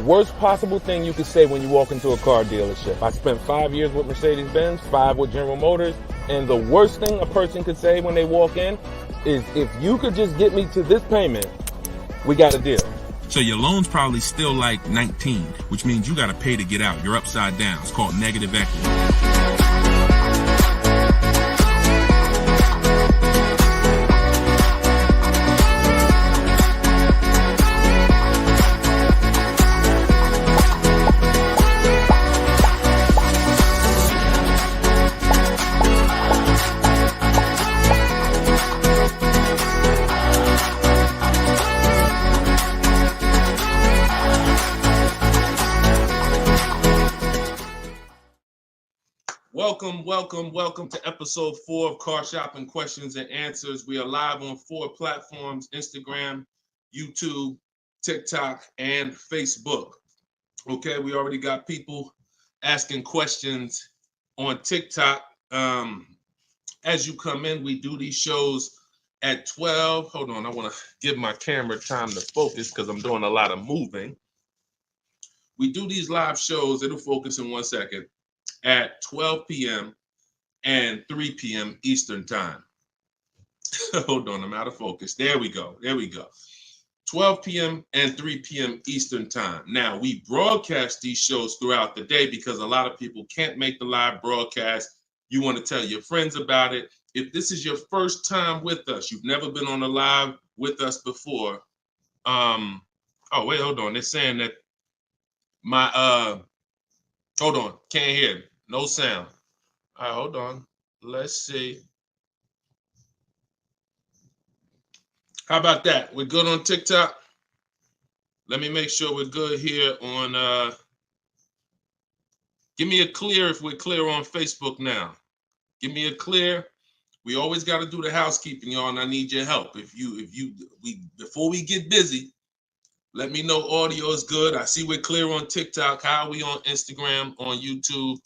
worst possible thing you could say when you walk into a car dealership. I spent 5 years with Mercedes-Benz, 5 with General Motors, and the worst thing a person could say when they walk in is, if you could just get me to this payment, we got a deal. So your loan's probably still like 19, which means you got to pay to get out. You're upside down. It's called negative equity. Welcome to episode 4 of Car Shopping Questions and Answers. We are live on 4 platforms: Instagram, YouTube, TikTok, and Facebook. Okay, we already got people asking questions on TikTok. As you come in, we do these shows at 12. Hold on, I want to give my camera time to focus because I'm doing a lot of moving. We do these live shows, it'll focus in 1 second, at 12 p.m. and 3 p.m. Eastern time. Hold on, I'm out of focus. There we go. 12 p.m. and 3 p.m. Eastern time. Now, we broadcast these shows throughout the day because a lot of people can't make the live broadcast. You want to tell your friends about it. If this is your first time with us, you've never been on a live with us before. Oh, wait, hold on. They're saying that hold on, can't hear. No sound. All right, hold on. Let's see. How about that? We're good on TikTok? Let me make sure we're good here on, give me a clear if we're clear on Facebook now. Give me a clear. We always got to do the housekeeping, y'all, and I need your help. Before we get busy, let me know audio is good. I see we're clear on TikTok. How are we on Instagram, on YouTube,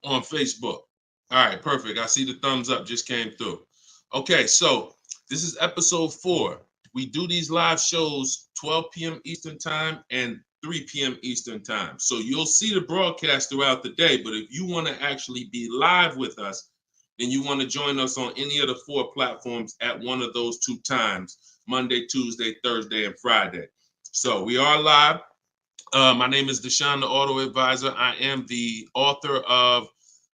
on Facebook? All right, perfect. I see the thumbs up just came through. Okay, so this is episode 4. We do these live shows 12 p.m. Eastern time and 3 p.m. Eastern time. So you'll see the broadcast throughout the day, but if you want to actually be live with us, then you want to join us on any of the 4 platforms at one of those 2 times: Monday, Tuesday, Thursday, and Friday. So we are live. My name is Deshone the Auto Advisor. I am the author of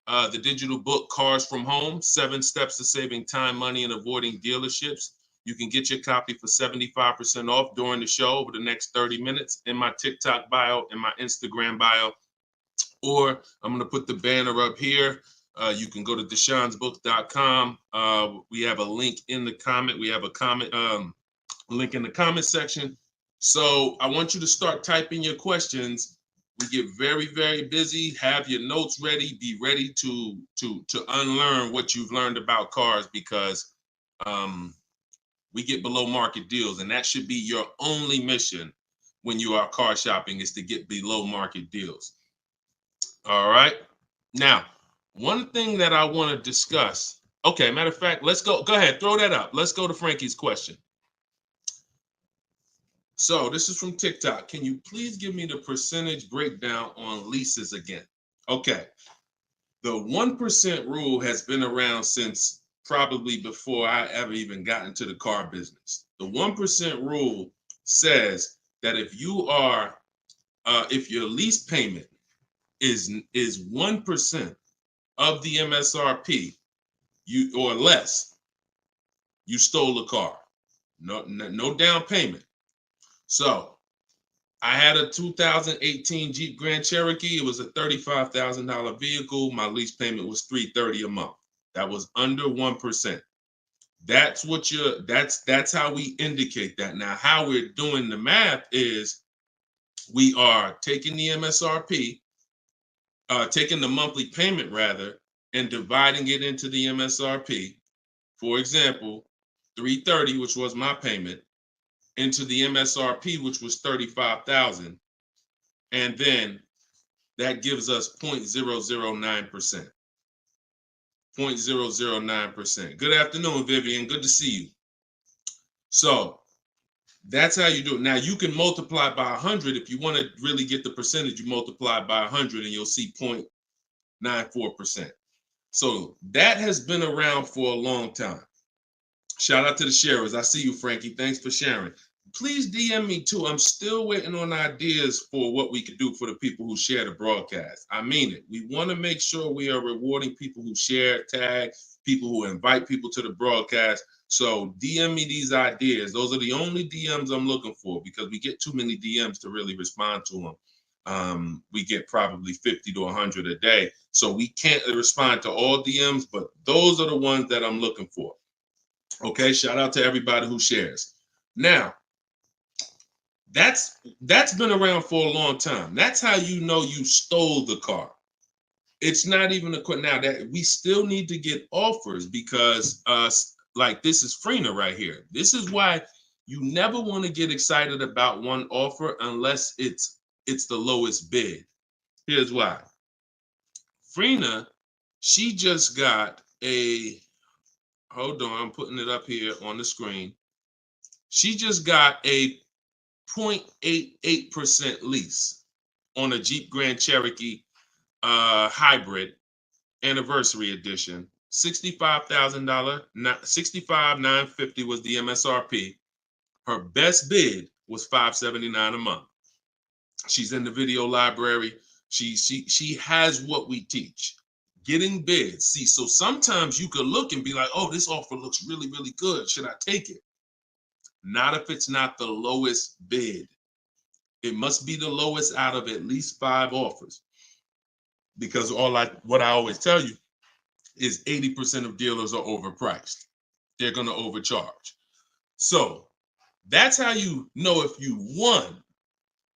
the digital book, Cars from Home, 7 Steps to Saving Time, Money, and Avoiding Dealerships. You can get your copy for 75% off during the show over the next 30 minutes in my TikTok bio, in my Instagram bio, or I'm going to put the banner up here. You can go to deshonesbook.com. We have a link in the comment. We have a comment link in the comment section. So I want you to start typing your questions. We get very, very busy. Have your notes ready. Be ready to unlearn what you've learned about cars, because we get below market deals, and that should be your only mission when you are car shopping, is to get below market deals. All right. Now, one thing that I want to discuss. Okay, matter of fact, let's go. Go ahead, throw that up. Let's go to Frankie's question. So this is from TikTok. Can you please give me the percentage breakdown on leases again? Okay. The 1% rule has been around since probably before I ever even got into the car business. The 1% rule says that if your lease payment is 1% of the MSRP, or less, you stole a car. No down payment. So I had a 2018 Jeep Grand Cherokee. It was a $35,000 vehicle. My lease payment was $330 a month. That was under 1%. That's how we indicate that. Now, how we're doing the math is we are taking the MSRP, taking the monthly payment rather, and dividing it into the MSRP. For example, $330, which was my payment, into the MSRP, which was $35,000, and then that gives us 0.009%. 0.009%. Good afternoon, Vivian. Good to see you. So That's how you do it. Now you can multiply by 100 if you want to really get the percentage. You multiply by 100 and you'll see 0.94%. So that has been around for a long time. Shout out to the sharers. I see you, Frankie. Thanks for sharing. Please DM me too. I'm still waiting on ideas for what we could do for the people who share the broadcast. I mean it. We want to make sure we are rewarding people who share, tag, people who invite people to the broadcast. So DM me these ideas. Those are the only DMs I'm looking for because we get too many DMs to really respond to them. We get probably 50 to 100 a day. So we can't respond to all DMs, but those are the ones that I'm looking for. Okay, shout out to everybody who shares. Now, that's been around for a long time. That's how you know you stole the car. It's not even a question now that we still need to get offers because like this is Freener right here. This is why you never want to get excited about one offer unless it's the lowest bid. Here's why. Freener, she just got a, hold on, I'm putting it up here on the screen. She just got a 0.88% lease on a Jeep Grand Cherokee hybrid anniversary edition. $65,000, $65,950 was the MSRP. Her best bid was $579 a month. She's in the video library. She has what we teach. Getting bids. See, so sometimes you could look and be like, oh, this offer looks really, really good. Should I take it? Not if it's not the lowest bid. It must be the lowest out of at least 5 offers. Because what I always tell you is 80% of dealers are overpriced. They're going to overcharge. So that's how you know if you won.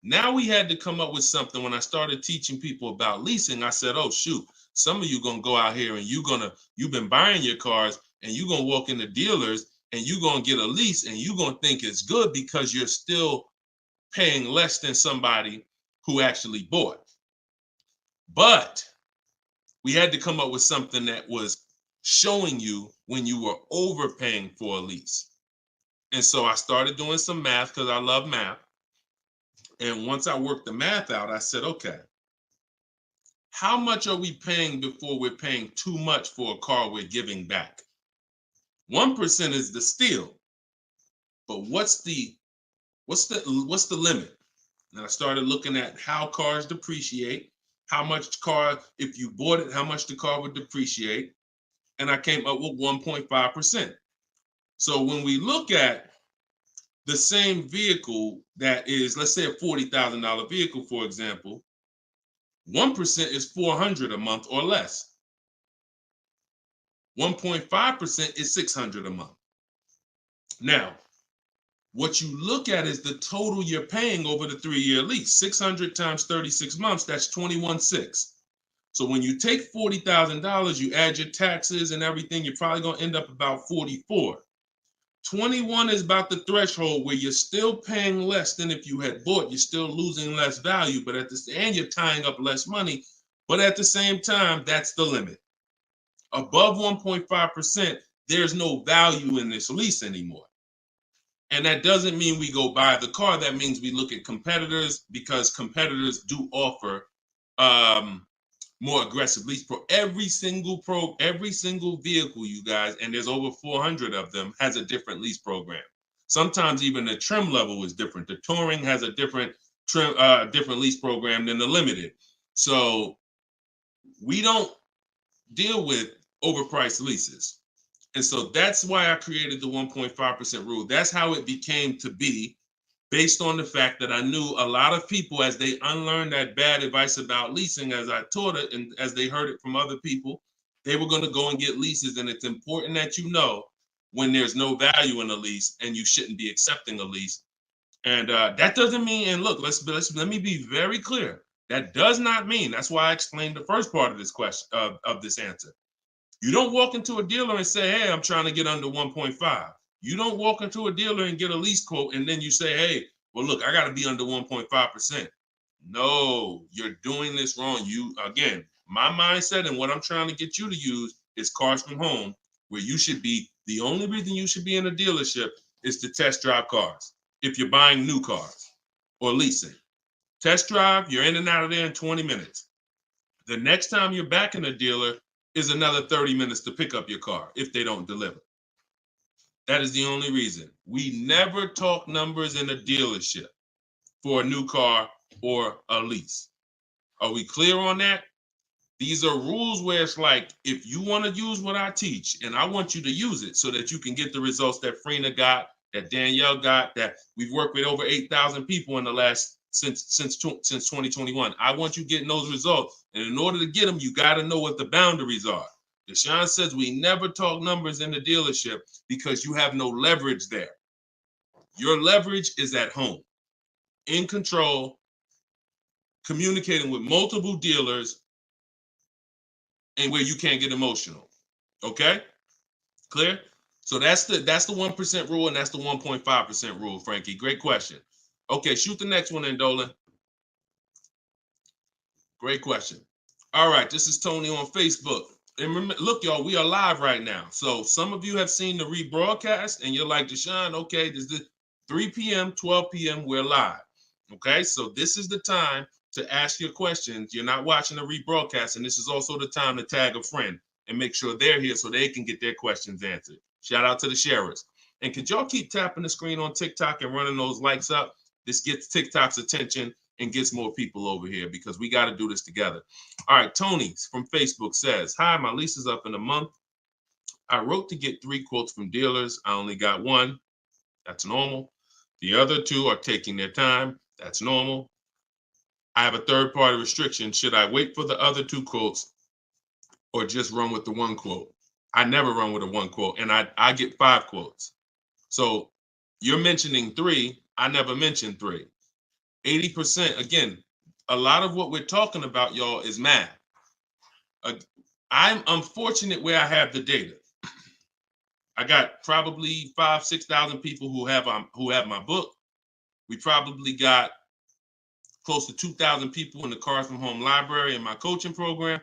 Now we had to come up with something. When I started teaching people about leasing, I said, oh, shoot, some of you going to go out here and you've been buying your cars and you're going to walk into dealers and you're going to get a lease and you're going to think it's good because you're still paying less than somebody who actually bought. But we had to come up with something that was showing you when you were overpaying for a lease. And so I started doing some math because I love math. And once I worked the math out, I said, okay, how much are we paying before we're paying too much for a car we're giving back? 1% is the steal. But what's the limit? And I started looking at how cars depreciate, how much car, if you bought it, how much the car would depreciate. And I came up with 1.5%. So when we look at the same vehicle that is, let's say a $40,000 vehicle, for example, 1% is $400 a month or less. 1.5% is $600 a month. Now, what you look at is the total you're paying over the 3-year lease. 600 times 36 months, that's 21.6. So when you take $40,000, you add your taxes and everything, you're probably going to end up about 44. 21 is about the threshold where you're still paying less than if you had bought. You're still losing less value, but and you're tying up less money. But at the same time, that's the limit. Above 1.5%, there's no value in this lease anymore. And that doesn't mean we go buy the car. That means we look at competitors because competitors do offer more aggressive lease pro. Every single vehicle, you guys, and there's over 400 of them, has a different lease program. Sometimes even the trim level is different. The Touring has a different lease program than the Limited. So we don't deal with overpriced leases. And so that's why I created the 1.5% rule. That's how it became to be, based on the fact that I knew a lot of people, as they unlearned that bad advice about leasing, as I taught it and as they heard it from other people, they were going to go and get leases. And it's important that you know when there's no value in a lease and you shouldn't be accepting a lease. And that doesn't mean, and look, let me be very clear. That does not mean, that's why I explained the first part of this question, of this answer. You don't walk into a dealer and say, hey, I'm trying to get under 1.5. You don't walk into a dealer and get a lease quote and then you say, hey, well, look, I got to be under 1.5%. No, you're doing this wrong. Again, my mindset and what I'm trying to get you to use is Cars from Home, where you should be, the only reason you should be in a dealership is to test drive cars. if you're buying new cars or leasing. Test drive, you're in and out of there in 20 minutes. The next time you're back in a dealer is another 30 minutes to pick up your car if they don't deliver. That is the only reason. We never talk numbers in a dealership for a new car or a lease. Are we clear on that? These are rules where it's like, if you want to use what I teach, and I want you to use it so that you can get the results that Frina got, that Danielle got, that we've worked with over 8,000 people in the last since 2021. I want you getting those results. And in order to get them, you got to know what the boundaries are. Deshone says we never talk numbers in the dealership because you have no leverage there. Your leverage is at home, in control, communicating with multiple dealers, and where you can't get emotional. Okay? Clear? So that's the 1% rule, and that's the 1.5% rule, Frankie. Great question. Okay, shoot the next one in, Dolan. Great question. All right, this is Tony on Facebook. And remember, look, y'all, we are live right now. So some of you have seen the rebroadcast, and you're like, Deshone, okay, this is 3 p.m., 12 p.m., we're live. Okay, so this is the time to ask your questions. You're not watching the rebroadcast, and this is also the time to tag a friend and make sure they're here so they can get their questions answered. Shout out to the sharers. And could y'all keep tapping the screen on TikTok and running those likes up? This gets TikTok's attention and gets more people over here because we got to do this together. All right, Tony from Facebook says, hi, my lease is up in a month. I wrote to get 3 quotes from dealers. I only got 1. That's normal. The other 2 are taking their time. That's normal. I have a third-party restriction. Should I wait for the other 2 quotes or just run with the 1 quote? I never run with a 1 quote, and I get 5 quotes. So you're mentioning 3. I never mentioned 3. 80%, again, a lot of what we're talking about, y'all, is math. I'm unfortunate where I have the data. I got probably 5,000-6,000 people who have my book. We probably got close to 2,000 people in the Cars from Home library in my coaching program.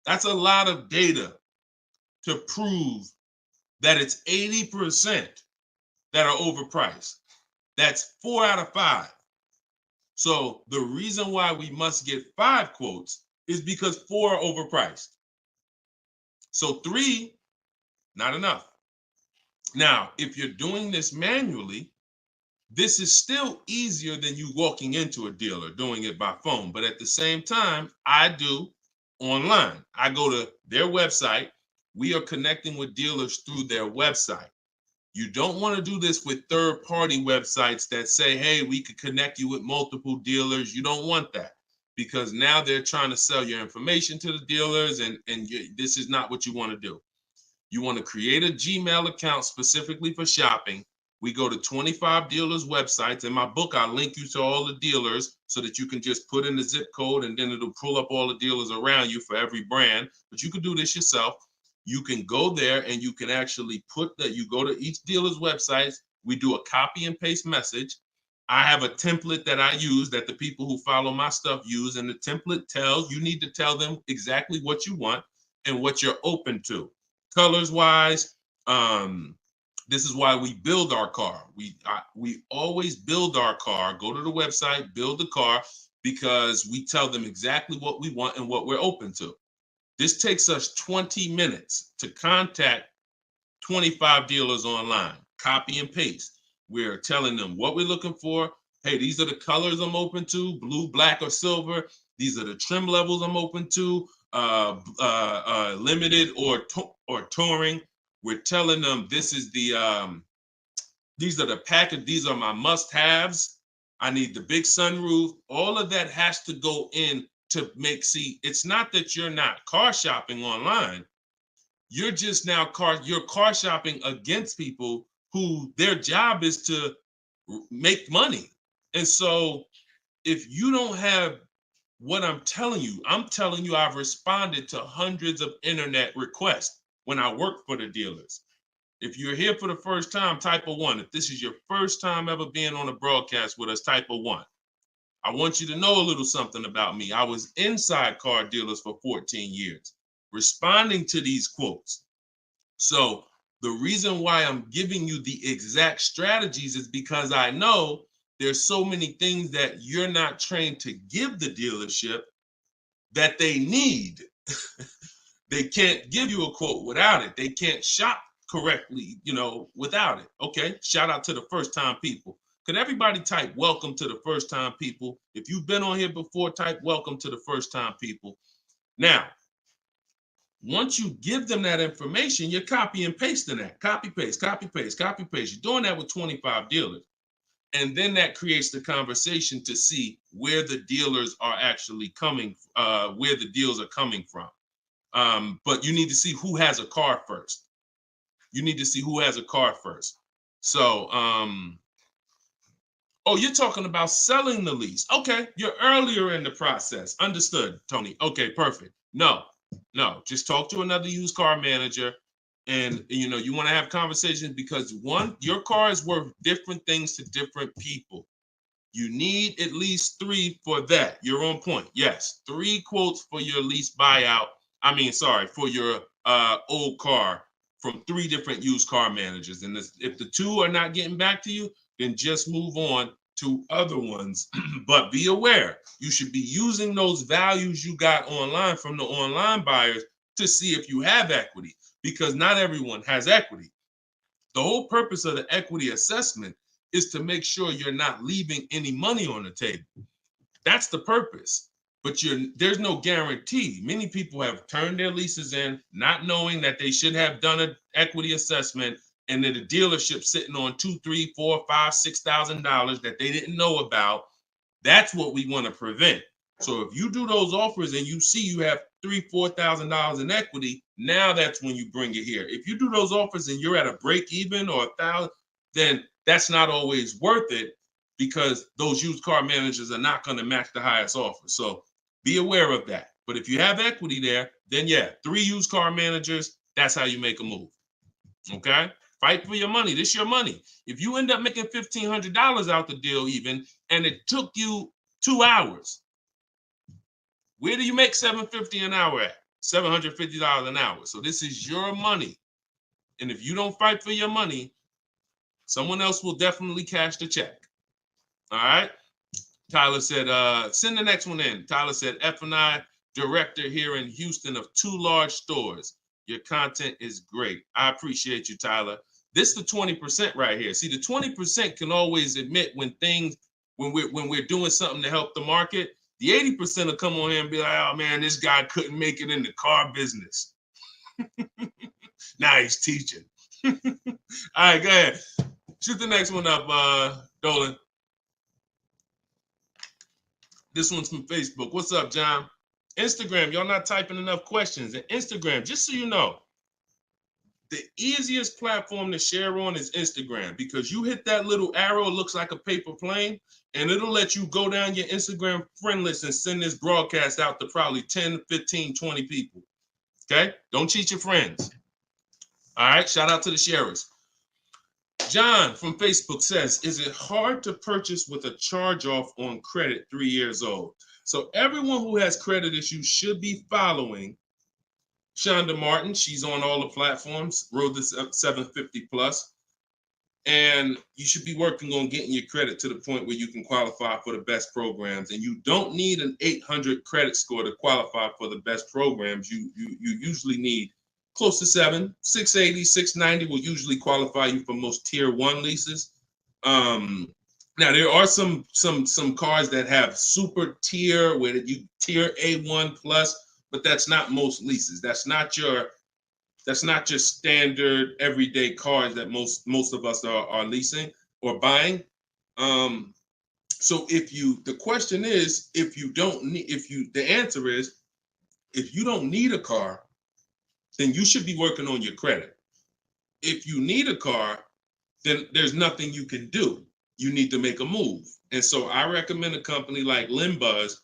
That's a lot of data to prove that it's 80% that are overpriced. That's 4 out of 5. So the reason why we must get 5 quotes is because 4 are overpriced. So 3, not enough. Now, if you're doing this manually, this is still easier than you walking into a dealer doing it by phone. But at the same time, I do online. I go to their website. We are connecting with dealers through their website. You don't want to do this with third-party websites that say, hey, we could connect you with multiple dealers. You don't want that because now they're trying to sell your information to the dealers, and this is not what you want to do. You want to create a Gmail account specifically for shopping. We go to 25 dealers' websites. In my book, I link you to all the dealers so that you can just put in the zip code, and then it'll pull up all the dealers around you for every brand. But you can do this yourself. You can go there and you can actually you go to each dealer's websites. We do a copy and paste message. I have a template that I use that the people who follow my stuff use. And the template you need to tell them exactly what you want and what you're open to. Colors wise, this is why we build our car. We always build our car, go to the website, build the car, because we tell them exactly what we want and what we're open to. This takes us 20 minutes to contact 25 dealers online, copy and paste. We're telling them what we're looking for. Hey, these are the colors I'm open to, blue, black, or silver. These are the trim levels I'm open to, limited or touring. We're telling them this is these are the package, these are my must-haves. I need the big sunroof. All of that has to go in to it's not that you're not car shopping online. You're just now you're car shopping against people who their job is to make money. And so if you don't have what I'm telling you I've responded to hundreds of internet requests when I work for the dealers. If you're here for the first time, type a 1. If this is your first time ever being on a broadcast with us, type a 1. I want you to know a little something about me. I was inside car dealers for 14 years, responding to these quotes. So The reason why I'm giving you the exact strategies is because I know there's so many things that you're not trained to give the dealership that they need. They can't give you a quote without it. They can't shop correctly, without it. Okay, shout out to the first time people. Could everybody type welcome to the first time people? If you've been on here before, type welcome to the first time people. Now, once you give them that information, you're copy and pasting that. Copy, paste, copy, paste, copy, paste. You're doing that with 25 dealers. And then that creates the conversation to see where the dealers are actually coming, where the deals are coming from. But you need to see who has a car first. You need to see who has a car first. So, oh, you're talking about selling the lease. Okay, you're earlier in the process. Understood, Tony. Okay, perfect. No, just talk to another used car manager. And you want to have conversations because one, your car is worth different things to different people. You need at least 3 for that. You're on point. Yes, 3 quotes for your lease buyout. For your old car from 3 different used car managers. And if the 2 are not getting back to you, then just move on to other ones. But be aware, you should be using those values you got online from the online buyers to see if you have equity, because not everyone has equity. The whole purpose of the equity assessment is to make sure you're not leaving any money on the table. That's the purpose. But there's no guarantee. Many people have turned their leases in not knowing that they should have done an equity assessment, and then the dealership sitting on $2,000, $3,000, $4,000, $5,000, $6,000 that they didn't know about. That's what we want to prevent. So if you do those offers and you see you have $3,000, $4,000 in equity, now that's when you bring it here. If you do those offers and you're at a break even or $1,000, then that's not always worth it, because those used car managers are not going to match the highest offer. So be aware of that. But if you have equity there, then 3 used car managers, that's how you make a move. Okay? Fight for your money. This is your money. If you end up making $1,500 out the deal even, and it took you 2 hours, where do you make $750 an hour at? $750 an hour. So this is your money. And if you don't fight for your money, someone else will definitely cash the check. All right? Tyler said, send the next one in. Tyler said, F&I director here in Houston of 2 large stores. Your content is great. I appreciate you, Tyler. This is the 20% right here. See, the 20% can always admit when we're doing something to help the market. The 80% will come on here and be like, oh man, this guy couldn't make it in the car business. Now he's teaching. All right, go ahead. Shoot the next one up, Dolan. This one's from Facebook. What's up, John? Instagram, y'all not typing enough questions. And Instagram, just so you know, the easiest platform to share on is Instagram, because you hit that little arrow, it looks like a paper plane, and it'll let you go down your Instagram friend list and send this broadcast out to probably 10, 15, 20 people. Okay? Don't cheat your friends. All right? Shout out to the sharers. John from Facebook says, is it hard to purchase with a charge-off on credit 3 years old? So everyone who has credit issues should be following Shonda Martin. She's on all the platforms, Road to 750 plus. And you should be working on getting your credit to the point where you can qualify for the best programs. And you don't need an 800 credit score to qualify for the best programs. You usually need close to 680, 690 will usually qualify you for most tier 1 leases. Now there are some cars that have super tier where you tier A1 plus, but that's not most leases. That's not your standard everyday cars that most of us are leasing or buying. So the question is, the answer is, if you don't need a car, then you should be working on your credit. If you need a car, then there's nothing you can do. You need to make a move. And so I recommend a company like Limbuzz.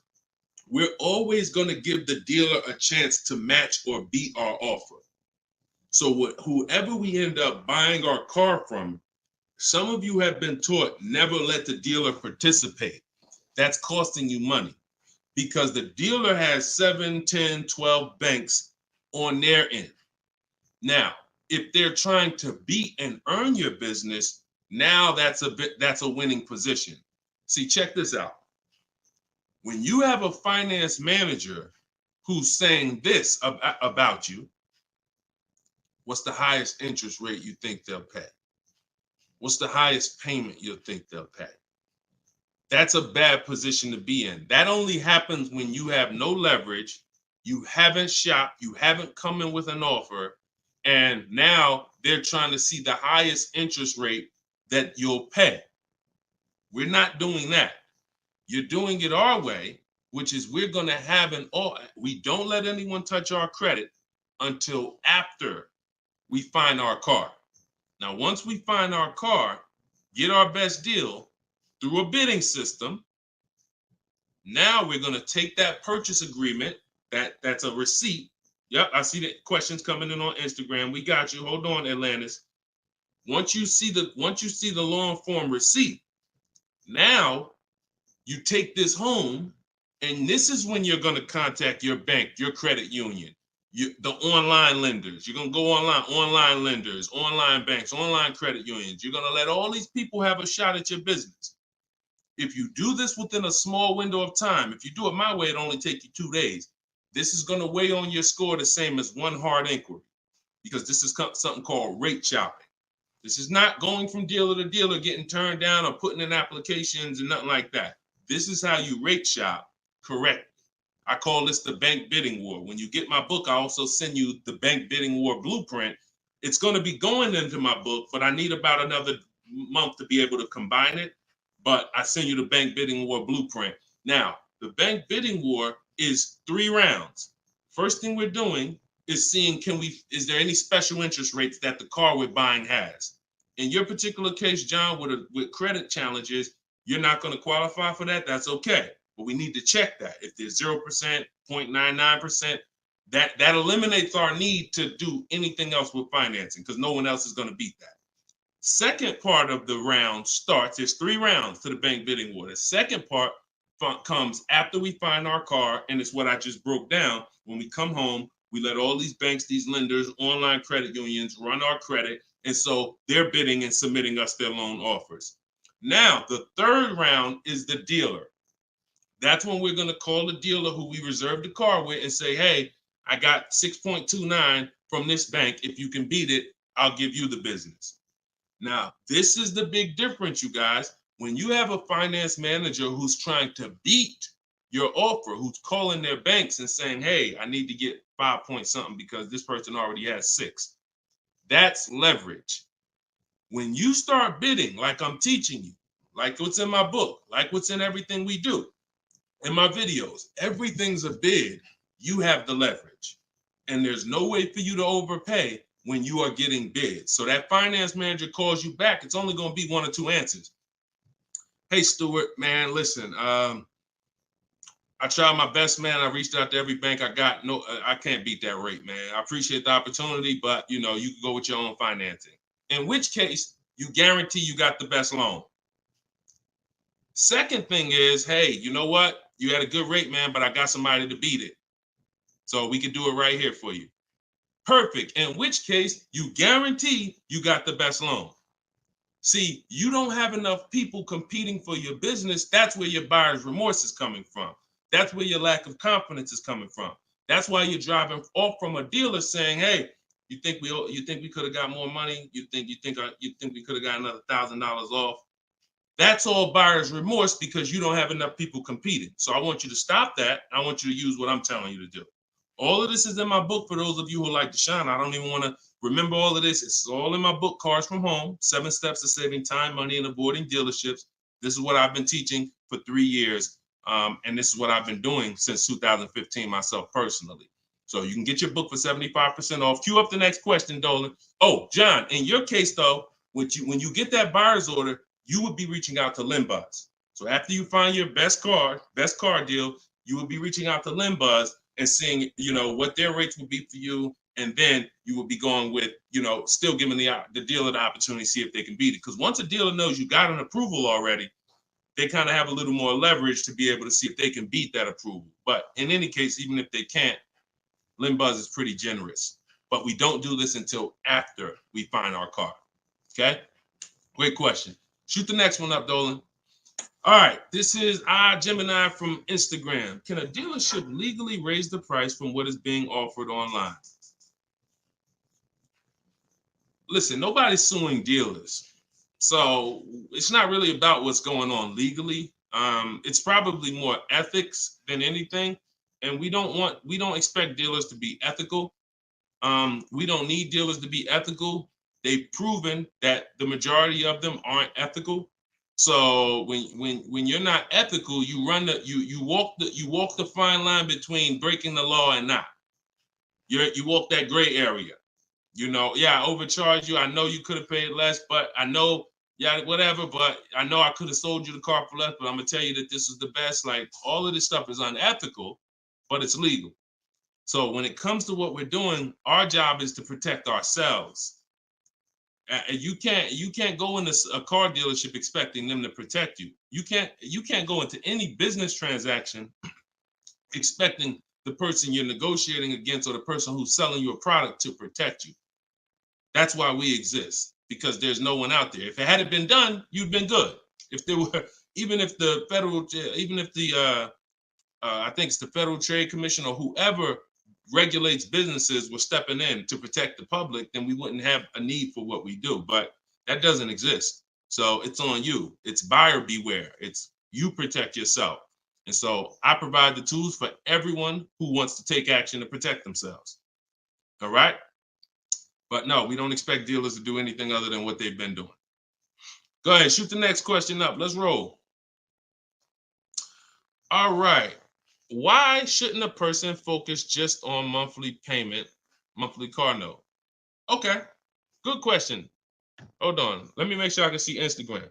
We're always going to give the dealer a chance to match or beat our offer. So whoever we end up buying our car from, some of you have been taught never let the dealer participate. That's costing you money, because the dealer has 7, 10, 12 banks on their end. Now, If they're trying to beat and earn your business, now that's a winning position. See, check this out. When you have a finance manager who's saying this about you, what's the highest interest rate you think they'll pay? What's the highest payment you think they'll pay? That's a bad position to be in. That only happens when you have no leverage, you haven't shopped, you haven't come in with an offer, and now they're trying to see the highest interest rate that you'll pay. We're not doing that. You're doing it our way, which is we're going to have we don't let anyone touch our credit until after we find our car. Now, once we find our car, get our best deal through a bidding system, now we're going to take that purchase agreement, that's a receipt. Yep, I see the questions coming in on Instagram. We got you. Hold on, Atlantis. Once you see the long form receipt, now you take this home, and this is when you're going to contact your bank, your credit union, the online lenders. You're going to go online lenders, online banks, online credit unions. You're going to let all these people have a shot at your business. If you do this within a small window of time, if you do it my way, it only take you 2 days. This is going to weigh on your score the same as one hard inquiry, because this is something called rate shopping. This is not going from dealer to dealer, getting turned down or putting in applications and nothing like that. This is how you rate shop correctly. I call this the bank bidding war. When you get my book, I also send you the bank bidding war blueprint. It's going to be going into my book, but I need about another month to be able to combine it. But I send you the bank bidding war blueprint. Now, the bank bidding war is 3 rounds. First thing we're doing is seeing, is there any special interest rates that the car we're buying has? In your particular case, John, with credit challenges, you're not going to qualify for that. That's okay. But we need to check that. If there's 0%, 0.99%, that eliminates our need to do anything else with financing, because no one else is going to beat that. Second part of the round starts, there's 3 rounds to the bank bidding war. The second part comes after we find our car, and it's what I just broke down. When we come home, we let all these banks, these lenders, online credit unions run our credit, and so they're bidding and submitting us their loan offers. Now, the third round is the dealer. That's when we're going to call the dealer who we reserved the car with and say, hey, I got 6.29 from this bank. If you can beat it, I'll give you the business. Now, this is the big difference, you guys. When you have a finance manager who's trying to beat your offer, who's calling their banks and saying, hey, I need to get 5 point something because this person already has 6. That's leverage. When you start bidding, like I'm teaching you, like what's in my book, like what's in everything we do, in my videos, everything's a bid. You have the leverage. And there's no way for you to overpay when you are getting bids. So that finance manager calls you back, it's only going to be 1 or 2 answers. Hey, Stuart, man, listen, I tried my best, man. I reached out to every bank I got. No, I can't beat that rate, man. I appreciate the opportunity, but you can go with your own financing. In which case, you guarantee you got the best loan. Second thing is, hey, you know what? You had a good rate, man, but I got somebody to beat it. So we can do it right here for you. Perfect. In which case, you guarantee you got the best loan. See, you don't have enough people competing for your business. That's where your buyer's remorse is coming from. That's where your lack of confidence is coming from. That's why you're driving off from a dealer saying, hey, you think we could have got more money? You think we could have got another $1,000 off? That's all buyer's remorse because you don't have enough people competing. So I want you to stop that. I want you to use what I'm telling you to do. All of this is in my book for those of you who like Deshone. I don't even want to remember all of this. It's all in my book, Cars from Home, 7 Steps to Saving Time, Money, and Avoiding Dealerships. This is what I've been teaching for 3 years. And this is what I've been doing since 2015 myself personally. So you can get your book for 75% off. Cue up the next question, Dolan. Oh, John, in your case, though, when you get that buyer's order, you would be reaching out to Limbuzz. So after you find your best car deal, you would be reaching out to Limbuzz and seeing, what their rates would be for you. And then you would be going with, still giving the dealer the opportunity to see if they can beat it. Because once a dealer knows you got an approval already, they kind of have a little more leverage to be able to see if they can beat that approval. But in any case, even if they can't, Limbuzz is pretty generous. but we don't do this until after we find our car. Okay? Great question. Shoot the next one up, Dolan. All right, this is Gemini from Instagram. Can a dealership legally raise the price from what is being offered online? Listen, nobody's suing dealers. So it's not really about what's going on legally. It's probably more ethics than anything. And we don't expect dealers to be ethical. We don't need dealers to be ethical. They've proven that the majority of them aren't ethical. So when you're not ethical, you walk the fine line between breaking the law and not. You walk that gray area. You know, yeah, I overcharged you. I know you could have paid less, but I know, yeah, whatever. But I know I could have sold you the car for less. But I'm gonna tell you that this is the best. Like, all of this stuff is unethical, but it's legal. So when it comes to what we're doing, our job is to protect ourselves. You can't go into a car dealership expecting them to protect you. You can't go into any business transaction expecting the person you're negotiating against or the person who's selling you a product to protect you. That's why we exist, because there's no one out there. If it hadn't been done, you'd been good. If there were, even if the I think it's the Federal Trade Commission or whoever regulates businesses were stepping in to protect the public, then we wouldn't have a need for what we do. But that doesn't exist. So it's on you. It's buyer beware. It's you protect yourself. And so I provide the tools for everyone who wants to take action to protect themselves. All right? But no, we don't expect dealers to do anything other than what they've been doing. Go ahead, shoot the next question up. Let's roll. All right. Why shouldn't a person focus just on monthly payment, monthly car note? Okay, good question. Hold on. Let me make sure I can see Instagram.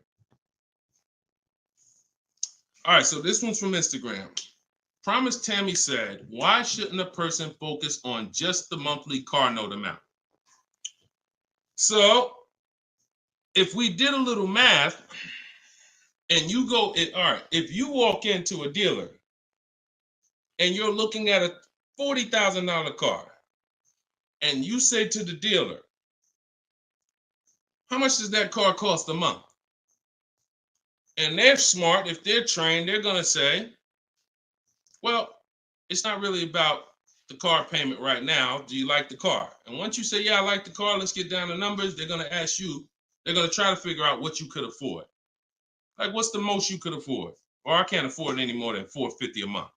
All right, so this one's from Instagram. Promise Tammy said, why shouldn't a person focus on just the monthly car note amount? So if we did a little math and you go, all right, if you walk into a dealer and you're looking at a $40,000 car and you say to the dealer, how much does that car cost a month? And they're smart, if they're trained, they're gonna say, well, it's not really about the car payment right now. Do you like the car? And once you say, yeah, I like the car, let's get down to numbers, they're going to ask you, they're going to try to figure out what you could afford. Like, what's the most you could afford? Or I can't afford any more than $450 a month.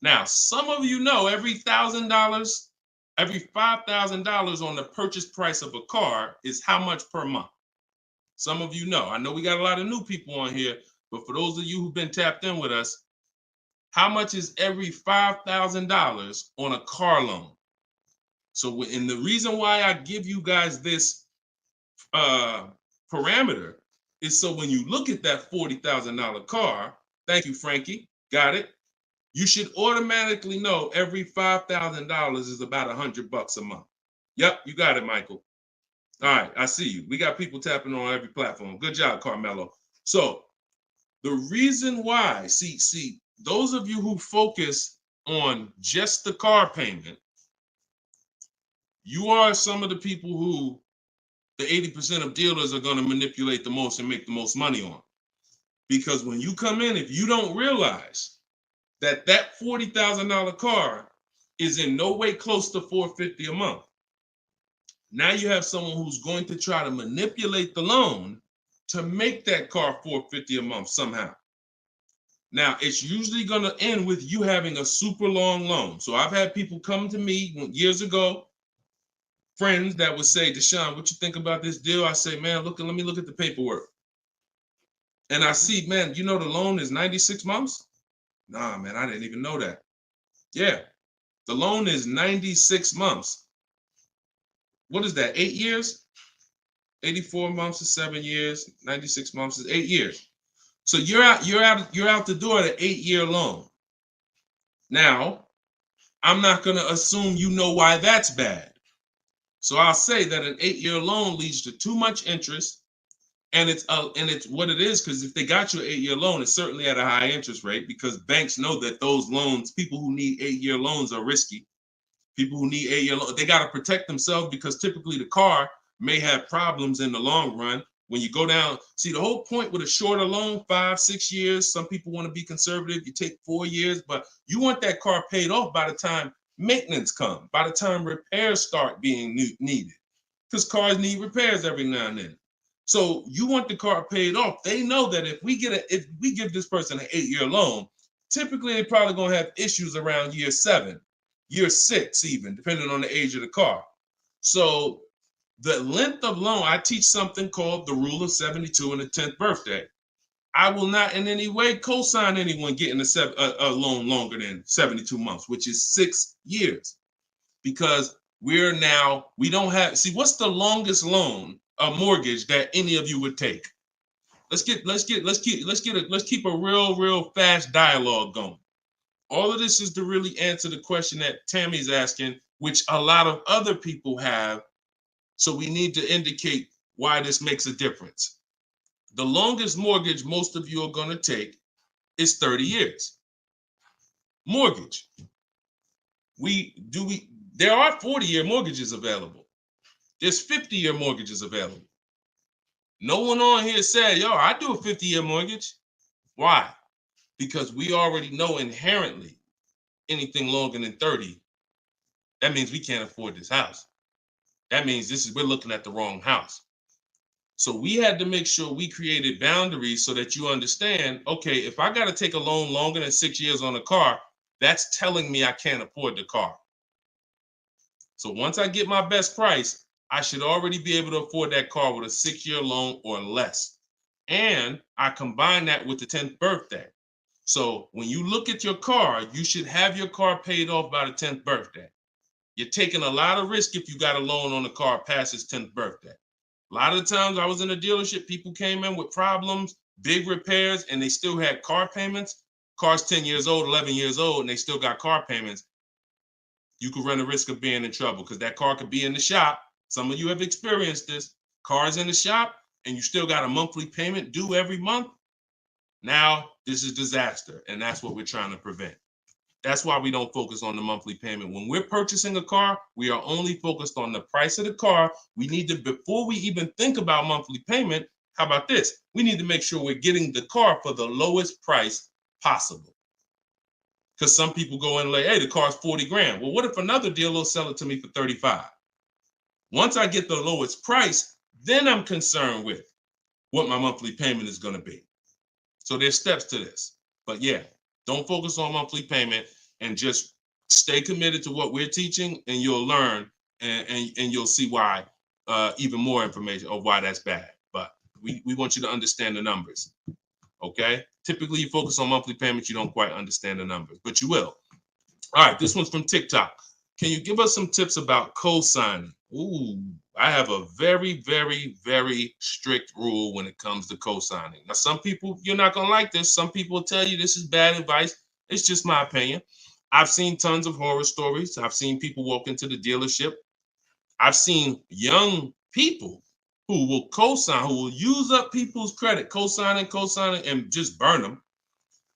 Now, some of you know every $1,000, every $5,000 on the purchase price of a car is how much per month. Some of you know. I know we got a lot of new people on here, but for those of you who've been tapped in with us, how much is every $5,000 on a car loan? So, and the reason why I give you guys this parameter is so when you look at that $40,000 car, thank you, Frankie, got it. You should automatically know every $5,000 is about $100 a month. Yep, you got it, Michael. All right, I see you. We got people tapping on every platform. Good job, Carmelo. So the reason why, see, those of you who focus on just the car payment, you are some of the people who the 80% of dealers are going to manipulate the most and make the most money on. Because when you come in, if you don't realize that that $40,000 car is in no way close to $450 a month, now you have someone who's going to try to manipulate the loan to make that car $450 a month somehow. Now, it's usually going to end with you having a super long loan. So I've had people come to me years ago, friends that would say, Deshone, what you think about this deal? I say, man, let me look at the paperwork. And I see, man, you know the loan is 96 months? Nah, man, I didn't even know that. Yeah, the loan is 96 months. What is that, 8 years? 84 months is 7 years, 96 months is 8 years. So you're out the door at an 8-year loan. Now, I'm not going to assume you know why that's bad. So I'll say that an 8-year loan leads to too much interest, and it's what it is, because if they got you an 8-year loan, it's certainly at a high interest rate, because banks know that those loans, people who need 8-year loans, are risky. People who need 8-year loan, they got to protect themselves because typically the car may have problems in the long run. When you go down, see the whole point with a shorter loan, 5-6 years. Some people want to be conservative. You take 4 years, but you want that car paid off by the time maintenance comes, by the time repairs start being needed, because cars need repairs every now and then. So you want the car paid off. They know that if we give this person an 8-year loan, typically they're probably gonna have issues around year 7, year 6, even depending on the age of the car. So the length of loan, I teach something called the rule of 72 and the 10th birthday. I will not in any way co-sign anyone getting a loan longer than 72 months, which is 6 years, because we don't have, see, what's the longest loan, a mortgage that any of you would take? Let's keep a real fast dialogue going. All of this is to really answer the question that Tammy's asking, which a lot of other people have. So we need to indicate why this makes a difference. The longest mortgage most of you are going to take is 30 years. Mortgage. There are 40-year mortgages available. There's 50-year mortgages available. No one on here said, yo, I do a 50-year mortgage. Why? Because we already know inherently anything longer than 30, that means we can't afford this house. That means we're looking at the wrong house. So we had to make sure we created boundaries so that you understand, okay, if I got to take a loan longer than 6 years on a car, that's telling me I can't afford the car. So once I get my best price, I should already be able to afford that car with a 6-year loan or less. And I combine that with the 10th birthday. So when you look at your car, you should have your car paid off by the 10th birthday. You're taking a lot of risk if you got a loan on the car past its 10th birthday. A lot of the times I was in a dealership, people came in with problems, big repairs, and they still had car payments. Car's 10 years old, 11 years old, and they still got car payments. You could run the risk of being in trouble because that car could be in the shop. Some of you have experienced this. Car's in the shop and you still got a monthly payment due every month. Now, this is disaster, and that's what we're trying to prevent. That's why we don't focus on the monthly payment. When we're purchasing a car, we are only focused on the price of the car. We need to, before we even think about monthly payment, how about this? We need to make sure we're getting the car for the lowest price possible. Because some people go in and like, hey, the car's 40 grand. Well, what if another dealer will sell it to me for 35? Once I get the lowest price, then I'm concerned with what my monthly payment is going to be. So there's steps to this. But yeah, don't focus on monthly payment and just stay committed to what we're teaching, and you'll learn and you'll see why, even more information of why that's bad. But we want you to understand the numbers. Okay? Typically, you focus on monthly payments, you don't quite understand the numbers, but you will. All right, this one's from TikTok. Can you give us some tips about co-signing? Ooh, I have a very, very, very strict rule when it comes to co-signing. Now, some people, you're not going to like this. Some people will tell you this is bad advice. It's just my opinion. I've seen tons of horror stories. I've seen people walk into the dealership. I've seen young people who will co-sign, who will use up people's credit, co-signing, and just burn them,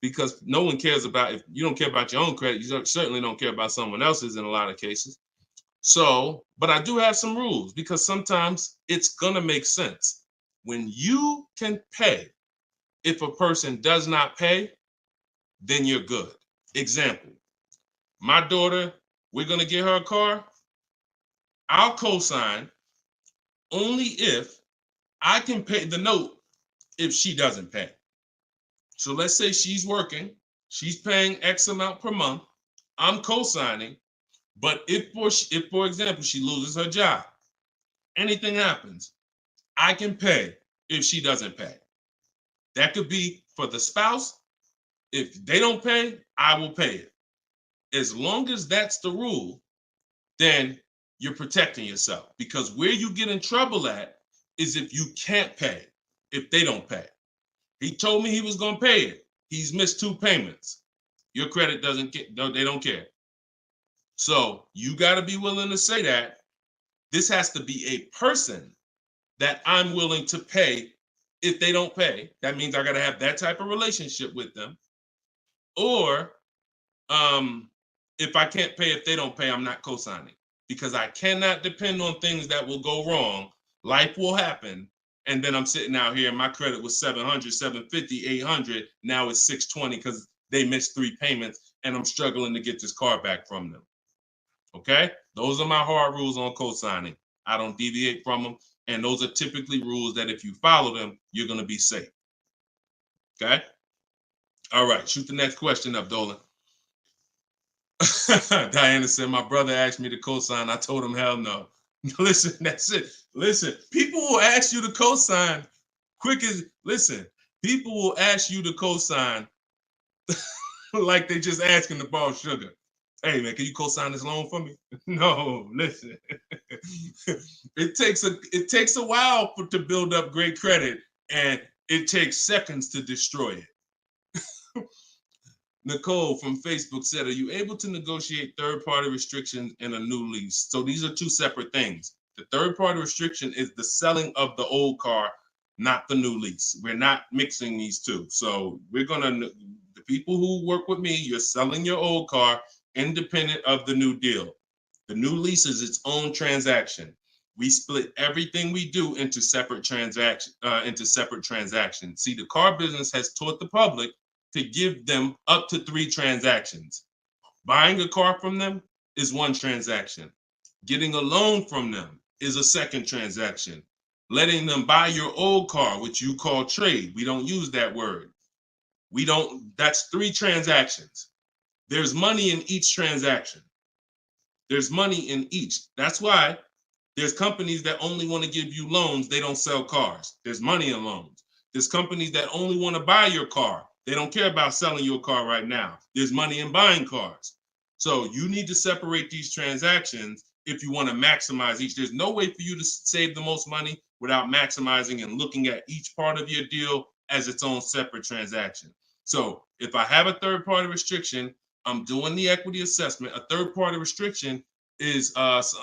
because no one cares about, if you don't care about your own credit, you certainly don't care about someone else's in a lot of cases. So, but I do have some rules, because sometimes it's gonna make sense. When you can pay, if a person does not pay, then you're good. Example, my daughter, we're gonna get her a car. I'll co-sign only if I can pay the note if she doesn't pay. So let's say she's working, she's paying X amount per month, I'm co-signing, but if for example, she loses her job, anything happens, I can pay if she doesn't pay. That could be for the spouse. If they don't pay, I will pay it. As long as that's the rule, then you're protecting yourself, because where you get in trouble at is if you can't pay, if they don't pay. He told me he was going to pay it. He's missed 2 payments. Your credit doesn't get, no, they don't care. So you got to be willing to say that. This has to be a person that I'm willing to pay if they don't pay. That means I got to have that type of relationship with them. Or if I can't pay, if they don't pay, I'm not co-signing, because I cannot depend on things that will go wrong. Life will happen. And then I'm sitting out here and my credit was 700, 750, 800. Now it's 620 because they missed 3 payments and I'm struggling to get this car back from them. Okay? Those are my hard rules on co-signing. I don't deviate from them. And those are typically rules that if you follow them, you're going to be safe. Okay? All right. Shoot the next question up, Dolan. Diana said, my brother asked me to co-sign. I told him, hell no. Listen, that's it. Listen, people will ask you to co-sign quick as, listen, people will ask you to co-sign like they just asking to borrow sugar. Hey man, can you co-sign this loan for me? No, listen. It takes a while to build up great credit, and it takes seconds to destroy it. Nicole from Facebook said, are you able to negotiate third-party restrictions in a new lease? So these are two separate things. The third-party restriction is the selling of the old car, not the new lease. We're not mixing these two. So we're the people who work with me, you're selling your old car independent of the new deal. The new lease is its own transaction. We split everything we do into separate transactions. See, the car business has taught the public to give them up to 3 transactions. Buying a car from them is one transaction. Getting a loan from them is a second transaction. Letting them buy your old car, which you call trade. We don't use that word. That's 3 transactions. There's money in each transaction. There's money in each. That's why there's companies that only want to give you loans. They don't sell cars. There's money in loans. There's companies that only want to buy your car. They don't care about selling your car right now. There's money in buying cars. So you need to separate these transactions if you want to maximize each. There's no way for you to save the most money without maximizing and looking at each part of your deal as its own separate transaction. So if I have a third-party restriction, I'm doing the equity assessment. A third-party restriction is,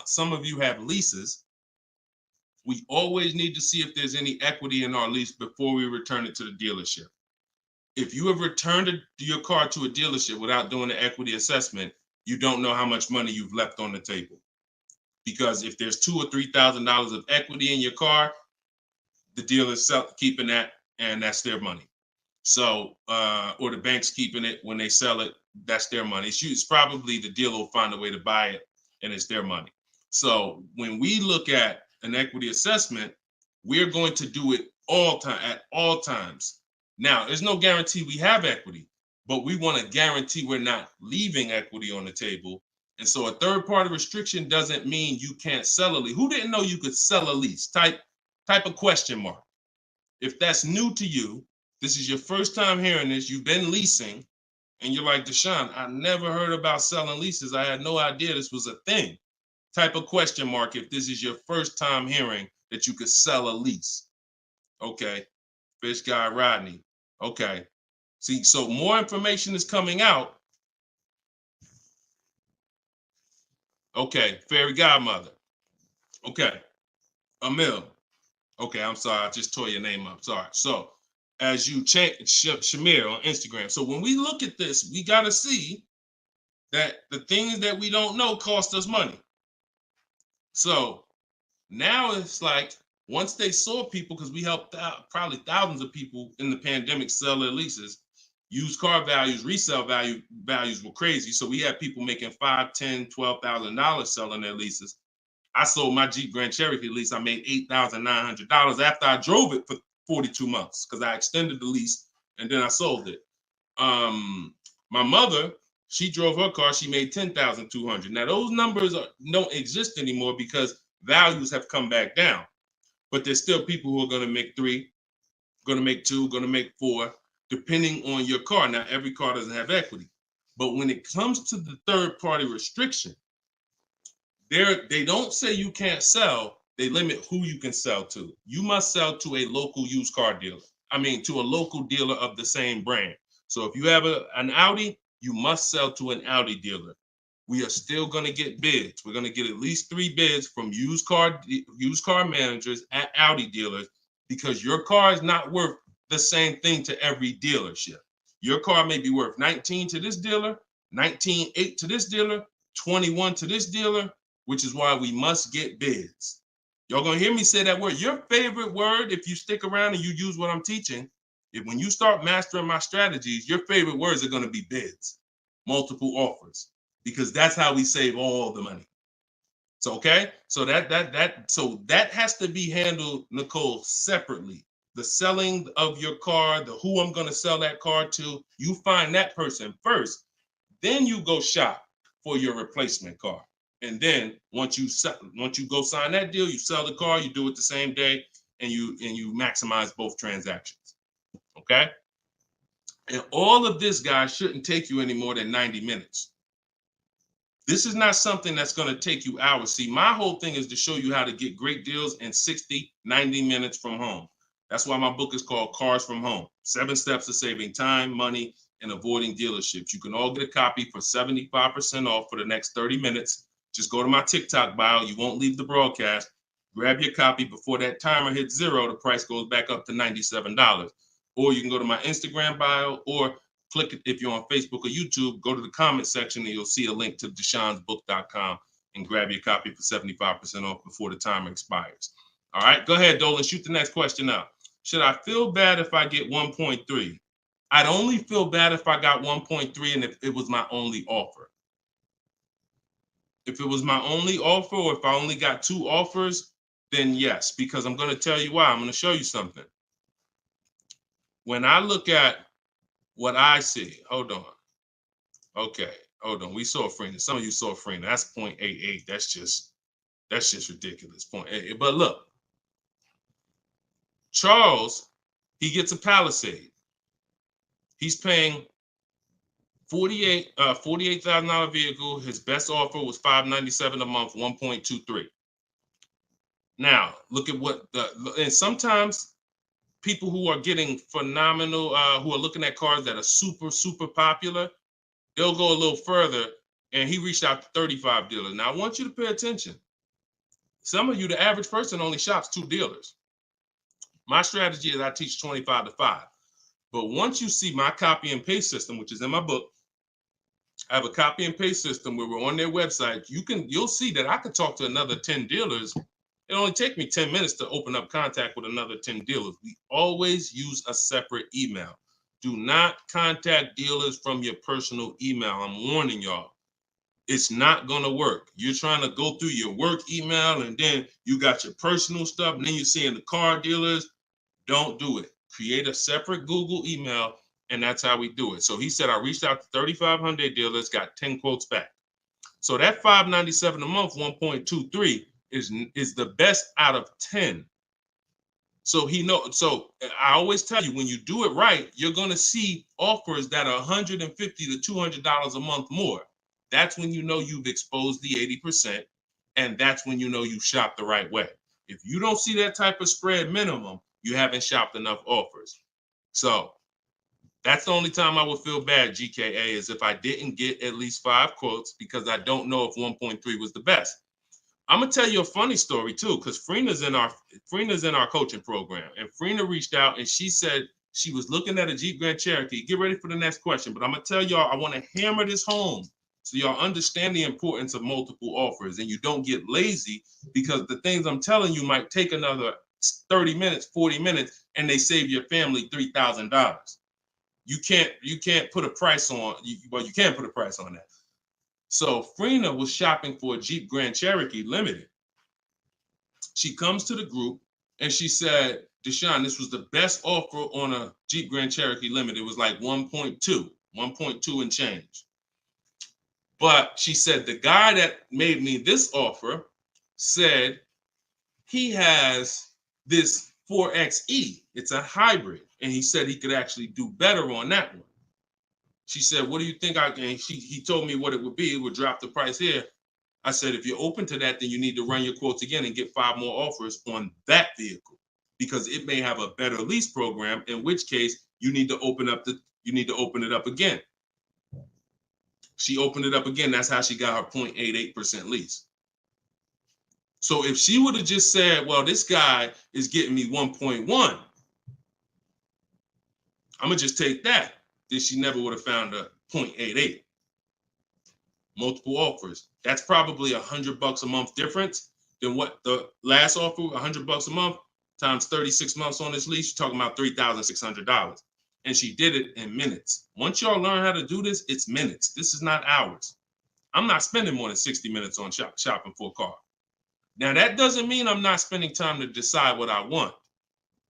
some of you have leases. We always need to see if there's any equity in our lease before we return it to the dealership. If you have returned your car to a dealership without doing the equity assessment, you don't know how much money you've left on the table. Because if there's $2,000 or $3,000 of equity in your car, the dealer's keeping that, and that's their money. So, or the bank's keeping it when they sell it, that's their money. It's probably the dealer will find a way to buy it, and it's their money. So when we look at an equity assessment, we're going to do it at all times. Now, there's no guarantee we have equity, but we want to guarantee we're not leaving equity on the table. And so a third-party restriction doesn't mean you can't sell a lease. Who didn't know you could sell a lease? Type a question mark. If that's new to you, this is your first time hearing this, you've been leasing, and you're like, Deshone, I never heard about selling leases. I had no idea this was a thing. Type a question mark if this is your first time hearing that you could sell a lease. Okay. Fish Guy Rodney. Okay. See, so more information is coming out. Okay. Fairy Godmother. Okay. Emil. Okay, I'm sorry. I just tore your name up. Sorry. So as you change Shamir on Instagram. So when we look at this, we got to see that the things that we don't know cost us money. So now it's like, once they saw people, because we helped out probably thousands of people in the pandemic sell their leases, used car values, resale values were crazy. So we had people making $5,000, $10,000, $12,000 selling their leases. I sold my Jeep Grand Cherokee lease. I made $8,900 after I drove it for 42 months because I extended the lease and then I sold it. My mother, she drove her car. She made $10,200. Now those numbers don't exist anymore because values have come back down. But there's still people who are going to make 3, going to make 2, going to make 4, depending on your car. Now, every car doesn't have equity. But when it comes to the third-party restriction, they don't say you can't sell. They limit who you can sell to. You must sell to a local used car dealer. To a local dealer of the same brand. So if you have an Audi, you must sell to an Audi dealer. We are still going to get bids. We're going to get at least 3 bids from used car managers at Audi dealers because your car is not worth the same thing to every dealership. Your car may be worth 19 to this dealer, 19.8 to this dealer, 21 to this dealer, which is why we must get bids. Y'all gonna hear me say that word. Your favorite word, if you stick around and you use what I'm teaching, when you start mastering my strategies, your favorite words are gonna be bids, multiple offers, because that's how we save all the money. So okay, so that has to be handled, Nicole, separately. The selling of your car, the who I'm gonna sell that car to, you find that person first. Then you go shop for your replacement car. And then once you go sign that deal, you sell the car, you do it the same day, and you maximize both transactions. Okay? And all of this, guys, shouldn't take you any more than 90 minutes. This is not something that's going to take you hours. See, my whole thing is to show you how to get great deals in 60, 90 minutes from home. That's why my book is called Cars from Home. 7 Steps to Saving Time, Money, and Avoiding Dealerships. You can all get a copy for 75% off for the next 30 minutes. Just go to my TikTok bio. You won't leave the broadcast. Grab your copy before that timer hits 0. The price goes back up to $97. Or you can go to my Instagram bio, or click it if you're on Facebook or YouTube. Go to the comment section and you'll see a link to deshonsbook.com and grab your copy for 75% off before the timer expires. All right, go ahead, Dolan. Shoot the next question out. Should I feel bad if I get 1.3? I'd only feel bad if I got 1.3 and if it was my only offer. If it was my only offer, or if I only got 2 offers, then yes, because I'm going to tell you why. I'm going to show you something. When I look at what I see, hold on. Okay, hold on. We saw Freener. Some of you saw Freener. That's 0.88. That's just ridiculous. 0.88. But look, Charles, he gets a Palisade. He's paying $48,000 vehicle. His best offer was $597 a month, 1.23. Now, look at and sometimes people who are getting phenomenal, who are looking at cars that are super, super popular, they'll go a little further, and he reached out to 35 dealers. Now, I want you to pay attention. Some of you, the average person, only shops 2 dealers. My strategy is I teach 25 to 5. But once you see my copy and paste system, which is in my book, I have a copy and paste system where we're on their website. You'll see that I could talk to another 10 dealers. It only take me 10 minutes to open up contact with another 10 dealers. We always use a separate email. Do not contact dealers from your personal email. I'm warning y'all. It's not going to work. You're trying to go through your work email, and then you got your personal stuff, and then you're seeing the car dealers. Don't do it. Create a separate Google email, and that's how we do it. So he said, I reached out to 3,500 dealers, got 10 quotes back. So that $597 a month, 1.23 is the best out of 10. So so I always tell you, when you do it right, you're going to see offers that are $150 to $200 a month more. That's when you know you've exposed the 80%, and that's when you know you shop the right way. If you don't see that type of spread minimum, you haven't shopped enough offers. So that's the only time I would feel bad, GKA, is if I didn't get at least 5 quotes, because I don't know if 1.3 was the best. I'm gonna tell you a funny story too, because Freena's in our coaching program, and Freena reached out and she said she was looking at a Jeep Grand Cherokee. Get ready for the next question, but I'm gonna tell y'all, I want to hammer this home so y'all understand the importance of multiple offers and you don't get lazy, because the things I'm telling you might take another 30 minutes, 40 minutes, and they save your family $3,000. You can't put a price on. Well, you can put a price on that. So Freena was shopping for a Jeep Grand Cherokee Limited. She comes to the group and she said, Deshone, this was the best offer on a Jeep Grand Cherokee Limited. It was like 1.2 and change. But she said, the guy that made me this offer said he has this 4XE. It's a hybrid. And he said he could actually do better on that one. She said, what do you think he told me what it would be. It would drop the price here. I said, if you're open to that, then you need to run your quotes again and get 5 more offers on that vehicle, because it may have a better lease program, in which case you need to open it up again. She opened it up again. That's how she got her 0.88% lease. So if she would have just said, well, this guy is getting me 1.1, I'm gonna just take that, then she never would have found a 0.88. multiple offers. That's probably $100 a month difference than what the last offer, $100 a month times 36 months on this lease. You're talking about $3,600. And she did it in minutes. Once y'all learn how to do this, it's minutes. This is not hours. I'm not spending more than 60 minutes on shopping for a car. Now, that doesn't mean I'm not spending time to decide what I want.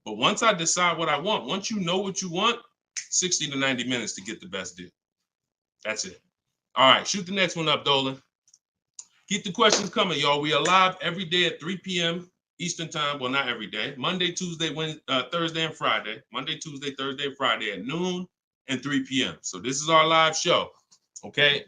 But once I decide what I want, once you know what you want, 60 to 90 minutes to get the best deal. That's it. All right, shoot the next one up, Dolan. Keep the questions coming, y'all. We are live every day at 3 p.m. Eastern time. Well, not every day. Monday, Tuesday, Wednesday, Thursday, and Friday. Monday, Tuesday, Thursday, and Friday at noon and 3 p.m. So this is our live show. Okay.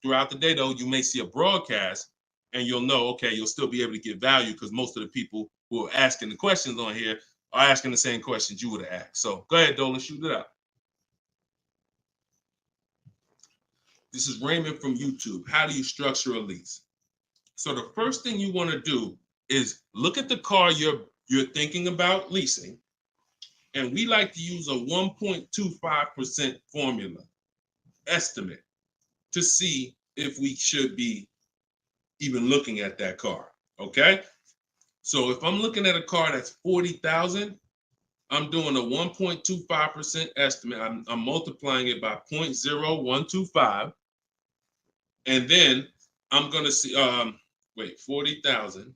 Throughout the day, though, you may see a broadcast and you'll know, okay, you'll still be able to get value because most of the people who are asking the questions on here are asking the same questions you would have asked. So go ahead, Dolan, shoot it out. This is Raymond from YouTube. How do you structure a lease? So the first thing you want to do is look at the car you're thinking about leasing. And we like to use a 1.25% formula estimate to see if we should be even looking at that car. Okay. So if I'm looking at a car that's $40,000, I'm doing a 1.25% estimate. I'm multiplying it by 0.0125. And then I'm going to see, 40,000.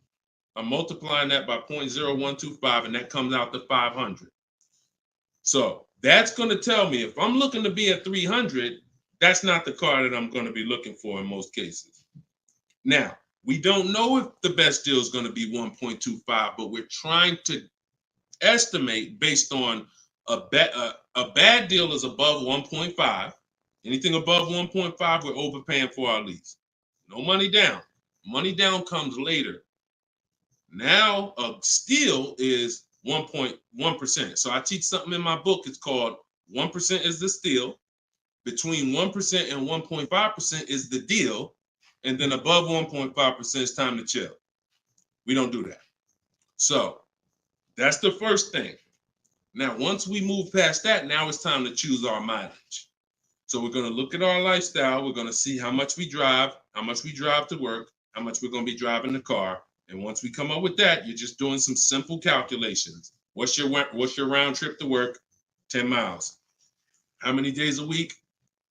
I'm multiplying that by 0.0125, and that comes out to 500. So that's going to tell me if I'm looking to be at 300, that's not the car that I'm going to be looking for in most cases. Now, we don't know if the best deal is going to be 1.25, but we're trying to estimate based on a bad deal is above 1.5. Anything above 1.5, we're overpaying for our lease. No money down. Money down comes later. Now a steal is 1.1%. So I teach something in my book. It's called 1% is the steal. Between 1% and 1.5% is the deal. And then above 1.5% is time to chill. We don't do that. So that's the first thing. Now, once we move past that, now it's time to choose our mileage. So we're going to look at our lifestyle. We're going to see how much we drive to work, how much we're going to be driving the car. And once we come up with that, you're just doing some simple calculations. What's your round trip to work? 10 miles. How many days a week?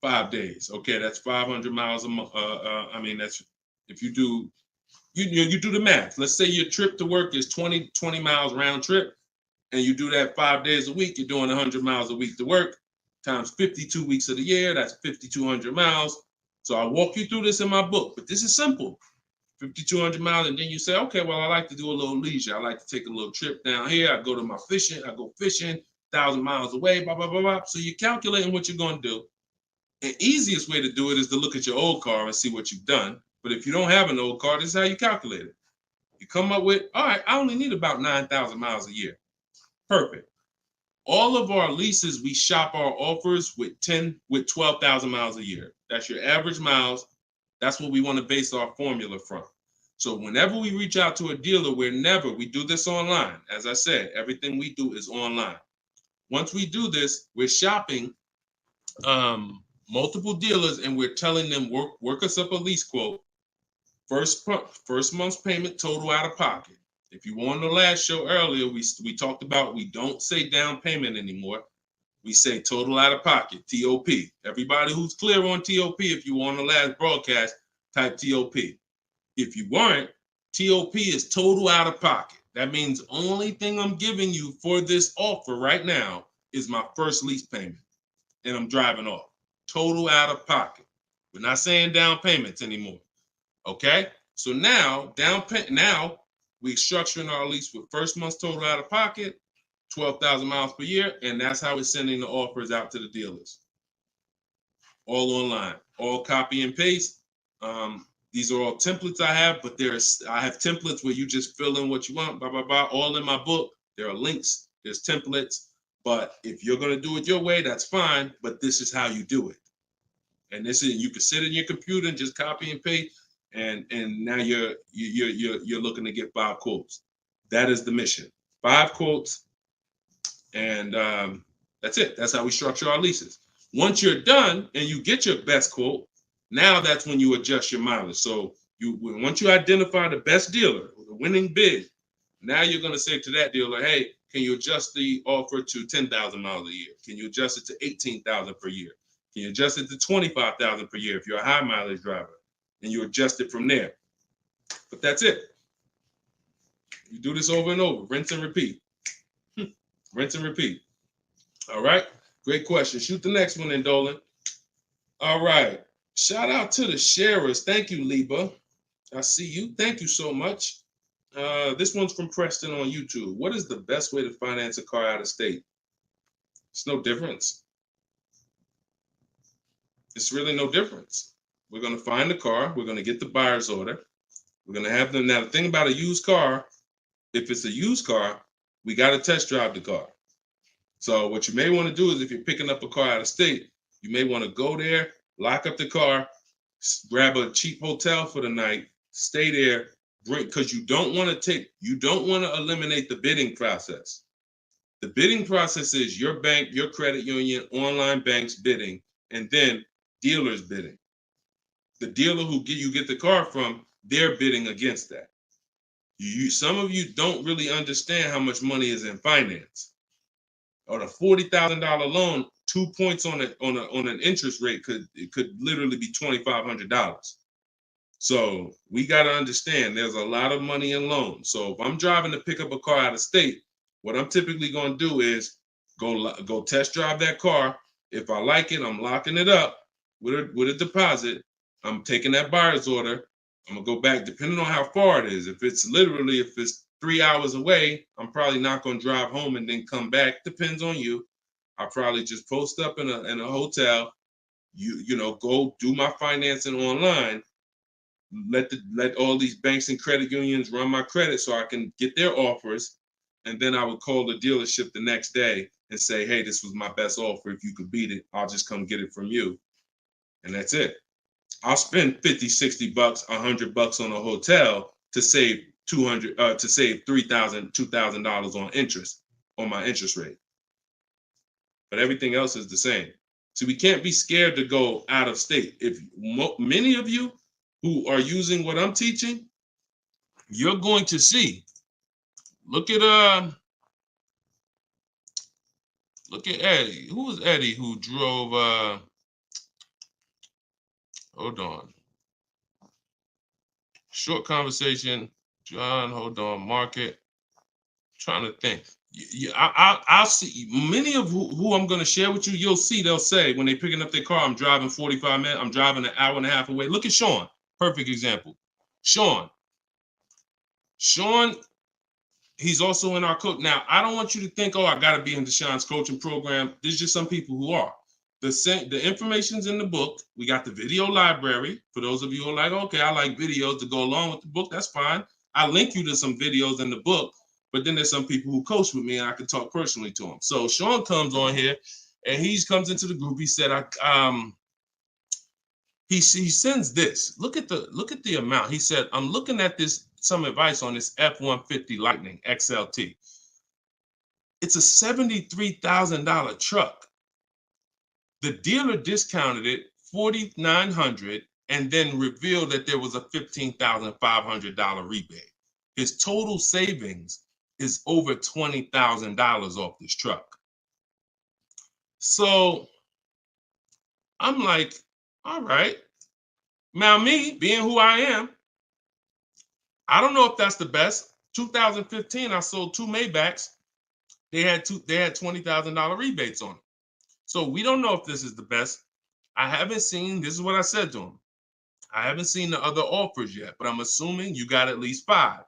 5 days. Okay, that's 500 miles a month. That's if you do the math. Let's say your trip to work is 20 miles round trip, and you do that 5 days a week. You're doing 100 miles a week to work. Times 52 weeks of the year, that's 5,200 miles. So I walk you through this in my book, but this is simple. 5,200 miles, and then you say, okay, well, I like to do a little leisure. I like to take a little trip down here. I go fishing, 1,000 miles away, blah, blah, blah, blah. So you're calculating what you're going to do. The easiest way to do it is to look at your old car and see what you've done. But if you don't have an old car, this is how you calculate it. You come up with, all right, I only need about 9,000 miles a year. Perfect. All of our leases, we shop our offers with 12,000 miles a year. That's your average miles. That's what we want to base our formula from. So whenever we reach out to a dealer, we do this online. As I said, everything we do is online. Once we do this, we're shopping multiple dealers and we're telling them, work us up a lease quote. First month's payment, total out of pocket. If you were on the last show earlier, we talked about we don't say down payment anymore. We say total out of pocket, TOP. Everybody who's clear on TOP, if you were on the last broadcast, type TOP. If you weren't, TOP is total out of pocket. That means only thing I'm giving you for this offer right now is my first lease payment, and I'm driving off. Total out of pocket. We're not saying down payments anymore. Okay? So now, we're structuring our lease with first month's total out of pocket, 12,000 miles per year, and that's how we're sending the offers out to the dealers. All online, all copy and paste. These are all templates I have, but I have templates where you just fill in what you want, blah, blah, blah, all in my book. There are links, there's templates, but if you're going to do it your way, that's fine, but this is how you do it. And you can sit in your computer and just copy and paste. And now you're looking to get 5 quotes. That is the mission. 5 quotes, and that's it. That's how we structure our leases. Once you're done and you get your best quote, Now that's when you adjust your mileage. So once you identify the best dealer, the winning bid, now you're going to say to that dealer, hey, can you adjust the offer to 10,000 miles a year? Can you adjust it to 18,000 per year? Can you adjust it to 25,000 per year if you're a high mileage driver? And you adjust it from there. But that's it. You do this over and over, rinse and repeat. Rinse and repeat. All right. Great question. Shoot the next one in, Dolan. All right. Shout out to the sharers. Thank you, Liba. I see you. Thank you so much. This one's from Preston on YouTube. What is the best way to finance a car out of state? It's no difference. It's really no difference. We're going to find the car. We're going to get the buyer's order. We're going to have them. Now, the thing about a used car, if it's a used car, we got to test drive the car. So what you may want to do is if you're picking up a car out of state, you may want to go there, lock up the car, grab a cheap hotel for the night, stay there, because you don't want to eliminate the bidding process. The bidding process is your bank, your credit union, online banks bidding, and then dealers bidding. The dealer who you get the car from, they're bidding against that. Some of you don't really understand how much money is in finance. On a $40,000 loan, 2 points on an interest rate could literally be $2,500. So we got to understand there's a lot of money in loans. So if I'm driving to pick up a car out of state, what I'm typically going to do is go test drive that car. If I like it, I'm locking it up with a deposit. I'm taking that buyer's order. I'm gonna go back, depending on how far it is. If it's 3 hours away, I'm probably not gonna drive home and then come back. Depends on you. I'll probably just post up in a hotel. Go do my financing online. Let all these banks and credit unions run my credit so I can get their offers, and then I would call the dealership the next day and say, hey, this was my best offer. If you could beat it, I'll just come get it from you, and that's it. I'll spend $50, $60, $100 on a hotel to save $3,000, $2,000 on interest on my interest rate. But everything else is the same. So we can't be scared to go out of state. If many of you who are using what I'm teaching, you're going to see. Look at Eddie. Who was Eddie who drove? Hold on. Short conversation. John, hold on. Market. Trying to think. I'll see many of who I'm going to share with you. You'll see they'll say when they're picking up their car, I'm driving 45 minutes. I'm driving an hour and a half away. Look at Sean. Perfect example. Sean, he's also in our coach. Now, I don't want you to think, I got to be in Deshaun's coaching program. There's just some people who are. The information's in the book. We got the video library. For those of you who are like, okay, I like videos to go along with the book, that's fine. I link you to some videos in the book, but then there's some people who coach with me and I can talk personally to them. So Sean comes on here and he comes into the group. He said, he sends this. Look at the amount. He said, I'm looking at some advice on this F-150 Lightning XLT. It's a $73,000 truck. The dealer discounted it $4,900 and then revealed that there was a $15,500 rebate. His total savings is over $20,000 off this truck. So I'm like, all right. Now me, being who I am, I don't know if that's the best. 2015, I sold 2 Maybachs. They had $20,000 rebates on it. So we don't know if this is the best. I haven't seen, this is what I said to him. I haven't seen the other offers yet, but I'm assuming you got at least 5.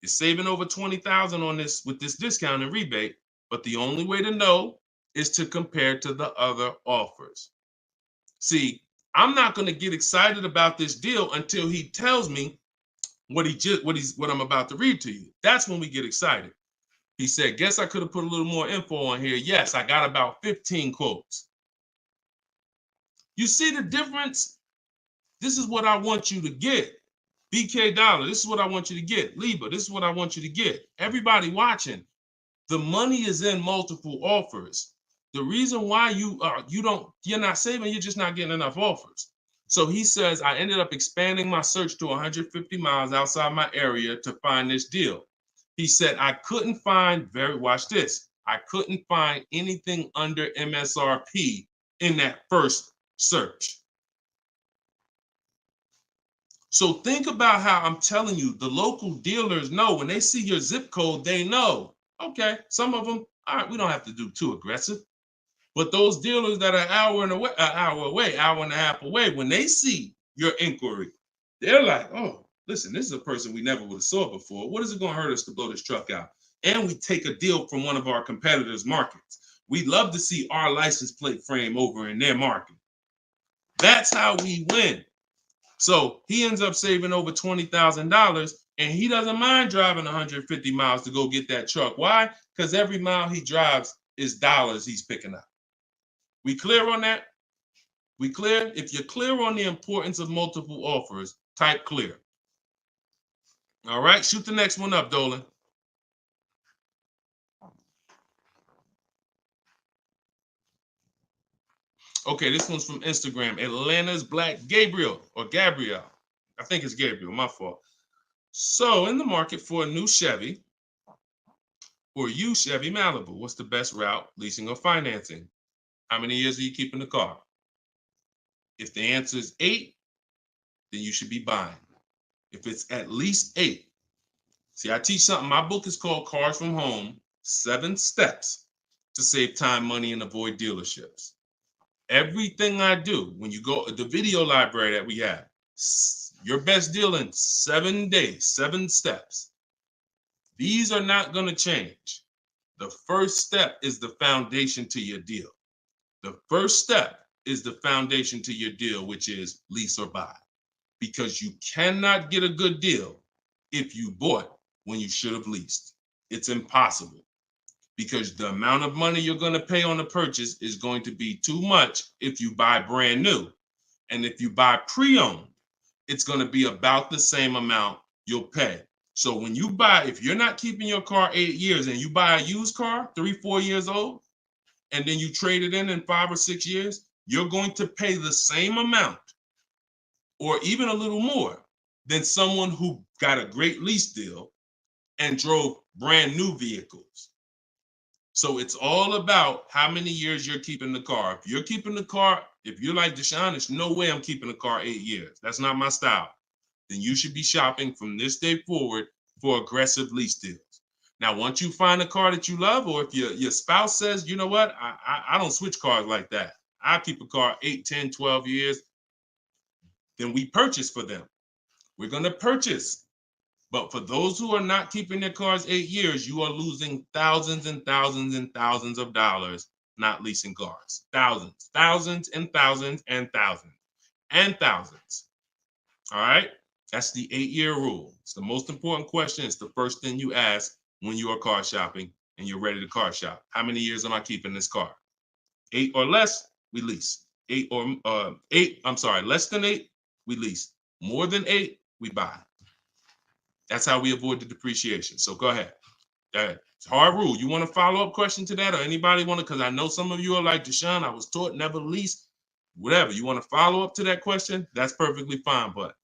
You're saving over $20,000 on this with this discount and rebate, but the only way to know is to compare to the other offers. See, I'm not going to get excited about this deal until he tells me what I'm about to read to you. That's when we get excited. He said, guess I could have put a little more info on here. Yes, I got about 15 quotes. You see the difference? This is what I want you to get. BK Dollar, this is what I want you to get. Liba, this is what I want you to get. Everybody watching, the money is in multiple offers. The reason why you're not saving, you're just not getting enough offers. So he says, I ended up expanding my search to 150 miles outside my area to find this deal. He said, I couldn't find, watch this, I couldn't find anything under MSRP in that first search. So think about how I'm telling you, the local dealers know when they see your zip code, they know, okay, some of them, all right, we don't have to do too aggressive. But those dealers that are an hour and a half away, when they see your inquiry, they're like, oh, listen, this is a person we never would have saw before. What is it going to hurt us to blow this truck out? And we take a deal from one of our competitors' markets. We love to see our license plate frame over in their market. That's how we win. So he ends up saving over $20,000, and he doesn't mind driving 150 miles to go get that truck. Why? Because every mile he drives is dollars he's picking up. We clear on that? We clear? If you're clear on the importance of multiple offers, type clear. All right, shoot the next one up, Dolan. Okay, this one's from Instagram. Atlanta's Black Gabriel, or Gabrielle. I think it's Gabriel, my fault. So, in the market for a new Chevy or used Chevy Malibu, what's the best route, leasing or financing? How many years are you keeping the car? If the answer is 8, then you should be buying. If it's at least 8, see, I teach something. My book is called Cars from Home, 7 Steps to Save Time, Money, and Avoid Dealerships. Everything I do, when you go, the video library that we have, your best deal in 7 days, 7 steps. These are not going to change. The first step is the foundation to your deal. The first step is the foundation to your deal, which is lease or buy. Because you cannot get a good deal if you bought when you should have leased. It's impossible. Because the amount of money you're going to pay on the purchase is going to be too much if you buy brand new. And if you buy pre-owned, it's going to be about the same amount you'll pay. So when you buy, if you're not keeping your car 8 years and you buy a used car, 3-4 years old, and then you trade it in 5 or 6 years, you're going to pay the same amount or even a little more than someone who got a great lease deal and drove brand new vehicles. So it's all about how many years you're keeping the car. If you're keeping the car, if you're like Deshone, there's no way I'm keeping the car 8 years. That's not my style. Then you should be shopping from this day forward for aggressive lease deals. Now, once you find a car that you love, or if your spouse says, you know what, I don't switch cars like that. I keep a car 8, 10, 12 years. Then we purchase for them. We're going to purchase. But for those who are not keeping their cars 8 years, you are losing thousands and thousands and thousands of dollars not leasing cars. Thousands, thousands and thousands and thousands and thousands. All right? That's the 8-year rule. It's the most important question. It's the first thing you ask when you are car shopping and you're ready to car shop. How many years am I keeping this car? 8 or less, we lease. Less than 8, we lease. More than 8, we buy. That's how we avoid the depreciation. So go ahead. It's a hard rule. You want a follow-up question to that, or anybody want to? Because I know some of you are like, Deshone, I was taught never lease. Whatever. You want to follow up to that question? That's perfectly fine. But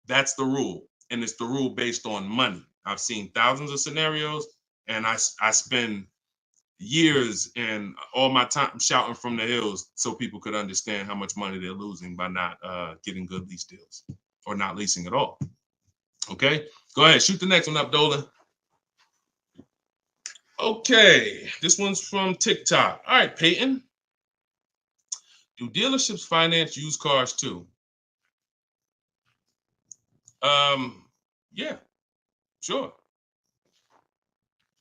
that's the rule. And it's the rule based on money. I've seen thousands of scenarios, and I spend years and all my time shouting from the hills so people could understand how much money they're losing by not getting good lease deals or not leasing at all. Okay, go ahead, shoot the next one up, Dolan. Okay, this one's from TikTok. All right, Peyton. Do dealerships finance used cars too? Yeah, sure.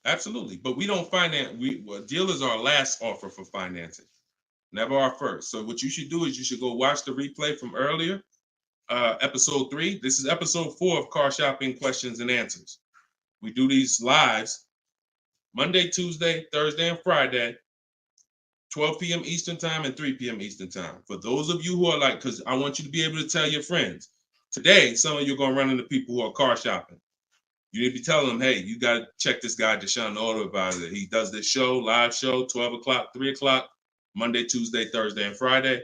Absolutely. But we don't finance, dealers are our last offer for financing, never our first. So what you should do is you should go watch the replay from earlier, episode 3. This is episode 4 of Car Shopping Questions and Answers. We do these lives Monday, Tuesday, Thursday, and Friday, 12 p.m. Eastern time and 3 p.m. Eastern time. For those of you who are like, because I want you to be able to tell your friends. Today, some of you are going to run into people who are car shopping. You need to be telling them, hey, you got to check this guy, Deshone the Auto Advisor. He does this show, live show, 12 o'clock, 3 o'clock, Monday, Tuesday, Thursday, and Friday.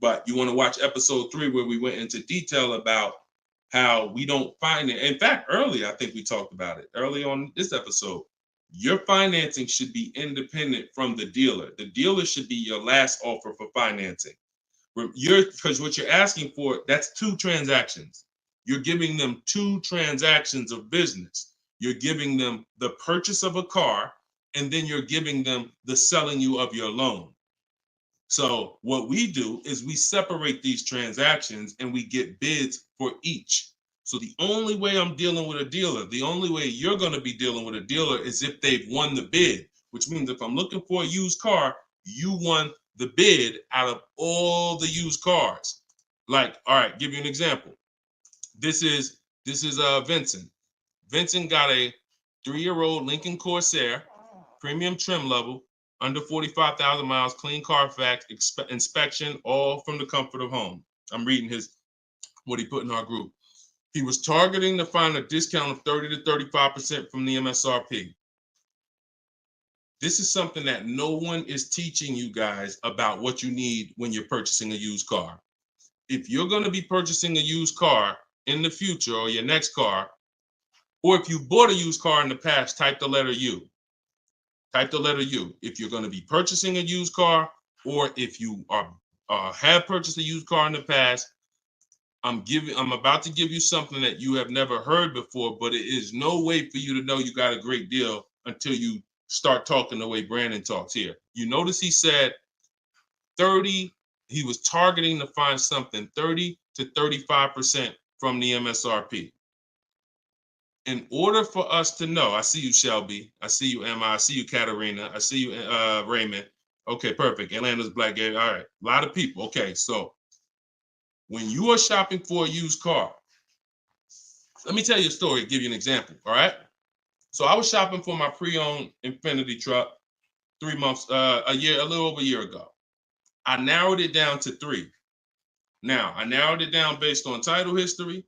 But you want to watch episode 3 where we went into detail about how we don't finance. In fact, early, I think we talked about it early on this episode. Your financing should be independent from the dealer. The dealer should be your last offer for financing. Because what you're asking for, that's 2 transactions. You're giving them 2 transactions of business. You're giving them the purchase of a car, and then you're giving them the selling you of your loan. So what we do is we separate these transactions and we get bids for each. So the only way I'm dealing with a dealer, the only way you're going to be dealing with a dealer is if they've won the bid, which means if I'm looking for a used car, you won the bid out of all the used cars. Like, all right, give you an example. This is Vincent. Vincent got a 3-year-old Lincoln Corsair, premium trim level, under 45,000 miles, clean Carfax, inspection, all from the comfort of home. I'm reading what he put in our group. He was targeting to find a discount of 30 to 35% from the MSRP. This is something that no one is teaching you guys about what you need when you're purchasing a used car. If you're going to be purchasing a used car in the future or your next car, or if you bought a used car in the past, type the letter U. Type the letter U. If you're going to be purchasing a used car, or if you have purchased a used car in the past, I'm about to give you something that you have never heard before, but it is no way for you to know you got a great deal until you start talking the way Brandon talks here. You notice he said 30, he was targeting to find something 30 to 35% from the MSRP. In order for us to know, I see you, Shelby. I see you, Emma. I see you, Katarina. I see you, Raymond. Okay, perfect. Atlanta's Black Gate. All right, a lot of people. Okay, so when you are shopping for a used car, let me tell you a story, give you an example, all right? So I was shopping for my pre-owned Infiniti truck 3 months, a little over a year ago. I narrowed it down to 3. Now, I narrowed it down based on title history,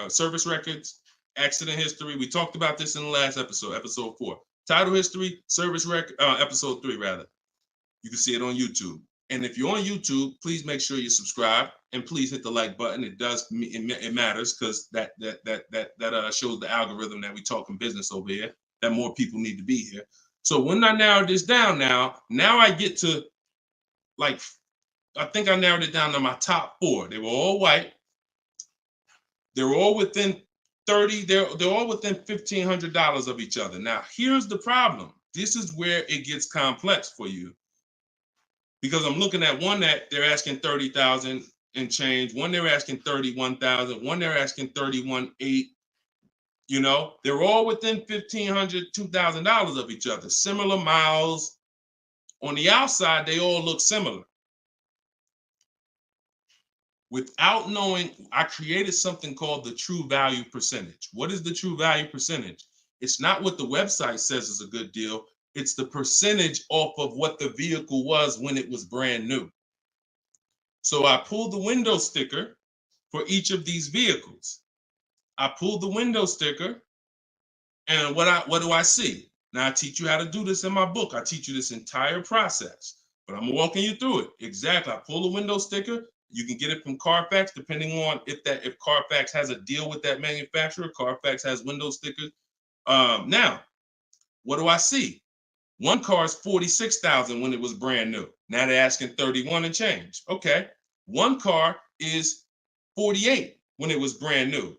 service records, accident history. We talked about this in the last episode, episode 4. Title history, service record, episode 3 rather. You can see it on YouTube. And if you're on YouTube, please make sure you subscribe and please hit the like button. It matters because that shows the algorithm that we talking business over here, that more people need to be here. So when I narrowed this down now I get to I think I narrowed it down to my top 4. They were all white. They were all within 30, they're all within $1,500 of each other. Now, here's the problem. This is where it gets complex for you. Because I'm looking at one that they're asking 30,000 and change, one they're asking 31,000, one they're asking 31,800. You know, they're all within $1,500, $2,000 of each other. Similar miles. On the outside, they all look similar. Without knowing, I created something called the true value percentage. What is the true value percentage? It's not what the website says is a good deal. It's the percentage off of what the vehicle was when it was brand new. So I pulled the window sticker for each of these vehicles. I pulled the window sticker, and what do I see? Now I teach you how to do this in my book. I teach you this entire process, but I'm walking you through it. Exactly. I pull the window sticker. You can get it from Carfax, depending on if Carfax has a deal with that manufacturer. Carfax has window stickers. Now, what do I see? One car is 46,000 when it was brand new. Now they're asking 31 and change. Okay. One car is 48 when it was brand new.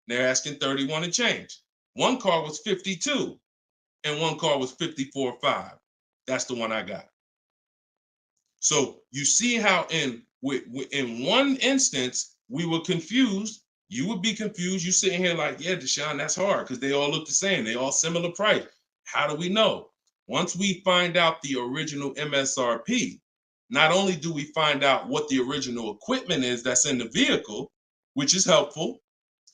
They're asking 31 and change. One car was 52 and one car was 54.5. That's the one I got. So you see how in one instance we were confused. You would be confused. You sitting here like, yeah, Deshone, that's hard because they all look the same. They all similar price. How do we know? Once we find out the original MSRP, not only do we find out what the original equipment is that's in the vehicle, which is helpful.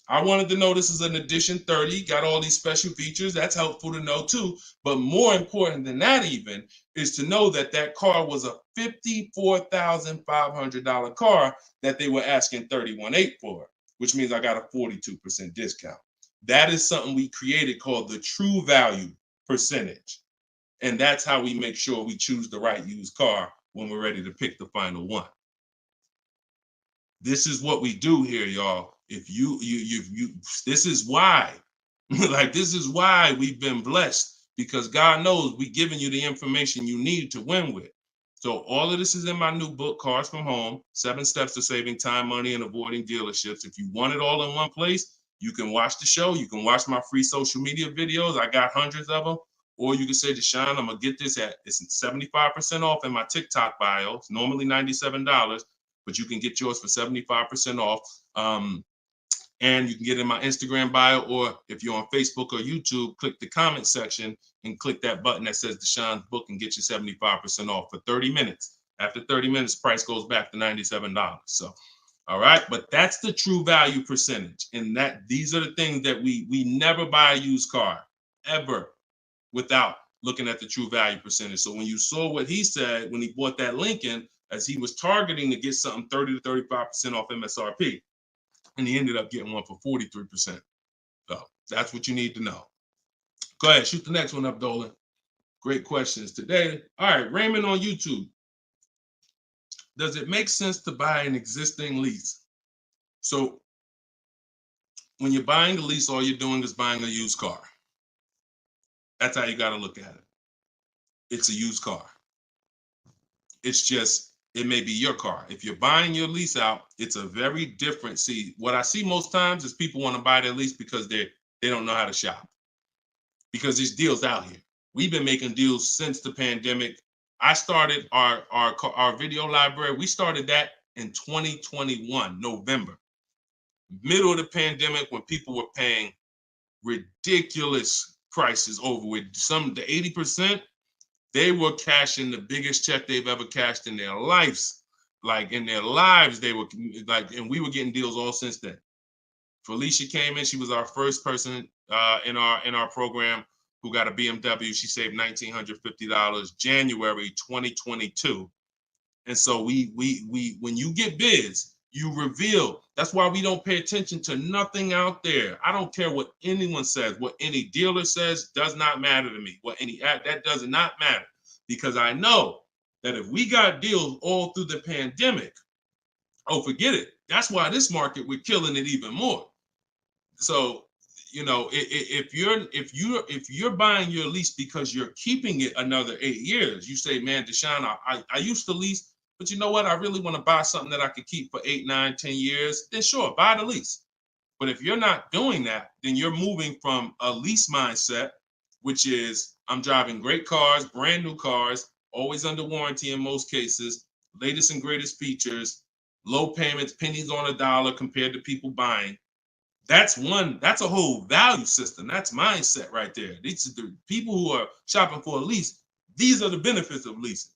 I wanted to know this is an Edition 30, got all these special features. That's helpful to know too. But more important than that even is to know that that car was a $54,500 car that they were asking $31,800 for, which means I got a 42% discount. That is something we created called the true value percentage. And that's how we make sure we choose the right used car when we're ready to pick the final one. This is what we do here, y'all. If you this is why, like, this is why we've been blessed, because God knows we're giving you the information you need to win with. So all of this is in my new book, Cars from Home, 7 Steps to Saving Time, Money, and Avoiding Dealerships. If you want it all in one place, you can watch the show. You can watch my free social media videos. I got hundreds of them. Or you can say, Deshone, I'm going to get this it's 75% off in my TikTok bio. It's normally $97, but you can get yours for 75% off. And you can get it in my Instagram bio, or if you're on Facebook or YouTube, click the comment section and click that button that says Deshone's book and get you 75% off for 30 minutes. After 30 minutes, price goes back to $97. So, all right, but that's the true value percentage. And that these are the things that we never buy a used car ever without looking at the true value percentage. So when you saw what he said when he bought that Lincoln, as he was targeting to get something 30 to 35% off MSRP, and he ended up getting one for 43%. So that's what you need to know. Go ahead, shoot the next one up, Dolan. Great questions today. All right, Raymond on YouTube. Does it make sense to buy an existing lease? So when you're buying a lease, all you're doing is buying a used car. That's how you got to look at it. It's a used car. It's just, it may be your car. If you're buying your lease out, it's a very different. See, what I see most times is people want to buy their lease because they don't know how to shop. Because there's deals out here. We've been making deals since the pandemic. I started our video library. We started that in 2021, November, middle of the pandemic, when people were paying ridiculous prices over with the 80%. They were cashing the biggest check they've ever cashed in their lives. Like in their lives, they were like, and we were getting deals all since then. Felicia came in. She was our first person in our program who got a BMW. She saved $1,950 January 2022. And so we when you get bids, you reveal. That's why we don't pay attention to nothing out there. I don't care what anyone says, what any dealer says does not matter to me. That does not matter, because I know that if we got deals all through the pandemic, oh, forget it. That's why this market, we're killing it even more. So, you know, if you're buying your lease because you're keeping it another 8 years, you say, man, Deshone, I used to lease, but you know what? I really want to buy something that I could keep for 8, 9, 10 years. Then sure, buy the lease. But if you're not doing that, then you're moving from a lease mindset, which is I'm driving great cars, brand new cars, always under warranty in most cases, latest and greatest features, low payments, pennies on a dollar compared to people buying. That's a whole value system. That's mindset right there. These are the people who are shopping for a lease. These are the benefits of leasing.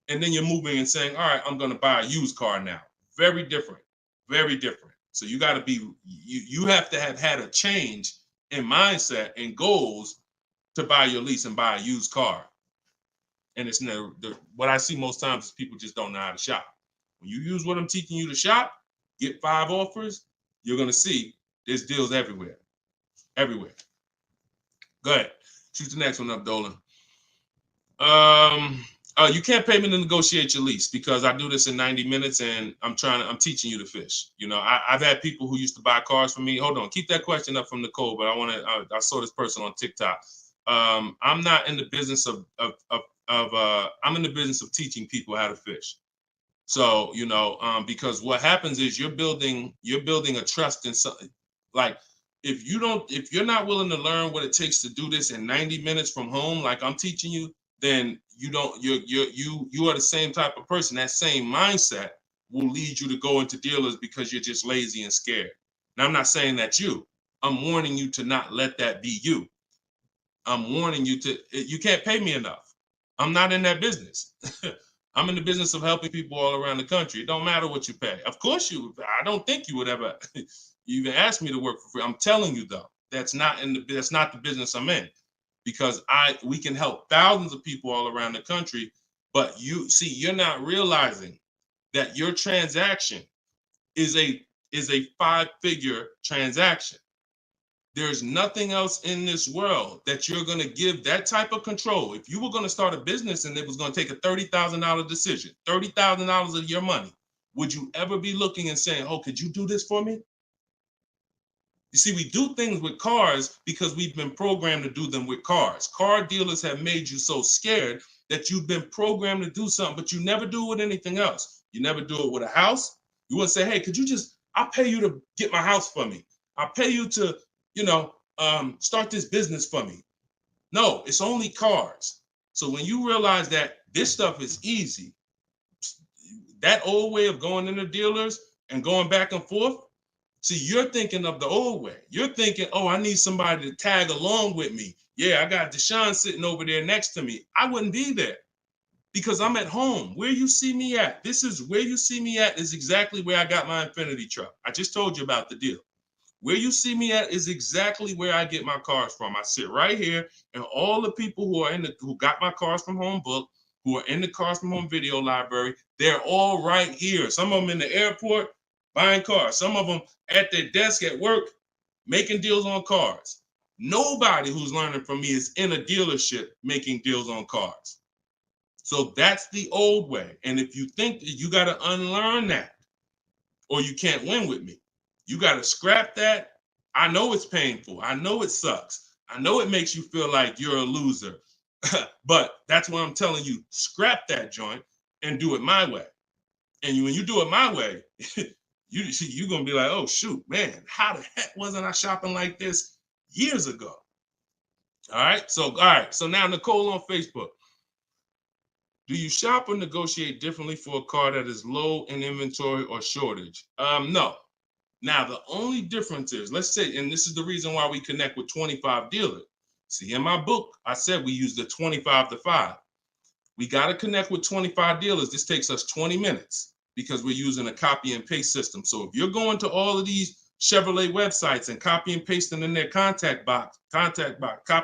And then you're moving and saying, all right, I'm going to buy a used car now. Very different, very different. So you got to be, you have to have had a change in mindset and goals to buy your lease and buy a used car. And it's never, what I see most times is people just don't know how to shop. When you use what I'm teaching you to shop, get 5 offers, you're going to see there's deals everywhere. Everywhere. Go ahead. Shoot the next one up, Dolan. You can't pay me to negotiate your lease, because I do this in 90 minutes and I'm teaching you to fish. You know, I've had people who used to buy cars from me. Hold on, keep that question up from Nicole, but I saw this person on TikTok. I'm not in the business I'm in the business of teaching people how to fish. So, you know, because what happens is you're building a trust in something. Like, if you're not willing to learn what it takes to do this in 90 minutes from home, like I'm teaching you, then you are the same type of person. That same mindset will lead you to go into dealers because you're just lazy and scared. Now, I'm not saying that's you. I'm warning you to not let that be you. I'm warning you you can't pay me enough. I'm not in that business. I'm in the business of helping people all around the country. It don't matter what you pay. Of course I don't think you would ever even ask me to work for free. I'm telling you though, that's not the business I'm in, because we can help thousands of people all around the country. But you're not realizing that your transaction is a 5-figure transaction. There's nothing else in this world that you're going to give that type of control. If you were going to start a business and it was going to take a $30,000 decision, $30,000 of your money, would you ever be looking and saying, oh, could you do this for me? You see, we do things with cars because we've been programmed to do them with cars. Car dealers have made you so scared that you've been programmed to do something, but you never do it with anything else. You never do it with a house. You wouldn't say, hey, could you just, I'll pay you to get my house for me. I'll pay you to, start this business for me. No, it's only cars. So when you realize that this stuff is easy, that old way of going into dealers and going back and forth, see, you're thinking of the old way. You're thinking, oh, I need somebody to tag along with me. Yeah, I got Deshone sitting over there next to me. I wouldn't be there because I'm at home. Where you see me at, this is where you see me at is exactly where I got my Infinity truck. I just told you about the deal. Where you see me at is exactly where I get my cars from. I sit right here, and all the people who got my Cars from Home book, who are in the Cars from Home video library, they're all right here. Some of them in the airport buying cars. Some of them at their desk at work making deals on cars. Nobody who's learning from me is in a dealership making deals on cars. So that's the old way. And if you think that you got to unlearn that or you can't win with me, you got to scrap that. I know it's painful. I know it sucks. I know it makes you feel like you're a loser. But that's what I'm telling you. Scrap that joint and do it my way. And when you do it my way, you're going to be like, oh, shoot, man, how the heck wasn't I shopping like this years ago? All right. So now Nicole on Facebook. Do you shop or negotiate differently for a car that is low in inventory or shortage? No. Now, the only difference is, let's say, and this is the reason why we connect with 25 dealers. See, in my book, I said we use the 25 to 5. We got to connect with 25 dealers. This takes us 20 minutes because we're using a copy and paste system. So if you're going to all of these Chevrolet websites and copy and pasting in their contact box, copy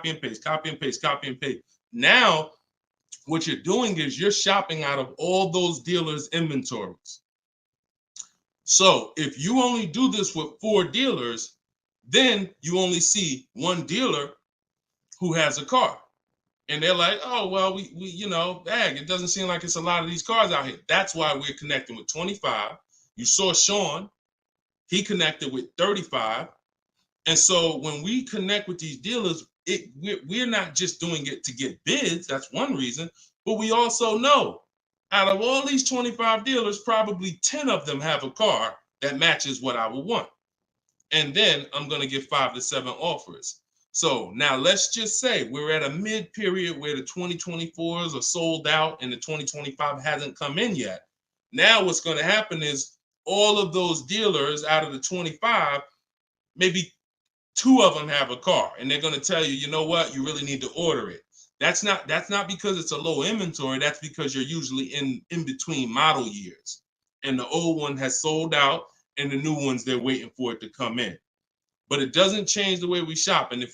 and paste, copy and paste, copy and paste. Now, what you're doing is you're shopping out of all those dealers' inventories. So if you only do this with 4 dealers, then you only see one dealer who has a car. And they're like, oh, well, we it doesn't seem like it's a lot of these cars out here. That's why we're connecting with 25. You saw Sean, he connected with 35. And so when we connect with these dealers, we're not just doing it to get bids. That's one reason. But we also know out of all these 25 dealers, probably 10 of them have a car that matches what I would want. And then I'm going to get 5 to 7 offers. So now let's just say we're at a mid period where the 2024s are sold out and the 2025 hasn't come in yet. Now what's going to happen is all of those dealers out of the 25, maybe 2 of them have a car, and they're going to tell you, you know what, you really need to order it. That's not because it's a low inventory. That's because you're usually in between model years, and the old one has sold out, and the new ones they're waiting for it to come in. But it doesn't change the way we shop. And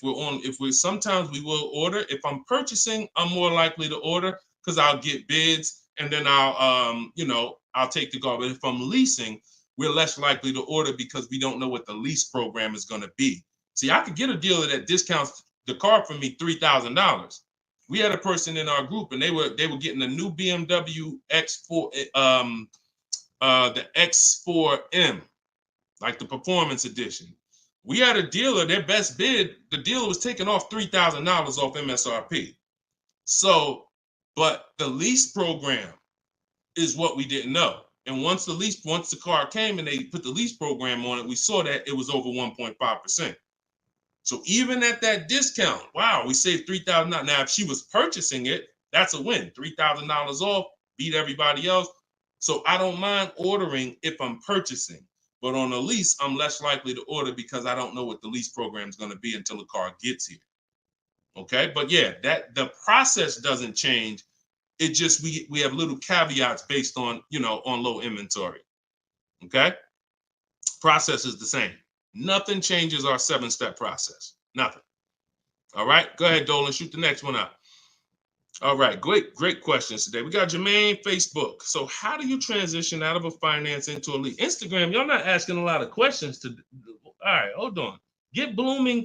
sometimes we will order. If I'm purchasing, I'm more likely to order because I'll get bids, and then I'll take the car. But if I'm leasing, we're less likely to order because we don't know what the lease program is going to be. See, I could get a dealer that discounts the car for me $3,000. We had a person in our group, and they were getting a new BMW X4, the X4M, like the performance edition. We had a dealer, their best bid, the dealer was taking off $3,000 off MSRP. So, but the lease program is what we didn't know. And once the car came and they put the lease program on it, we saw that it was over 1.5%. So even at that discount, wow, we saved $3,000. Now, if she was purchasing it, that's a win. $3,000 off, beat everybody else. So I don't mind ordering if I'm purchasing. But on a lease, I'm less likely to order because I don't know what the lease program is going to be until the car gets here. Okay, but yeah, that the process doesn't change. It just we have little caveats based on on low inventory. Okay, process is the same. Nothing changes our 7-step process. Nothing. All right, go ahead, Dolan. Shoot the next one up. All right, great questions today. We got Jermaine, Facebook. So how do you transition out of a finance into a lease? Instagram, y'all not asking a lot of questions. All right, hold on. Get Blooming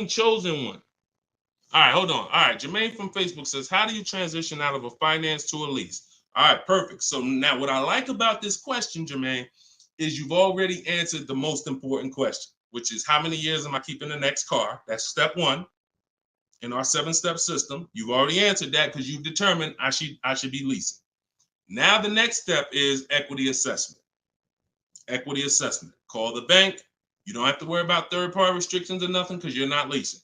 chosen one. All right, hold on. All right, Jermaine from Facebook says, how do you transition out of a finance to a lease? All right, perfect. So now what I like about this question, Jermaine, is you've already answered the most important question, which is how many years am I keeping the next car? That's step one in our 7-step system. You've already answered that because you've determined I should be leasing. Now the next step is equity assessment. Equity assessment. Call the bank. You don't have to worry about third-party restrictions or nothing because you're not leasing.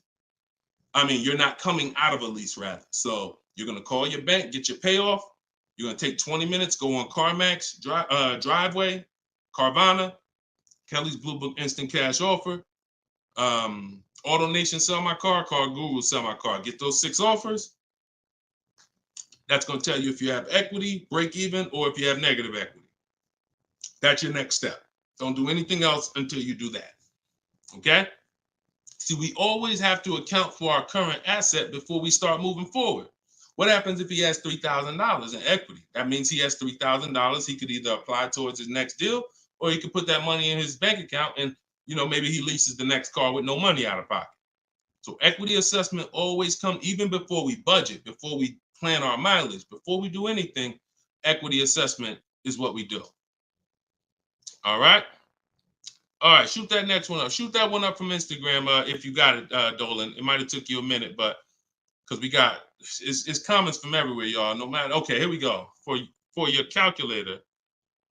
I mean, you're not coming out of a lease, rather. So you're going to call your bank, get your payoff. You're going to take 20 minutes, go on CarMax, Driveway, Carvana, Kelly's Blue Book Instant Cash Offer, AutoNation Sell My Car, Car Guru Sell My Car. Get those 6 offers. That's going to tell you if you have equity, break even, or if you have negative equity. That's your next step. Don't do anything else until you do that. Okay? See, we always have to account for our current asset before we start moving forward. What happens if he has $3,000 in equity? That means he has $3,000. He could either apply towards his next deal, or he could put that money in his bank account and, maybe he leases the next car with no money out of pocket. So equity assessment always comes even before we budget, before we plan our mileage, before we do anything. Equity assessment is what we do. All right. All right, shoot that next one up. Shoot that one up from Instagram if you got it, Dolan. It might have took you a minute, but because we got it's comments from everywhere, y'all. No matter. Okay, here we go. For your calculator,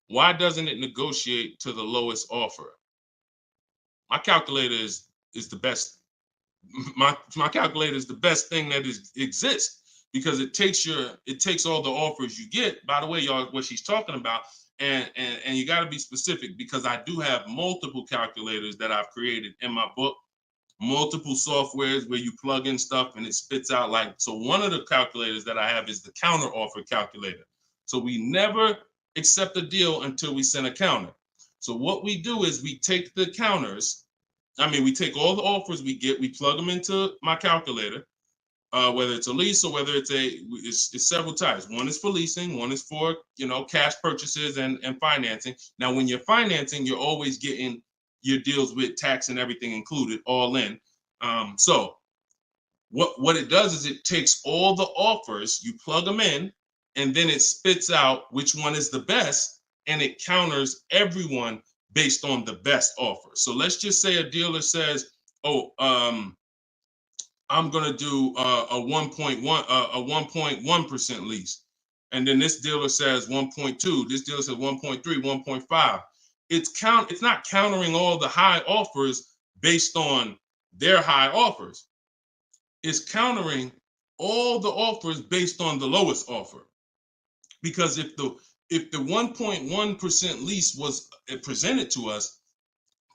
why doesn't it negotiate to the lowest offer? My calculator is the best. My calculator is the best thing that exists because it takes all the offers you get. By the way, y'all, what she's talking about. And you got to be specific because I do have multiple calculators that I've created in my book, multiple softwares where you plug in stuff and it spits out so one of the calculators that I have is the counter offer calculator. So we never accept a deal until we send a counter. So what we do is we take the counters. We take all the offers we get, we plug them into my calculator. Whether it's a lease or whether it's several types. One is for leasing, one is for cash purchases and financing. Now, when you're financing, you're always getting your deals with tax and everything included, all in. So what it does is it takes all the offers, you plug them in, and then it spits out which one is the best, and it counters everyone based on the best offer. So let's just say a dealer says, I'm gonna do a 1.1% lease, and then this dealer says 1.2. This dealer says 1.3, 1.5. It's not countering all the high offers based on their high offers. It's countering all the offers based on the lowest offer. Because if the 1.1% lease was presented to us,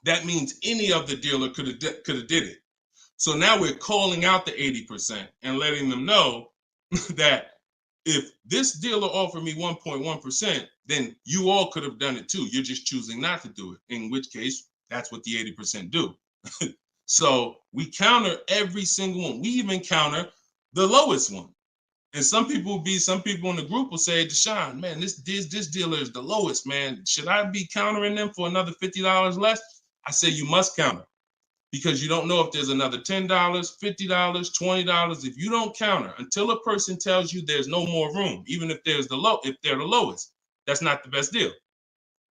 that means any of the dealer could have did it. So now we're calling out the 80% and letting them know that if this dealer offered me 1.1%, then you all could have done it too. You're just choosing not to do it, in which case that's what the 80% do. So we counter every single one. We even counter the lowest one. And some people in the group will say, Deshone, man, this dealer is the lowest, man. Should I be countering them for another $50 less? I say you must counter. Because you don't know if there's another $10, $50, $20. If you don't counter until a person tells you there's no more room, even if they're the lowest, that's not the best deal.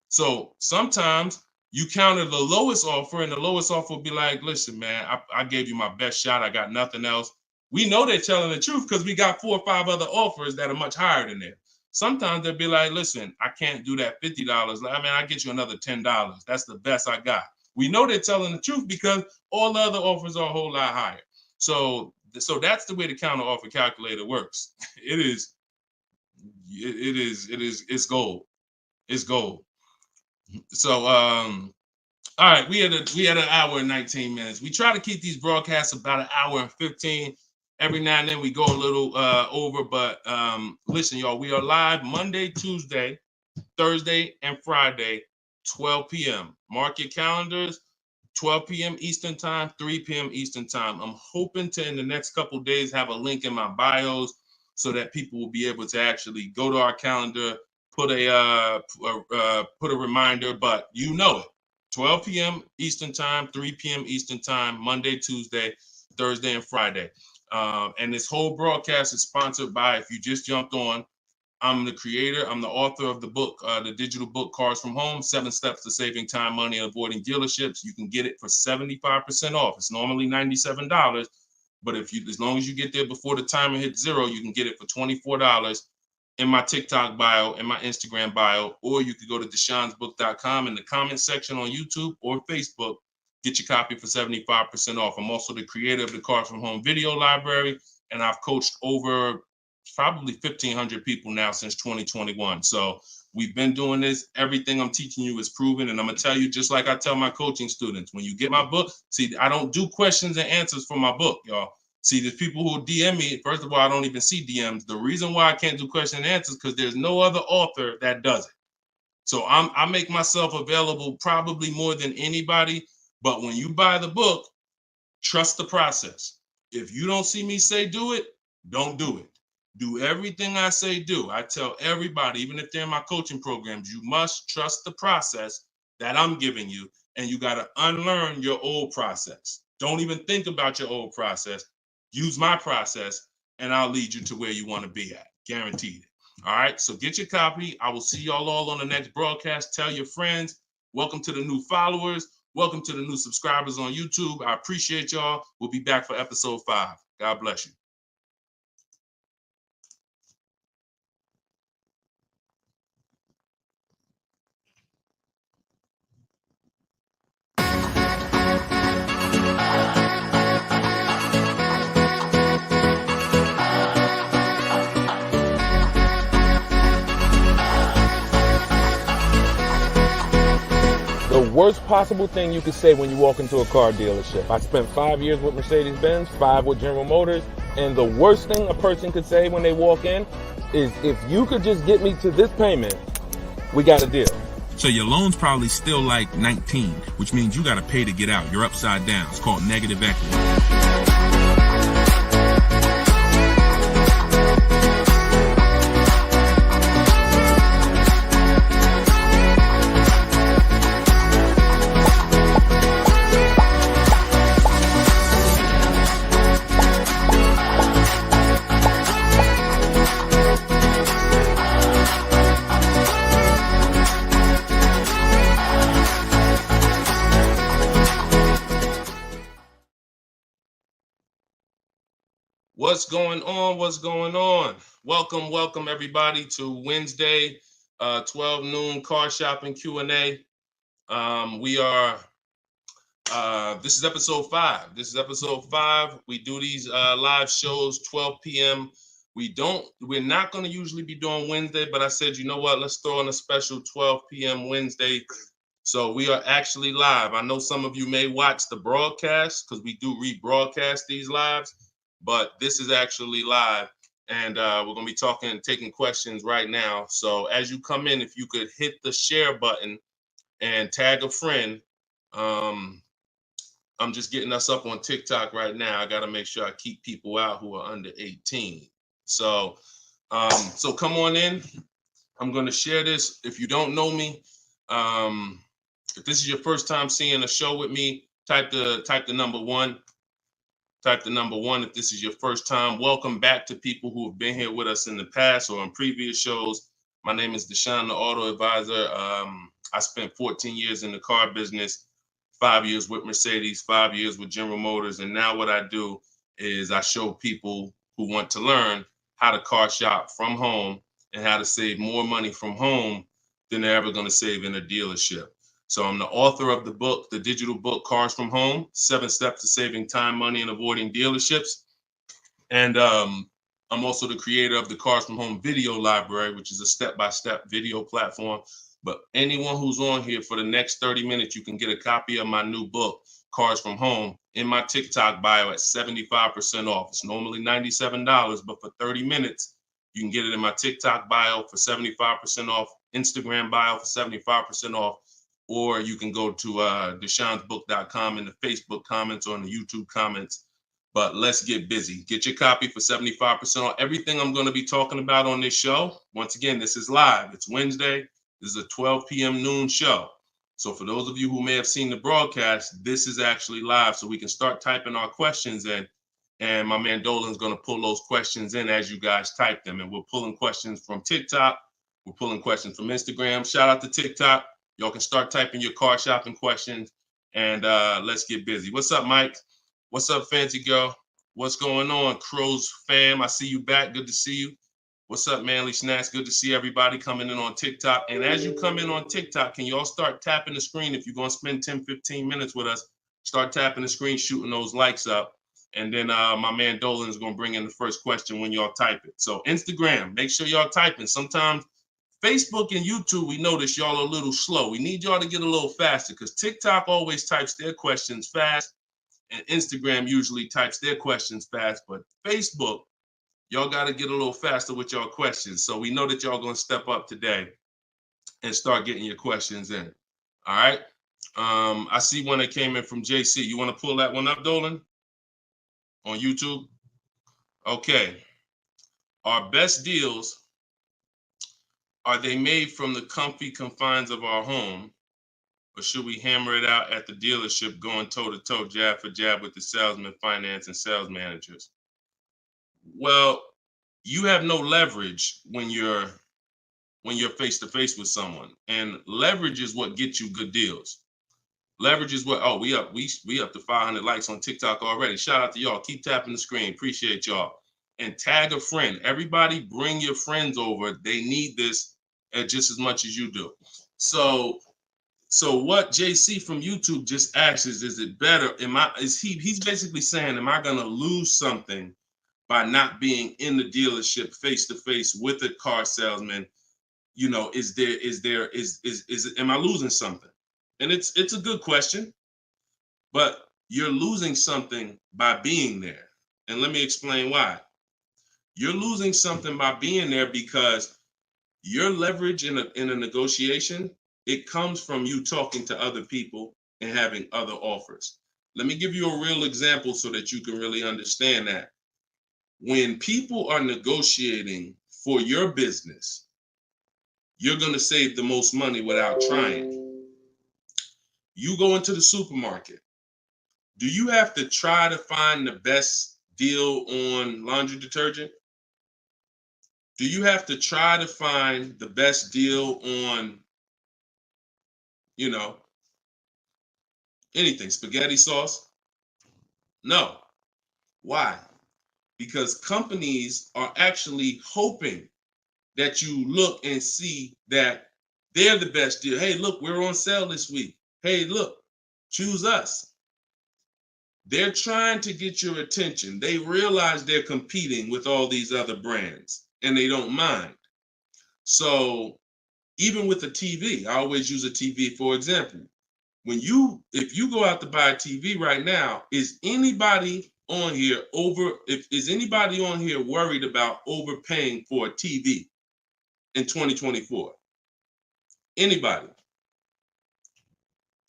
So sometimes you counter the lowest offer, and the lowest offer will be like, listen, man, I gave you my best shot. I got nothing else. We know they're telling the truth because we got 4 or 5 other offers that are much higher than that. Sometimes they'll be like, listen, I can't do that $50. I'll get you another $10. That's the best I got. We know they're telling the truth because all the other offers are a whole lot higher. So that's the way the counter offer calculator works. It's gold. It's gold. So all right, we had an hour and 19 minutes. We try to keep these broadcasts about an hour and 15. Every now and then we go a little over, but listen, y'all, we are live Monday, Tuesday, Thursday, and Friday, 12 p.m. Mark your calendars, 12 p.m. Eastern time, 3 p.m. Eastern time. I'm hoping to, in the next couple of days, have a link in my bios so that people will be able to actually go to our calendar, put a reminder, but you know it. 12 p.m. Eastern time, 3 p.m. Eastern time, Monday, Tuesday, Thursday, and Friday. And this whole broadcast is sponsored by, if you just jumped on, I'm the creator, I'm the author of the book, the digital book, Cars from Home, 7 Steps to Saving Time, Money, and Avoiding Dealerships. You can get it for 75% off. It's normally $97, but as long as you get there before the timer hits 0, you can get it for $24 in my TikTok bio, in my Instagram bio, or you could go to deshonesbook.com in the comment section on YouTube or Facebook, get your copy for 75% off. I'm also the creator of the Cars from Home video library, and I've coached over probably 1,500 people now since 2021. So we've been doing this. Everything I'm teaching you is proven. And I'm going to tell you, just like I tell my coaching students, when you get my book, see, I don't do questions and answers for my book, y'all. See, there's people who DM me. First of all, I don't even see DMs. The reason why I can't do question and answers because there's no other author that does it. So I make myself available probably more than anybody. But when you buy the book, trust the process. If you don't see me say do it, don't do it. Do everything I say do. I tell everybody, even if they're in my coaching programs, you must trust the process that I'm giving you, and you got to unlearn your old process. Don't even think about your old process. Use my process, and I'll lead you to where you want to be at. Guaranteed. All right, so get your copy. I will see y'all all on the next broadcast. Tell your friends. Welcome to the new followers. Welcome to the new subscribers on YouTube. I appreciate y'all. We'll be back for episode 5. God bless you. The worst possible thing you could say when you walk into a car dealership. I spent 5 years with Mercedes-Benz, 5 with General Motors, and the worst thing a person could say when they walk in is, if you could just get me to this payment, we got a deal. So your loan's probably still like 19, which means you got to pay to get out. You're upside down. It's called negative equity. What's going on? What's going on? Welcome everybody to Wednesday, 12 noon car shopping Q&A. This is episode 5. We do these live shows 12 p.m. We're not going to usually be doing Wednesday, but I said, you know what? Let's throw in a special 12 p.m. Wednesday. So we are actually live. I know some of you may watch the broadcast because we do rebroadcast these lives, but this is actually live, and we're going to be taking questions right now. So as you come in, if you could hit the share button and tag a friend. I'm just getting us up on TikTok right now. I got to make sure I keep people out who are under 18. So come on in. I'm going to share this. If you don't know me, if this is your first time seeing a show with me, type the number 1. Type the number 1 if this is your first time. Welcome back to people who have been here with us in the past or on previous shows. My name is Deshone the Auto Advisor. I spent 14 years in the car business, 5 years with Mercedes, 5 years with General Motors. And now what I do is I show people who want to learn how to car shop from home and how to save more money from home than they're ever going to save in a dealership. So I'm the author of the book, the digital book, Cars from Home, 7 Steps to Saving Time, Money, and Avoiding Dealerships. And I'm also the creator of the Cars from Home video library, which is a step-by-step video platform. But anyone who's on here for the next 30 minutes, you can get a copy of my new book, Cars from Home, in my TikTok bio at 75% off. It's normally $97, but for 30 minutes, you can get it in my TikTok bio for 75% off, Instagram bio for 75% off. Or you can go to deshonesbook.com in the Facebook comments or in the YouTube comments. But let's get busy. Get your copy for 75% off. Everything I'm going to be talking about on this show, once again, this is live. It's Wednesday. This is a 12 p.m. noon show. So for those of you who may have seen the broadcast, this is actually live, so we can start typing our questions in. And my man Dolan's going to pull those questions in as you guys type them. And we're pulling questions from TikTok. We're pulling questions from Instagram. Shout out to TikTok. Y'all can start typing your car shopping questions, and let's get busy. What's up, Mike? What's up, Fancy Girl? What's going on, Crows fam? I see you back. Good to see you. What's up, Manly Snacks? Good to see everybody coming in on TikTok. And as you come in on TikTok, can y'all start tapping the screen? If you're going to spend 10, 15 minutes with us, start tapping the screen, shooting those likes up. And then my man Dolan is going to bring in the first question when y'all type it. So Instagram, make sure y'all typing. Sometimes Facebook and YouTube, we notice y'all are a little slow. We need y'all to get a little faster because TikTok always types their questions fast, and Instagram usually types their questions fast. But Facebook, y'all got to get a little faster with y'all questions. So we know that y'all going to step up today and start getting your questions in. All right. I see one that came in from JC. You want to pull that one up, Dolan? On YouTube? Okay. Our best deals, are they made from the comfy confines of our home, or should we hammer it out at the dealership going toe-to-toe, jab for jab with the salesman, finance, and sales managers? Well, you have no leverage when you're face-to-face with someone. And leverage is what gets you good deals. Leverage is what, oh, we up to 500 likes on TikTok already. Shout out to y'all. Keep tapping the screen. Appreciate y'all. And tag a friend. Everybody bring your friends over. They need this just as much as you do. So what JC from YouTube just asks is it better? He's basically saying, am I gonna lose something by not being in the dealership face-to-face with a car salesman? You know, am I losing something? And it's a good question, but you're losing something by being there. And let me explain why. You're losing something by being there because your leverage in a negotiation, it comes from you talking to other people and having other offers. Let me give you a real example so that you can really understand that. When people are negotiating for your business, you're going to save the most money without trying. You go into the supermarket. Do you have to try to find the best deal on laundry detergent? Do you have to try to find the best deal on, anything, spaghetti sauce? No. Why? Because companies are actually hoping that you look and see that they're the best deal. Hey, look, we're on sale this week. Hey, look, choose us. They're trying to get your attention. They realize they're competing with all these other brands and they don't mind. So even with a TV, I always use a TV for example. If you go out to buy a TV right now, is anybody on here worried about overpaying for a TV in 2024? Anybody?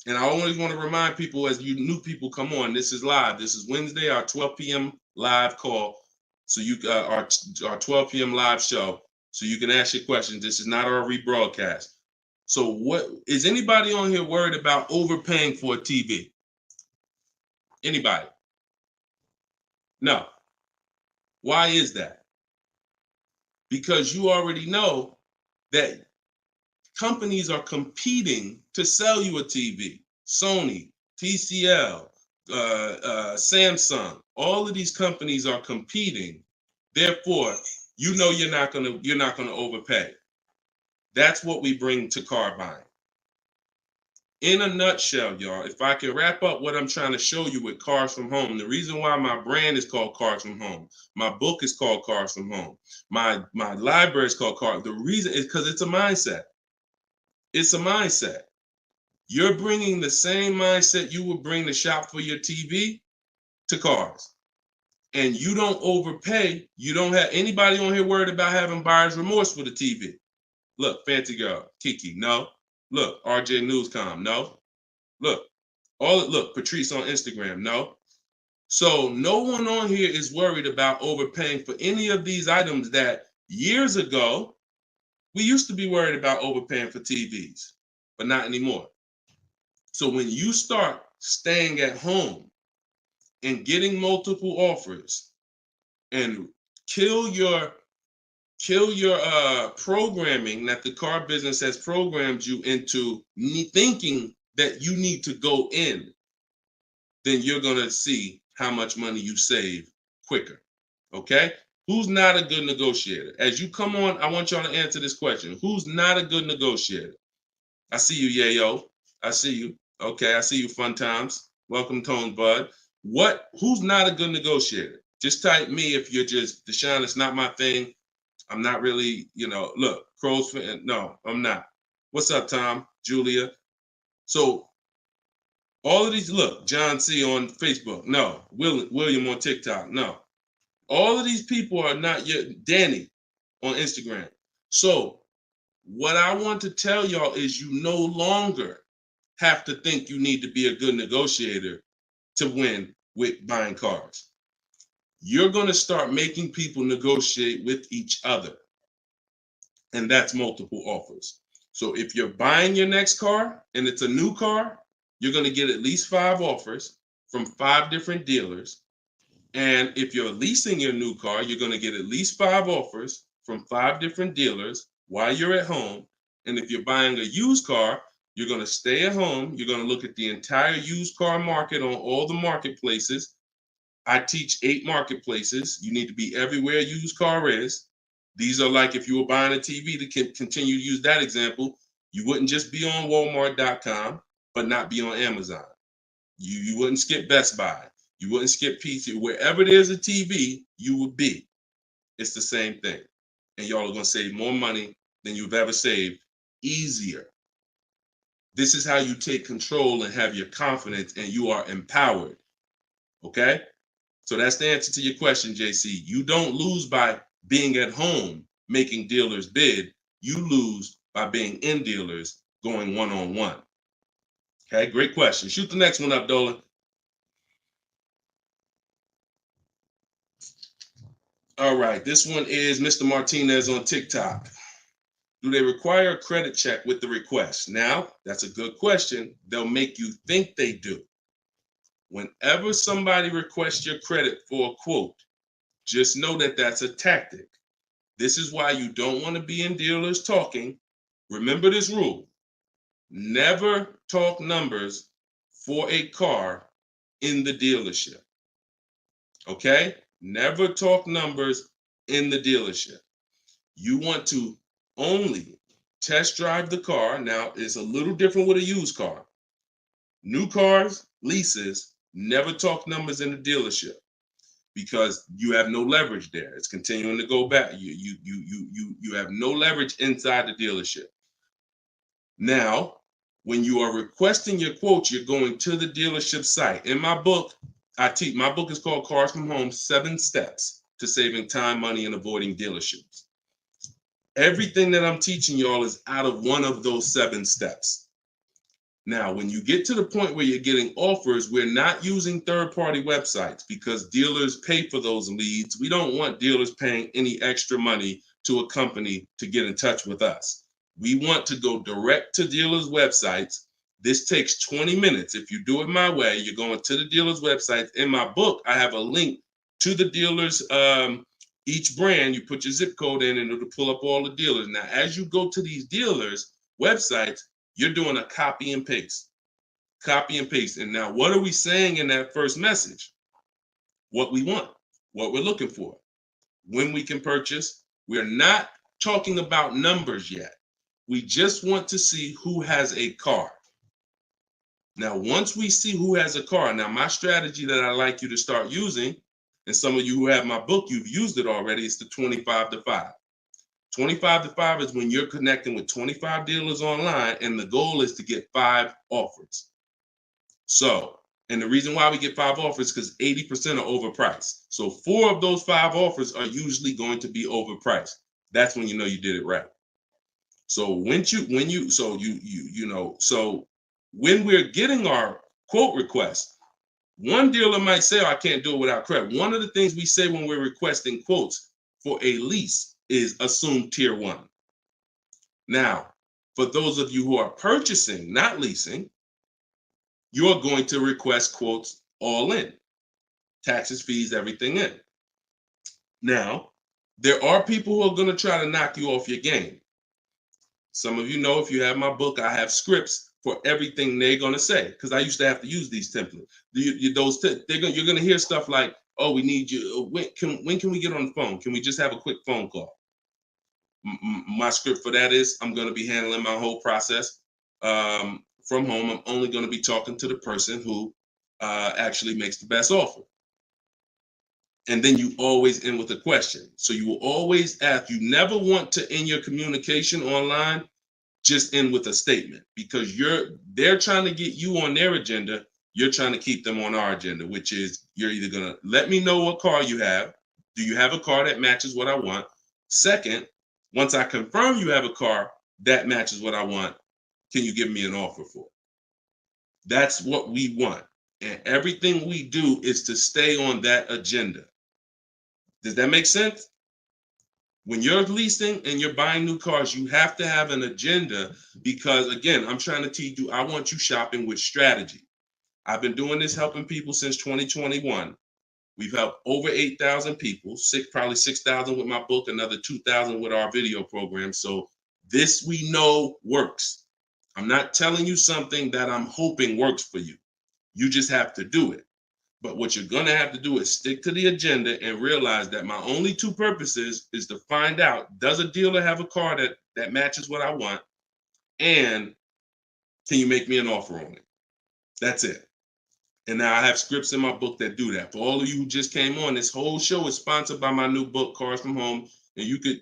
And I always want to remind people, as you new people come on, this is live. This is Wednesday, our 12 p.m. live call. So our 12 p.m. live show. So you can ask your questions. This is not our rebroadcast. So what is anybody on here worried about overpaying for a TV? Anybody? No. Why is that? Because you already know that companies are competing to sell you a TV. Sony, TCL, Samsung, all of these companies are competing. Therefore, you're not gonna overpay. That's what we bring to car buying. In a nutshell, y'all, if I can wrap up what I'm trying to show you with Cars from Home, the reason why my brand is called Cars from Home, my book is called Cars from Home, my library is called Cars. The reason is because it's a mindset. It's a mindset. You're bringing the same mindset you would bring to shop for your TV to cars. And you don't overpay. You don't have anybody on here worried about having buyer's remorse for the TV. Look, Fancy Girl, Kiki, no. Look, RJ Newscom, no. Look, Patrice on Instagram, no. So no one on here is worried about overpaying for any of these items that years ago, we used to be worried about overpaying for TVs, but not anymore. So when you start staying at home and getting multiple offers and kill your programming that the car business has programmed you into thinking that you need to go in, then you're going to see how much money you save quicker. Okay? Who's not a good negotiator? As you come on, I want y'all to answer this question. Who's not a good negotiator? I see you, Yayo. I see you. Okay, I see you, Fun Times. Welcome, Tone Bud. Who's not a good negotiator? Just type me if you're just, Deshone, it's not my thing. I'm not really, look, Crow's fan. No, I'm not. What's up, Tom? Julia? So all of these, look, John C on Facebook. No. William on TikTok. No. All of these people are not yet. Danny on Instagram. So what I want to tell y'all is you no longer have to think you need to be a good negotiator to win with buying cars. You're going to start making people negotiate with each other. And that's multiple offers. So if you're buying your next car and it's a new car, you're going to get at least 5 offers from 5 different dealers. And if you're leasing your new car, you're going to get at least 5 offers from 5 different dealers while you're at home. And if you're buying a used car, you're going to stay at home. You're going to look at the entire used car market on all the marketplaces. I teach 8 marketplaces. You need to be everywhere a used car is. These are like if you were buying a TV, to continue to use that example, you wouldn't just be on Walmart.com, but not be on Amazon. You wouldn't skip Best Buy. You wouldn't skip PC. Wherever there's a TV, you would be. It's the same thing. And y'all are going to save more money than you've ever saved, easier. This is how you take control and have your confidence, and you are empowered. Okay? So that's the answer to your question, JC. You don't lose by being at home making dealers bid. You lose by being in dealers going one-on-one. Okay, great question. Shoot the next one up, Dolan. All right, this one is Mr. Martinez on TikTok. Do they require a credit check with the request? Now, that's a good question. They'll make you think they do. Whenever somebody requests your credit for a quote, just know that that's a tactic. This is why you don't want to be in dealers talking. Remember this rule. Never talk numbers for a car in the dealership. Okay? Never talk numbers in the dealership. You want to only test drive the car. Now, it's a little different with a used car. New cars, leases, never talk numbers in the dealership because you have no leverage there. It's continuing to go back. You have no leverage inside the dealership. Now, when you are requesting your quote, you're going to the dealership site. In my book, my book is called Cars from Home, 7 Steps to Saving Time, Money, and Avoiding Dealerships. Everything that I'm teaching y'all is out of one of those 7 steps. Now, when you get to the point where you're getting offers, we're not using third-party websites because dealers pay for those leads. We don't want dealers paying any extra money to a company to get in touch with us. We want to go direct to dealers' websites. This takes 20 minutes. If you do it my way, you're going to the dealer's website. In my book, I have a link to the dealers, each brand. You put your zip code in and it'll pull up all the dealers. Now, as you go to these dealers' websites, you're doing a copy and paste. Copy and paste. And now, what are we saying in that first message? What we want, what we're looking for, when we can purchase. We're not talking about numbers yet. We just want to see who has a car. Now, once we see who has a car, now my strategy that I like you to start using, and some of you who have my book, you've used it already, is the 25 to 5. 25 to 5 is when you're connecting with 25 dealers online, and the goal is to get 5 offers. So, and the reason why we get 5 offers is because 80% are overpriced. So 4 of those 5 offers are usually going to be overpriced. That's when you know you did it right. So when we're getting our quote request, one dealer might say, oh, I can't do it without credit. One of the things we say when we're requesting quotes for a lease is assume tier 1. Now, for those of you who are purchasing, not leasing, you're going to request quotes all in, taxes, fees, everything in. Now, there are people who are going to try to knock you off your game. Some of you know, if you have my book, I have scripts for everything they're going to say, because I used to have to use these templates. You're going to hear stuff like, oh, we need you. When can we get on the phone? Can we just have a quick phone call? My script for that is, I'm going to be handling my whole process from home. I'm only going to be talking to the person who actually makes the best offer. And then you always end with a question. So you will always ask. You never want to end your communication online just end with a statement, because they're trying to get you on their agenda. You're trying to keep them on our agenda, which is, you're either going to let me know what car you have. Do you have a car that matches what I want? Second, once I confirm you have a car that matches what I want, can you give me an offer for it? That's what we want. And everything we do is to stay on that agenda. Does that make sense? When you're leasing and you're buying new cars, you have to have an agenda, because, again, I'm trying to teach you, I want you shopping with strategy. I've been doing this, helping people since 2021. We've helped over 8,000 people, probably 6,000 with my book, another 2,000 with our video program. So this, we know, works. I'm not telling you something that I'm hoping works for you. You just have to do it. But what you're going to have to do is stick to the agenda and realize that my only two purposes is to find out, does a dealer have a car that matches what I want? And can you make me an offer on it? That's it. And now I have scripts in my book that do that. For all of you who just came on, this whole show is sponsored by my new book, Cars from Home. And you can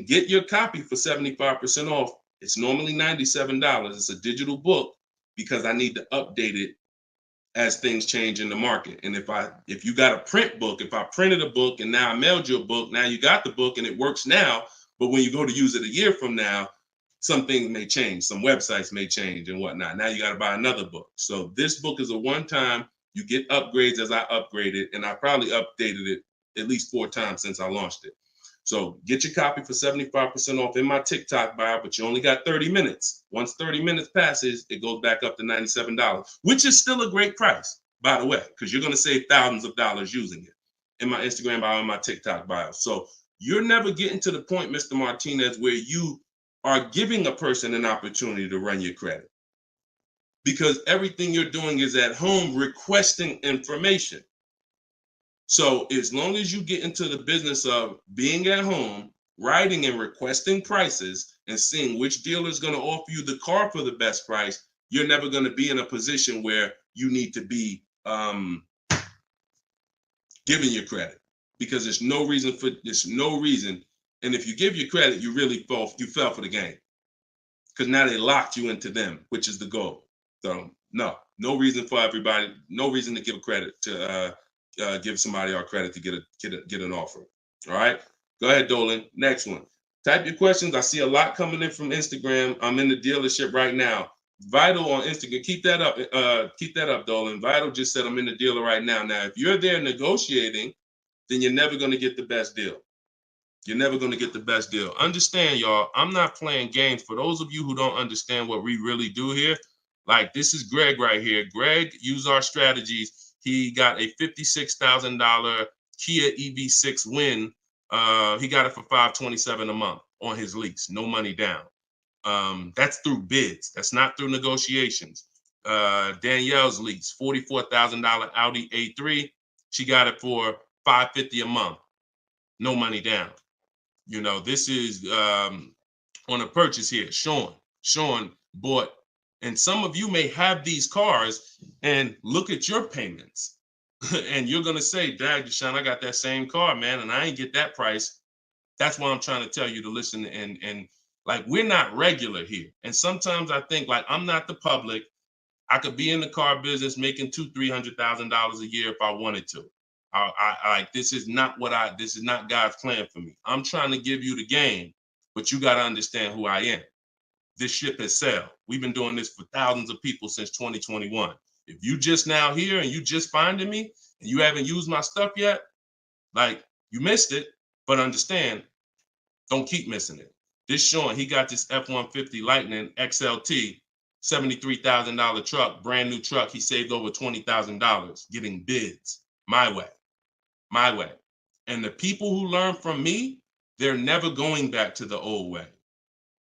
get your copy for 75% off. It's normally $97. It's a digital book, because I need to update it as things change in the market. And if you got a print book, if I printed a book and now I mailed you a book, now you got the book and it works now, but when you go to use it a year from now, some things may change, some websites may change and whatnot. Now you got to buy another book. So this book is a one-time, you get upgrades as I upgrade it, and I probably updated it at least 4 times since I launched it. So get your copy for 75% off in my TikTok bio, but you only got 30 minutes. Once 30 minutes passes, it goes back up to $97, which is still a great price, by the way, because you're going to save thousands of dollars using it in my Instagram bio and my TikTok bio. So you're never getting to the point, Mr. Martinez, where you are giving a person an opportunity to run your credit, because everything you're doing is at home requesting information. So as long as you get into the business of being at home, writing and requesting prices and seeing which dealer is going to offer you the car for the best price, you're never going to be in a position where you need to be giving your credit, because there's no reason. And if you give your credit, you really fell for the game, because now they locked you into them, which is the goal. So no reason for everybody, no reason to give credit to give somebody our credit to get an offer. All right, go ahead, Dolan. Next one. Type your questions. I see a lot coming in from Instagram. I'm in the dealership right now. Vital on Instagram. Keep that up, Dolan. Vital just said I'm in the dealer right now. Now, if you're there negotiating, then you're never going to get the best deal. You're never going to get the best deal. Understand, y'all, I'm not playing games. For those of you who don't understand what we really do here, like, this is Greg right here. Greg used our strategies. He got a $56,000 Kia EV6 win. He got it for $527 a month on his lease, no money down. That's through bids. That's not through negotiations. Danielle's lease, $44,000 Audi A3. She got it for $550 a month, no money down. You know, this is on a purchase here. Sean bought, and some of you may have these cars and look at your payments. And you're going to say, Dad, Deshone, I got that same car, man, and I ain't get that price. That's why I'm trying to tell you to listen. And like, we're not regular here. And sometimes I think, like, I'm not the public. I could be in the car business making $200,000-$300,000 a year if I wanted to. This is not God's plan for me. I'm trying to give you the game, but you got to understand who I am. This ship has sailed. We've been doing this for thousands of people since 2021. If you just now here and you just finding me and you haven't used my stuff yet, like, you missed it, but understand, don't keep missing it. This Sean, he got this F-150 Lightning XLT $73,000 truck, brand new truck. He saved over $20,000 getting bids my way. And the people who learn from me, they're never going back to the old way.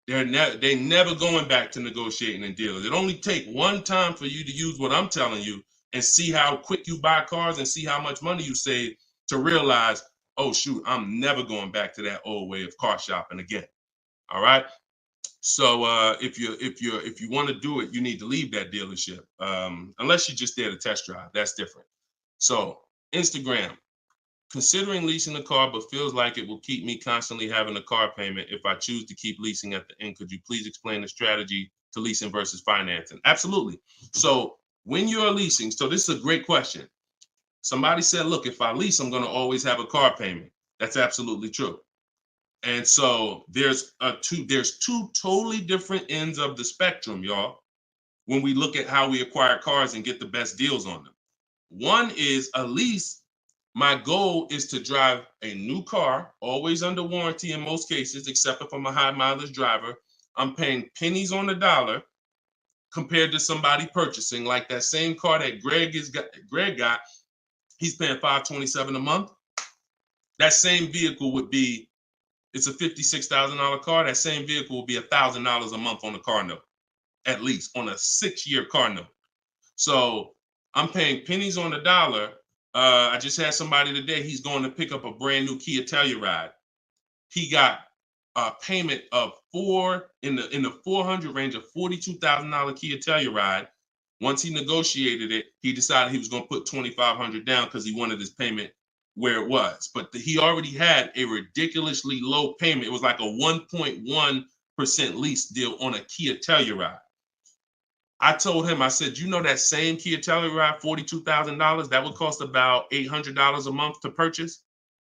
They're never going back to negotiating and dealing. It only take one time for you to use what I'm telling you and see how quick you buy cars and see how much money you save to realize, oh shoot, I'm never going back to that old way of car shopping again. All right. So if you want to do it, you need to leave that dealership. Unless you're just there to test drive, that's different. So Instagram. Considering leasing a car, but feels like it will keep me constantly having a car payment if I choose to keep leasing at the end. Could you please explain the strategy to leasing versus financing? Absolutely. So when you're leasing, so this is a great question. Somebody said, look, if I lease, I'm going to always have a car payment. That's absolutely true. And so there's two totally different ends of the spectrum, y'all, when we look at how we acquire cars and get the best deals on them. One is a lease. My goal is to drive a new car, always under warranty in most cases, except if I'm a high mileage driver. I'm paying pennies on the dollar compared to somebody purchasing like that same car that Greg got. He's paying $527 a month. That same vehicle would be, it's a $56,000 car. That same vehicle will be $1,000 a month on the car note, at least on a 6-year car note. So I'm paying pennies on the dollar. I just had somebody today, he's going to pick up a brand new Kia Telluride. He got a payment of in the 400 range of $42,000 Kia Telluride. Once he negotiated it, he decided he was going to put $2,500 down because he wanted his payment where it was. But he already had a ridiculously low payment. It was like a 1.1% lease deal on a Kia Telluride. I told him, I said, you know that same Kia Telluride, $42,000, that would cost about $800 a month to purchase?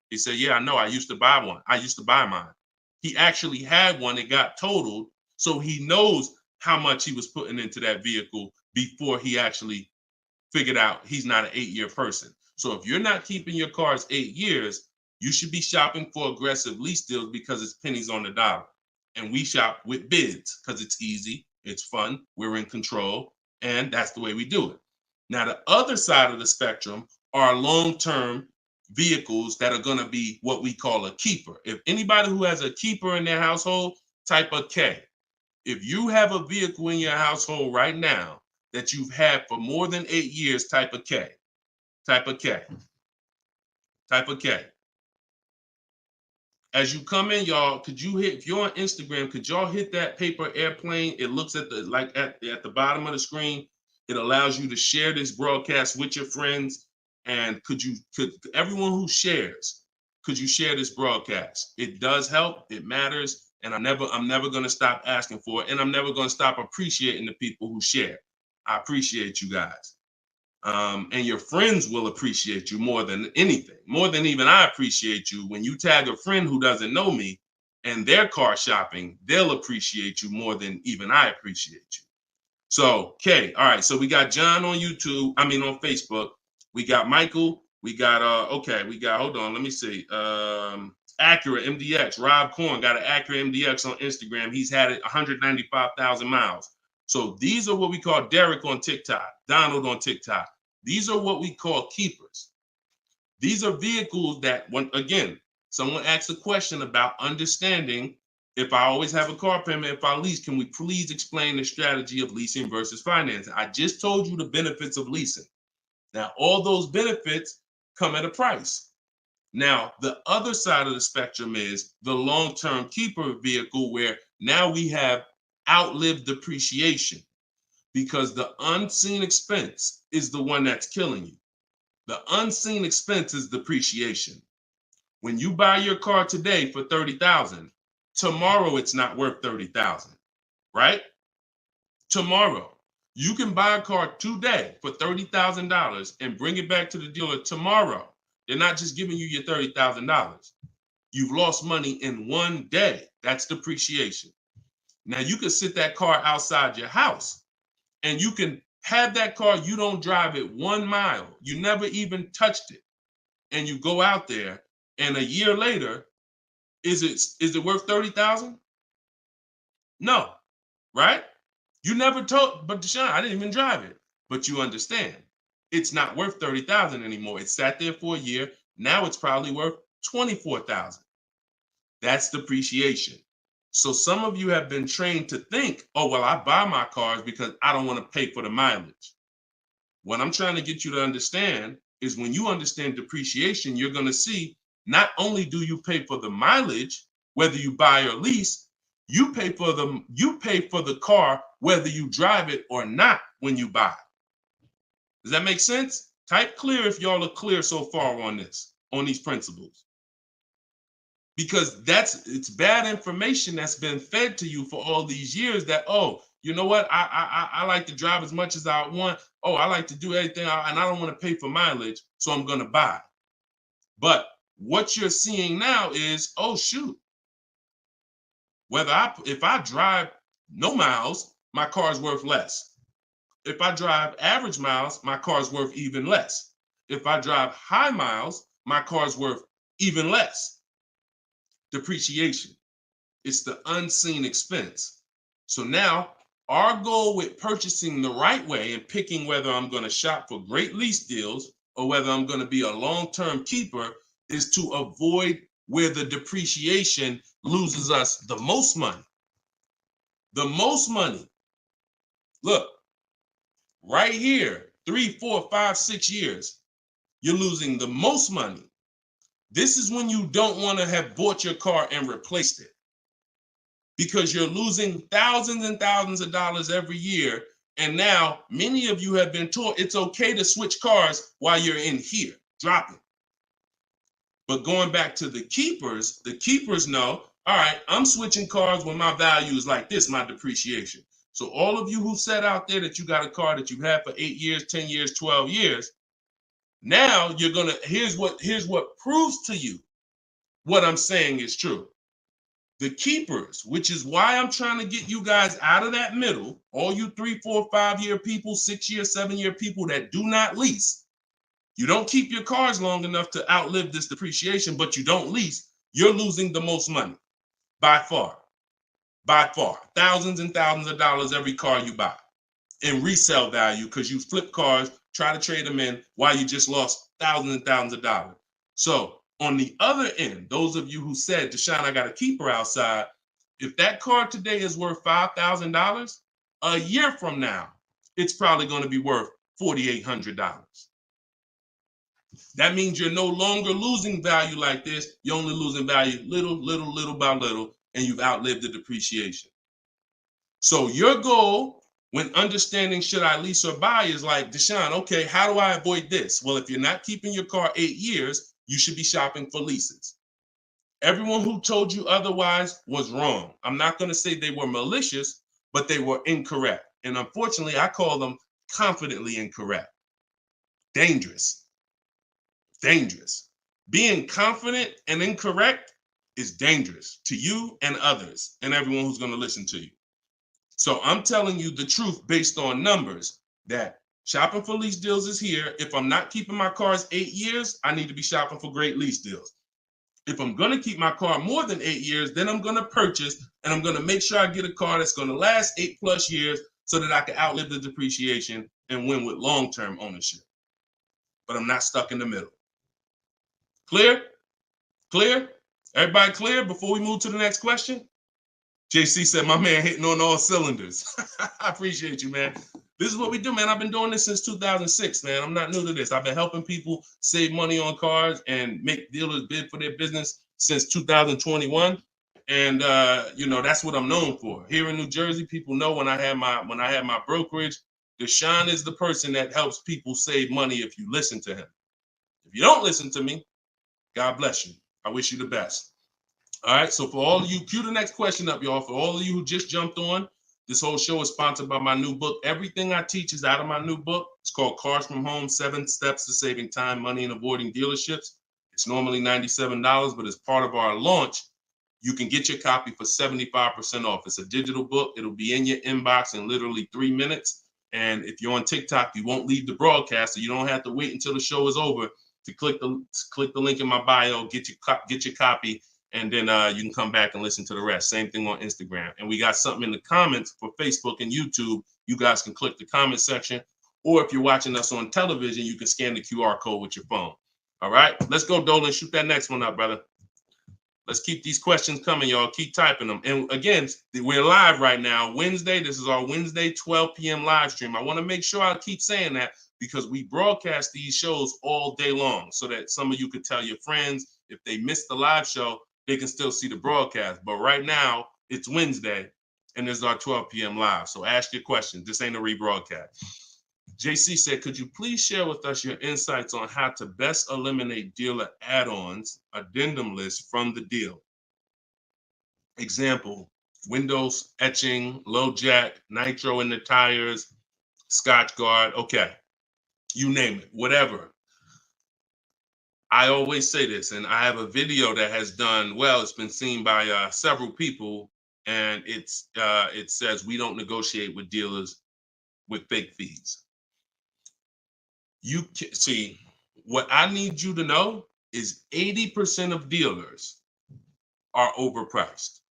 He said, yeah, I know. I used to buy one. I used to buy mine. He actually had one. It got totaled. So he knows how much he was putting into that vehicle before he actually figured out he's not an 8-year person. So if you're not keeping your cars 8 years, you should be shopping for aggressive lease deals because it's pennies on the dollar. And we shop with bids because it's easy. It's fun. We're in control. And that's the way we do it. Now, the other side of the spectrum are long-term vehicles that are going to be what we call a keeper. If anybody who has a keeper in their household, type a K. If you have a vehicle in your household right now that you've had for more than 8 years, type a K. Type a K. Type a K. As you come in, y'all, if you're on Instagram, could y'all hit that paper airplane? It looks at the bottom of the screen. It allows you to share this broadcast with your friends. And could everyone who shares, could you share this broadcast? It does help. It matters. And I'm never going to stop asking for it. And I'm never going to stop appreciating the people who share. I appreciate you guys. And your friends will appreciate you more than anything, more than even I appreciate you. When you tag a friend who doesn't know me and they're car shopping, they'll appreciate you more than even I appreciate you. So, okay, all right. So we got John on on Facebook. We got Michael. We got hold on, let me see. Acura MDX. Rob Korn got an Acura MDX on Instagram. He's had it 195,000 miles. So these are what we call Derek on TikTok, Donald on TikTok. These are what we call keepers. These are vehicles that, someone asked a question about understanding if I always have a car payment, if I lease, can we please explain the strategy of leasing versus financing? I just told you the benefits of leasing. Now, all those benefits come at a price. Now, the other side of the spectrum is the long-term keeper vehicle where now we have outlived depreciation because the unseen expense is the one that's killing you. The unseen expense is depreciation. When you buy your car today for $30,000, tomorrow it's not worth $30,000, right? Tomorrow. You can buy a car today for $30,000 and bring it back to the dealer tomorrow. They're not just giving you your $30,000. You've lost money in one day. That's depreciation. Now you can sit that car outside your house and you can have that car. You don't drive it 1 mile. You never even touched it. And you go out there and a year later, is it worth $30,000? No, right? You never told, but Deshone, I didn't even drive it. But you understand, it's not worth $30,000 anymore. It sat there for a year. Now it's probably worth $24,000. That's depreciation. So some of you have been trained to think, oh, well, I buy my cars because I don't want to pay for the mileage. What I'm trying to get you to understand is when you understand depreciation, you're going to see not only do you pay for the mileage, whether you buy or lease, you pay for the car whether you drive it or not when you buy. Does that make sense? Type clear if y'all are clear so far on this, on these principles. Because it's bad information that's been fed to you for all these years that, oh, you know what? I like to drive as much as I want. Oh, I like to do everything and I don't want to pay for mileage, so I'm going to buy. But what you're seeing now is, oh, shoot. If I drive no miles, my car's worth less. If I drive average miles, my car's worth even less. If I drive high miles, my car's worth even less. Depreciation. It's the unseen expense. So now our goal with purchasing the right way and picking whether I'm going to shop for great lease deals or whether I'm going to be a long-term keeper is to avoid where the depreciation loses us the most money. The most money. Look, right here, 3, 4, 5, 6 years, you're losing the most money. This is when you don't want to have bought your car and replaced it, because you're losing thousands and thousands of dollars every year. And now many of you have been taught it's okay to switch cars while you're in here, dropping. But going back to the keepers know, all right, I'm switching cars when my value is like this, my depreciation. So all of you who said out there that you got a car that you've had for 8 years, 10 years, 12 years, now you're gonna, here's what proves to you what I'm saying is true. The keepers, which is why I'm trying to get you guys out of that middle, all you 3, 4, 5 year people, 6 year, 7 year people that do not lease. You don't keep your cars long enough to outlive this depreciation, but you don't lease. You're losing the most money by far, thousands and thousands of dollars every car you buy in resale value, because you flip cars, try to trade them in while you just lost thousands and thousands of dollars. So on the other end, those of you who said, Deshone, I got a keeper outside, if that car today is worth $5,000, a year from now, it's probably going to be worth $4,800. That means you're no longer losing value like this. You're only losing value little by little, and you've outlived the depreciation. So your goal when understanding should I lease or buy is like, Deshone, okay, how do I avoid this? Well, if you're not keeping your car 8 years, you should be shopping for leases. Everyone who told you otherwise was wrong. I'm not going to say they were malicious, but they were incorrect. And unfortunately, I call them confidently incorrect. Dangerous. Being confident and incorrect is dangerous to you and others and everyone who's going to listen to you. So I'm telling you the truth based on numbers, that shopping for lease deals is here. If I'm not keeping my cars 8 years, I need to be shopping for great lease deals. If I'm going to keep my car more than 8 years, then I'm going to purchase and I'm going to make sure I get a car that's going to last 8+ years so that I can outlive the depreciation and win with long-term ownership. But I'm not stuck in the middle. Clear? Clear? Everybody clear before we move to the next question? JC said, my man hitting on all cylinders. I appreciate you, man. This is what we do, man. I've been doing this since 2006, man. I'm not new to this. I've been helping people save money on cars and make dealers bid for their business since 2021. And that's what I'm known for. Here in New Jersey, people know when I had my brokerage, Deshone is the person that helps people save money if you listen to him. If you don't listen to me, God bless you. I wish you the best. All right, so for all of you, cue the next question up, y'all. For all of you who just jumped on, this whole show is sponsored by my new book. Everything I teach is out of my new book. It's called Cars from Home, 7 Steps to Saving Time, Money, and Avoiding Dealerships. It's normally $97, but as part of our launch, you can get your copy for 75% off. It's a digital book. It'll be in your inbox in literally 3 minutes. And if you're on TikTok, you won't leave the broadcast, so you don't have to wait until the show is over to click the link in my bio, get your copy, and then you can come back and listen to the rest. Same thing on Instagram. And we got something in the comments for Facebook and YouTube. You guys can click the comment section, or if you're watching us on television, you can scan the QR code with your phone. All right, let's go, Dolan. Shoot that next one up, brother. Let's keep these questions coming, y'all. Keep typing them. And again, we're live right now, Wednesday. This is our Wednesday 12 p.m. live stream. I want to make sure I keep saying that because we broadcast these shows all day long so that some of you could tell your friends if they missed the live show, they can still see the broadcast. But right now, it's Wednesday, and this is our 12 p.m. live. So ask your questions. This ain't a rebroadcast. JC said, could you please share with us your insights on how to best eliminate dealer add-ons, addendum lists from the deal? Example, windows etching, low jack, nitro in the tires, Scotch guard. Okay, you name it, whatever. I always say this, and I have a video that has done well. It's been seen by several people, and it says we don't negotiate with dealers with fake fees. You can see, what I need you to know is 80% of dealers are overpriced.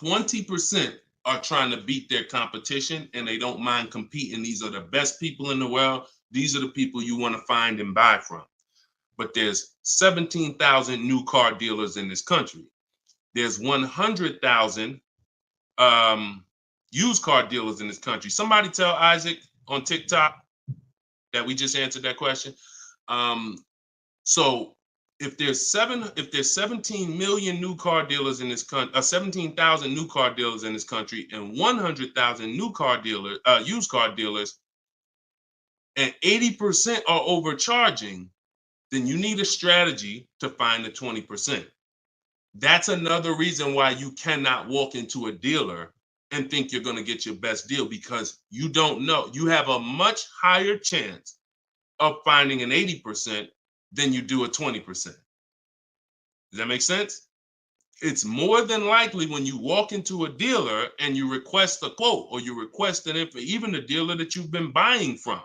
20% are trying to beat their competition, and they don't mind competing. These are the best people in the world. These are the people you want to find and buy from. But there's 17,000 new car dealers in this country. There's 100,000 used car dealers in this country. Somebody tell Isaac on TikTok that we just answered that question. So if there's 17 million new car dealers in this country, 17,000 new car dealers in this country, and 100,000 new car dealers, used car dealers, and 80% are overcharging, then you need a strategy to find the 20%. That's another reason why you cannot walk into a dealer and think you're going to get your best deal, because you don't know. You have a much higher chance of finding an 80% than you do a 20%. Does that make sense? It's more than likely when you walk into a dealer and you request a quote, or you request an info, even the dealer that you've been buying from,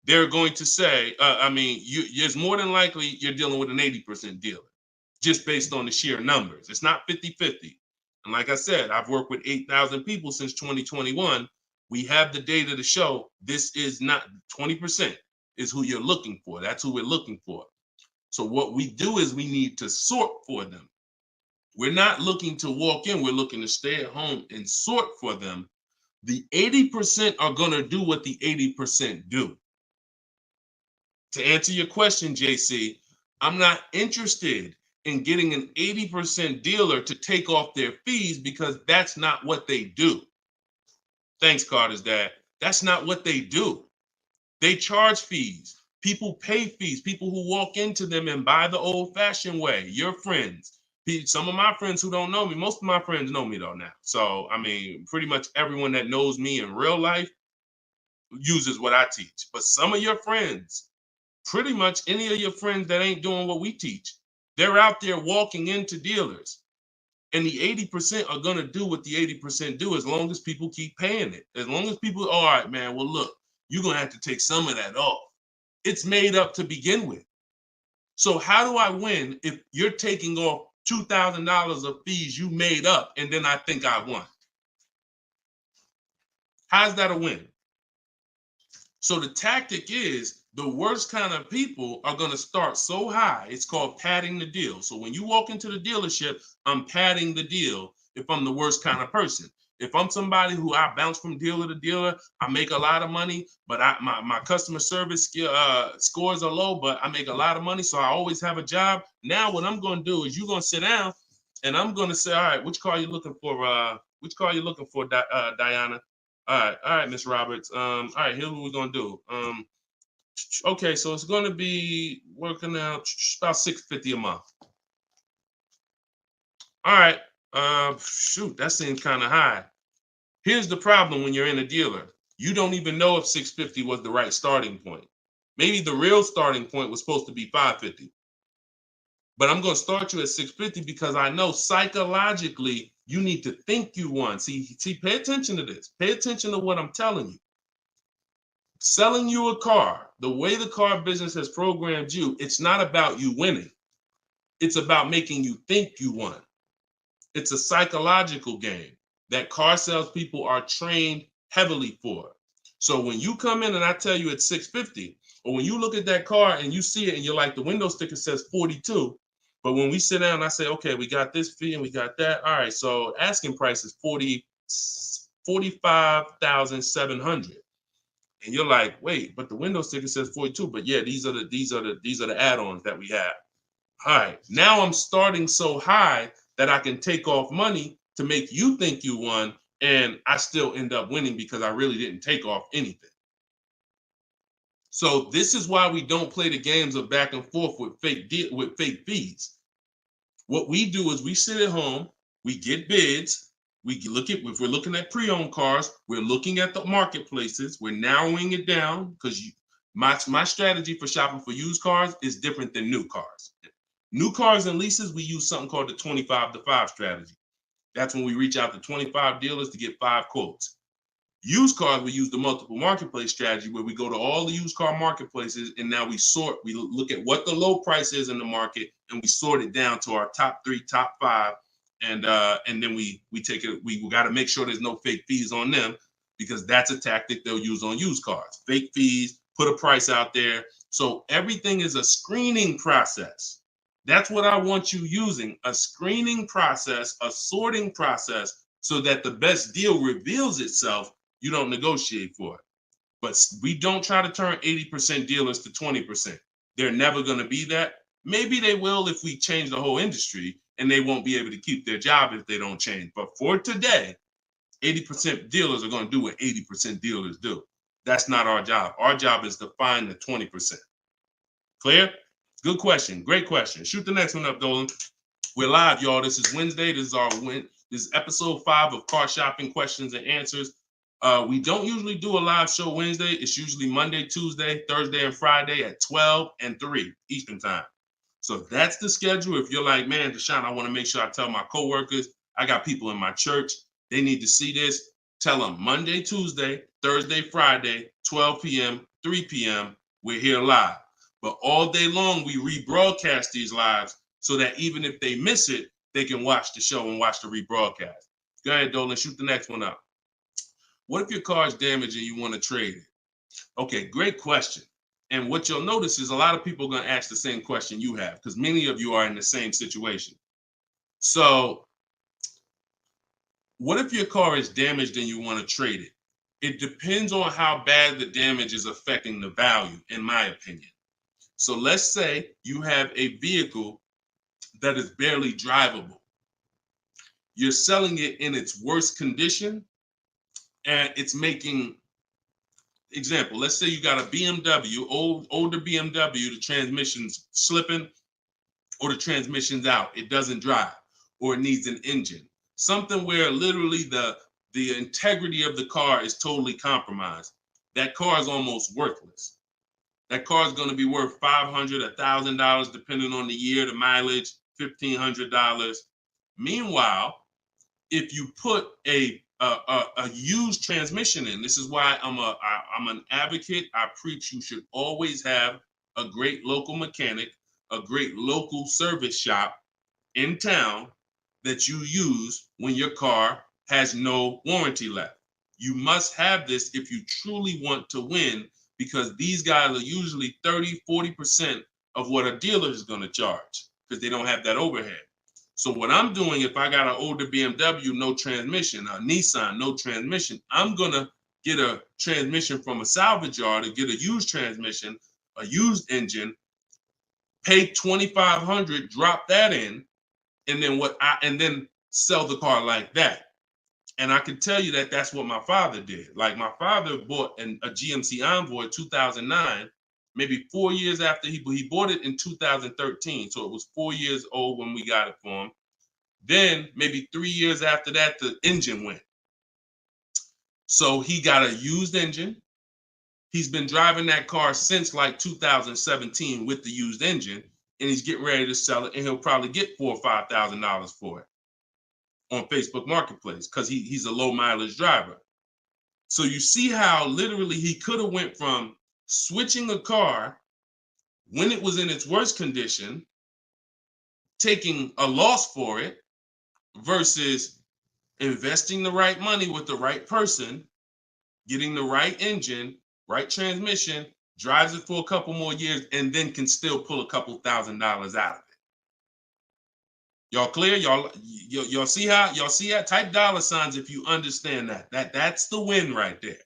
they're going to say, it's more than likely you're dealing with an 80% dealer, just based on the sheer numbers. It's not 50-50. And like I said, I've worked with 8,000 people since 2021. We have the data to show this is not 20% is who you're looking for. That's who we're looking for. So what we do is we need to sort for them. We're not looking to walk in. We're looking to stay at home and sort for them. The 80% are going to do what the 80% do. To answer your question, JC, I'm not interested in getting an 80% dealer to take off their fees, because that's not what they do. Thanks, Carter's dad. That's not what they do. They charge fees. People pay fees. People who walk into them and buy the old-fashioned way. Your friends. Some of my friends who don't know me, most of my friends know me though now. So, pretty much everyone that knows me in real life uses what I teach. But some of your friends, pretty much any of your friends that ain't doing what we teach, they're out there walking into dealers. And the 80% are going to do what the 80% do, as long as people keep paying it. As long as people, all right, man, well, look, you're going to have to take some of that off. It's made up to begin with. So how do I win if you're taking off $2,000 of fees you made up, and then I think I won? How's that a win? So the tactic is, the worst kind of people are going to start so high. It's called padding the deal. So when you walk into the dealership, I'm padding the deal if I'm the worst kind of person. If I'm somebody who I bounce from dealer to dealer, I make a lot of money, but my customer service scores are low, but I make a lot of money, so I always have a job. Now what I'm going to do is, you're going to sit down, and I'm going to say, all right, which car are you looking for? Which car are you looking for, Diana? All right, Miss Roberts. All right, here's what we're going to do. Okay, so it's going to be working out about $650 a month. All right. Shoot, that seems kind of high. Here's the problem when you're in a dealer. You don't even know if $650 was the right starting point. Maybe the real starting point was supposed to be $550. But I'm going to start you at $650 because I know psychologically you need to think you won. See, pay attention to this. Pay attention to what I'm telling you. Selling you a car, the way the car business has programmed you, it's not about you winning. It's about making you think you won. It's a psychological game that car salespeople are trained heavily for. So when you come in and I tell you it's 650, or when you look at that car and you see it and you're like, the window sticker says 42, but when we sit down and I say, okay, we got this fee and we got that. All right, so asking price is 45,700. And you're like, wait, but the window sticker says 42. But yeah, these are the add-ons that we have. All right, now I'm starting so high that I can take off money to make you think you won, and I still end up winning because I really didn't take off anything. So this is why we don't play the games of back and forth with fake fees. What we do is we sit at home, we get bids, we look at, if we're looking at pre-owned cars, we're looking at the marketplaces, we're narrowing it down, because my strategy for shopping for used cars is different than new cars. New cars and leases, we use something called the 25 to 5 strategy. That's when we reach out to 25 dealers to get 5 quotes. Used cars, we use the multiple marketplace strategy, where we go to all the used car marketplaces and now we look at what the low price is in the market and we sort it down to our top 3, top 5. And then we take it, we got to make sure there's no fake fees on them, because that's a tactic they'll use on used cars. Fake fees, put a price out there. So everything is a screening process. That's what I want you using, a screening process, a sorting process, so that the best deal reveals itself. You don't negotiate for it. But we don't try to turn 80% dealers to 20%. They're never going to be that. Maybe they will if we change the whole industry, and they won't be able to keep their job if they don't change. But for today, 80% dealers are going to do what 80% dealers do. That's not our job. Our job is to find the 20%. Clear? Good question. Great question. Shoot the next one up, Dolan. We're live, y'all. This is Wednesday. This is episode 5 of Car Shopping Questions and Answers. We don't usually do a live show Wednesday. It's usually Monday, Tuesday, Thursday, and Friday at 12 and 3 Eastern time. So that's the schedule. If you're like, man, Deshone, I want to make sure I tell my coworkers, I got people in my church, they need to see this. Tell them Monday, Tuesday, Thursday, Friday, 12 p.m., 3 p.m., we're here live. But all day long, we rebroadcast these lives so that even if they miss it, they can watch the show and watch the rebroadcast. Go ahead, Dolan, shoot the next one up. What if your car is damaged and you want to trade it? Okay, great question. And what you'll notice is a lot of people are going to ask the same question you have, because many of you are in the same situation. So what if your car is damaged and you want to trade it? It depends on how bad the damage is affecting the value, in my opinion. So let's say you have a vehicle that is barely drivable. You're selling it in its worst condition, and it's making, example, let's say you got a BMW, older BMW, the transmission's slipping, or the transmission's out, it doesn't drive, or it needs an engine. Something where literally the integrity of the car is totally compromised. That car is almost worthless. That car is going to be worth $500, $1,000, depending on the year, the mileage, $1,500. Meanwhile, if you put a used transmission in, this is why I'm an advocate. I preach you should always have a great local mechanic, a great local service shop in town that you use when your car has no warranty left. You must have this if you truly want to win, because these guys are usually 30, 40% of what a dealer is going to charge, because they don't have that overhead. So what I'm doing, if I got an older BMW, no transmission, a Nissan, no transmission, I'm going to get a transmission from a salvage yard to get a used transmission, a used engine, pay $2,500, drop that in, and then sell the car like that. And I can tell you that that's what my father did. Like, my father bought a GMC Envoy 2009, maybe 4 years after he bought it in 2013. So it was 4 years old when we got it for him. Then maybe 3 years after that, the engine went. So he got a used engine. He's been driving that car since like 2017 with the used engine, and he's getting ready to sell it, and he'll probably get $4,000 or $5,000 for it on Facebook Marketplace, because he's a low mileage driver. So you see how literally he could have went from switching a car when it was in its worst condition taking a loss for it versus investing the right money with the right person, getting the right engine, right transmission, drives it for a couple more years, and then can still pull a couple $1,000s out of it. Y'all clear? Y'all see how? Y'all see how? Type dollar signs if you understand that. That's the win right there.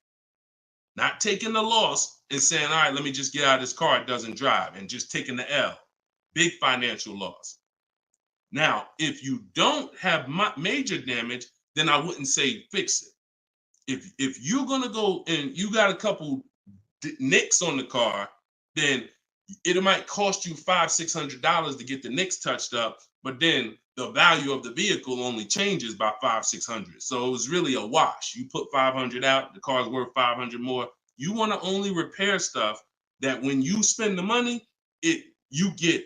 Not taking the loss and saying, all right, let me just get out of this car, it doesn't drive, and just taking the L. Big financial loss. Now, if you don't have major damage, then I wouldn't say fix it. If you're gonna go and you got a couple nicks on the car, then it might cost you $500-600 to get the nicks touched up, but then the value of the vehicle only changes by $500-600. So it was really a wash. You put 500 out, the car's worth 500 more. You want to only repair stuff that when you spend the money, you get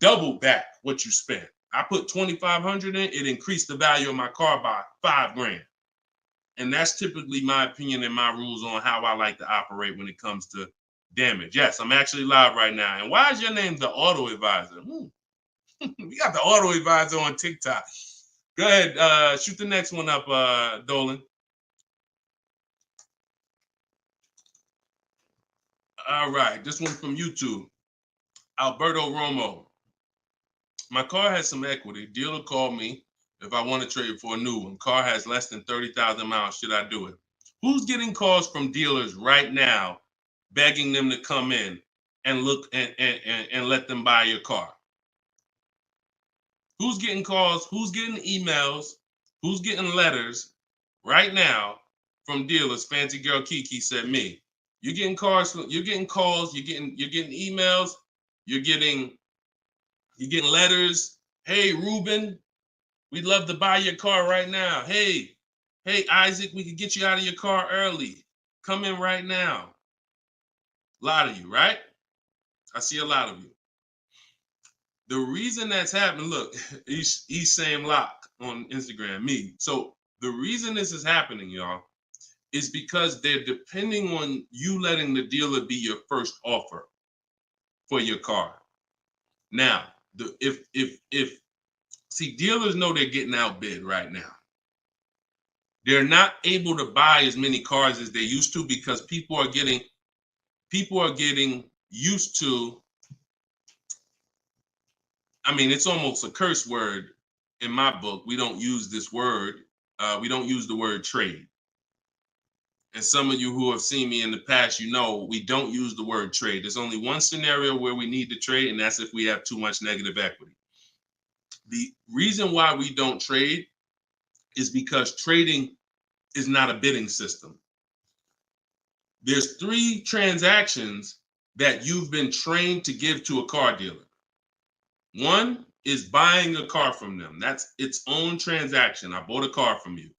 double back what you spent. I put 2,500 in, it increased the value of my car by $5,000. And that's typically my opinion and my rules on how I like to operate when it comes to damage. Yes, I'm actually live right now. And why is your name the Auto Advisor? We got the Auto Advisor on TikTok. Go ahead, shoot the next one up, Dolan. All right, this one from YouTube. Alberto Romo. My car has some equity. Dealer called me if I want to trade it for a new one. Car has less than 30,000 miles. Should I do it? Who's getting calls from dealers right now begging them to come in and look and let them buy your car? Who's getting calls? Who's getting emails? Who's getting letters right now from dealers? Fancy Girl Kiki said me. You're getting calls. You're getting calls. You're getting emails. You're getting letters. Hey, Ruben, we'd love to buy your car right now. Hey, Isaac, we could get you out of your car early. Come in right now. A lot of you, right? I see a lot of you. The reason that's happening, look, he's saying lock on Instagram, me. So the reason this is happening, y'all, is because they're depending on you letting the dealer be your first offer for your car. Now, see, dealers know they're getting outbid right now. They're not able to buy as many cars as they used to because people are getting used to, I mean, it's almost a curse word in my book. We don't use this word. We don't use the word trade. And some of you who have seen me in the past, you know we don't use the word trade. There's only one scenario where we need to trade, and that's if we have too much negative equity. The reason why we don't trade is because trading is not a bidding system. There's 3 transactions that you've been trained to give to a car dealer. One is buying a car from them. That's its own transaction. I bought a car from you.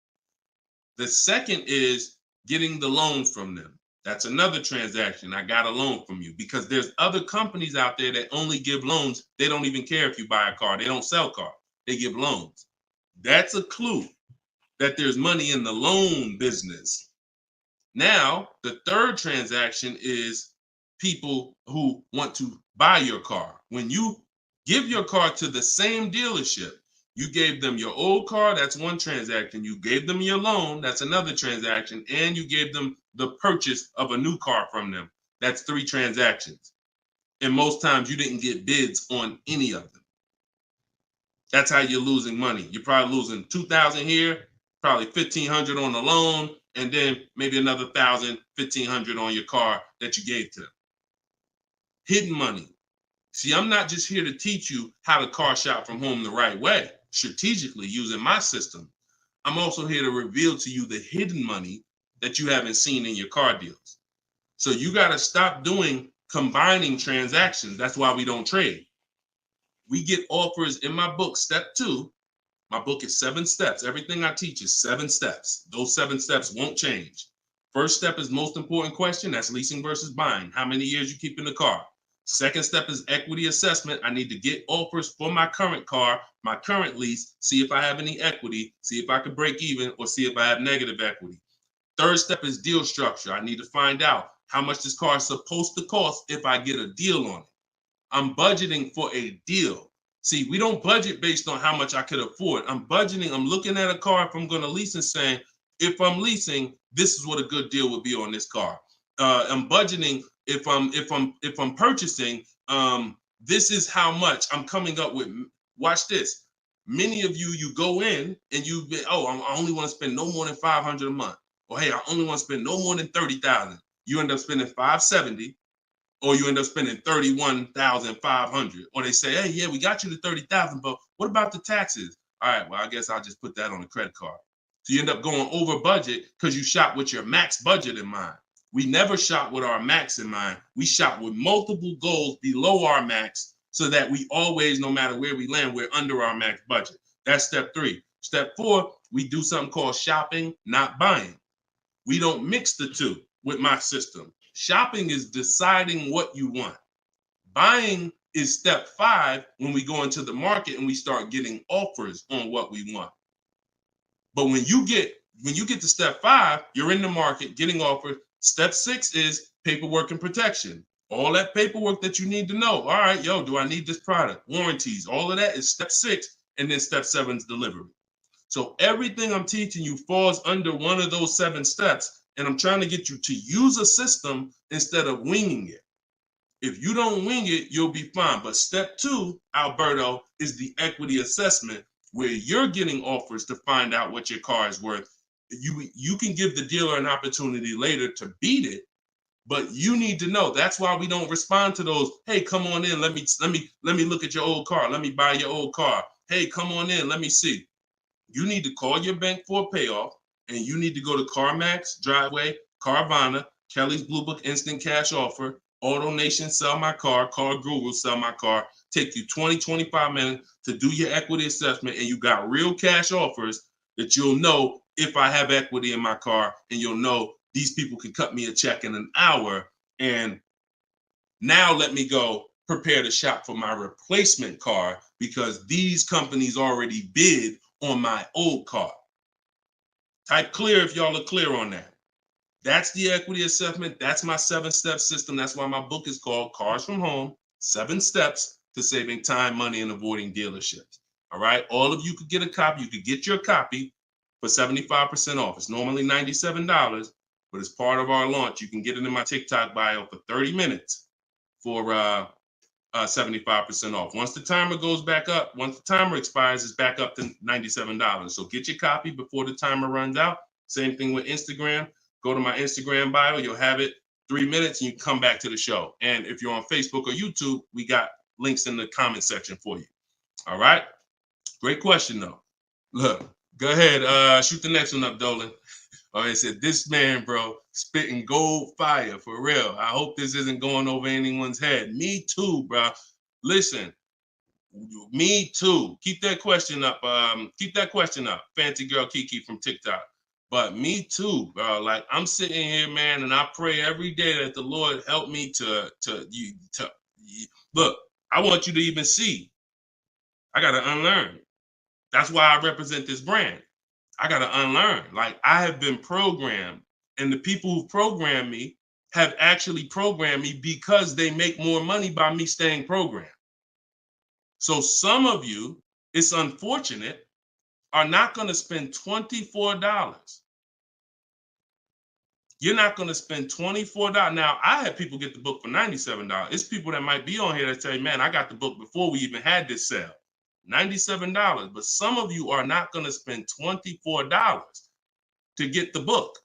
The second is getting the loan from them. That's another transaction. I got a loan from you, because there's other companies out there that only give loans. They don't even care if you buy a car. They don't sell cars. They give loans. That's a clue that there's money in the loan business. Now, the third transaction is people who want to buy your car. When you give your car to the same dealership, you gave them your old car, that's one transaction. You gave them your loan, that's another transaction. And you gave them the purchase of a new car from them. That's 3 transactions. And most times you didn't get bids on any of them. That's how you're losing money. You're probably losing $2,000 here, probably $1,500 on the loan, and then maybe another $1,000, $1,500 on your car that you gave to them. Hidden money. See, I'm not just here to teach you how to car shop from home the right way, strategically using my system. I'm also here to reveal to you the hidden money that you haven't seen in your car deals. So you got to stop doing combining transactions. That's why we don't trade. We get offers in my book, step 2. My book is 7 steps. Everything I teach is 7 steps. Those 7 steps won't change. First step is most important question. That's leasing versus buying. How many years you keep in the car? Second step is equity assessment. I need to get offers for my current car, my current lease, see if I have any equity, see if I can break even, or see if I have negative equity. Third step is deal structure. I need to find out how much this car is supposed to cost if I get a deal on it. I'm budgeting for a deal. See, we don't budget based on how much I could afford. I'm budgeting, I'm looking at a car if I'm going to lease and saying, if I'm leasing, this is what a good deal would be on this car. I'm budgeting if I'm purchasing, this is how much I'm coming up with. Watch this. Many of you go in and I only want to spend no more than $500 a month. Or hey, I only want to spend no more than $30,000. You end up spending $570, or you end up spending $31,500. Or they say, hey, yeah, we got you to $30,000, but what about the taxes? All right, well, I guess I'll just put that on a credit card. So you end up going over budget because you shop with your max budget in mind. We never shop with our max in mind. We shop with multiple goals below our max so that we always, no matter where we land, we're under our max budget. That's step 3. Step 4, we do something called shopping, not buying. We don't mix the two with my system. Shopping is deciding what you want. Buying is step 5 when we go into the market and we start getting offers on what we want. But when you get to step 5, you're in the market getting offers. Step 6 is paperwork and protection. All that paperwork that you need to know. All right, do I need this product? Warranties, all of that is step 6. And then step 7 is delivery. So everything I'm teaching you falls under one of those 7 steps. And I'm trying to get you to use a system instead of winging it. If you don't wing it, you'll be fine. But step 2, Alberto, is the equity assessment, where you're getting offers to find out what your car is worth. You can give the dealer an opportunity later to beat it, but you need to know. That's why we don't respond to those. Hey, come on in. Let me look at your old car. Let me buy your old car. Hey, come on in. Let me see. You need to call your bank for a payoff, and you need to go to CarMax, Driveway, Carvana, Kelly's Blue Book Instant Cash Offer, AutoNation, Sell My Car, Car Google, Sell My Car. Take you 20, 25 minutes to do your equity assessment, and you got real cash offers that you'll know if I have equity in my car, and you'll know these people can cut me a check in an hour. And now let me go prepare to shop for my replacement car because these companies already bid on my old car. Type clear if y'all are clear on that. That's the equity assessment. That's my 7-step system. That's why my book is called Cars from Home, 7 Steps to Saving Time, Money, and Avoiding Dealerships. All right. All of you could get a copy. You could get your copy for 75% off. It's normally $97, but as part of our launch, you can get it in my TikTok bio for 30 minutes for 75% off. Once the timer goes back up, once the timer expires, it's back up to $97. So get your copy before the timer runs out. Same thing with Instagram. Go to my Instagram bio. You'll have it 3 minutes and you come back to the show. And if you're on Facebook or YouTube, we got links in the comment section for you. All right. Great question, though. Look, go ahead. Shoot the next one up, Dolan. It said, this man, bro, spitting gold fire for real. I hope this isn't going over anyone's head. Me too, bro. Listen, me too. Keep that question up. Fancy girl Kiki from TikTok. But me too, bro. Like, I'm sitting here, man, and I pray every day that the Lord help me to look. I want you to even see. I gotta unlearn. That's why I represent this brand. I got to unlearn. Like, I have been programmed, and the people who programmed me have actually programmed me because they make more money by me staying programmed. So some of you, it's unfortunate, are not going to spend $24. You're not going to spend $24. Now, I had people get the book for $97. It's people that might be on here that say, man, I got the book before we even had this sale. $97, but some of you are not going to spend $24 to get the book.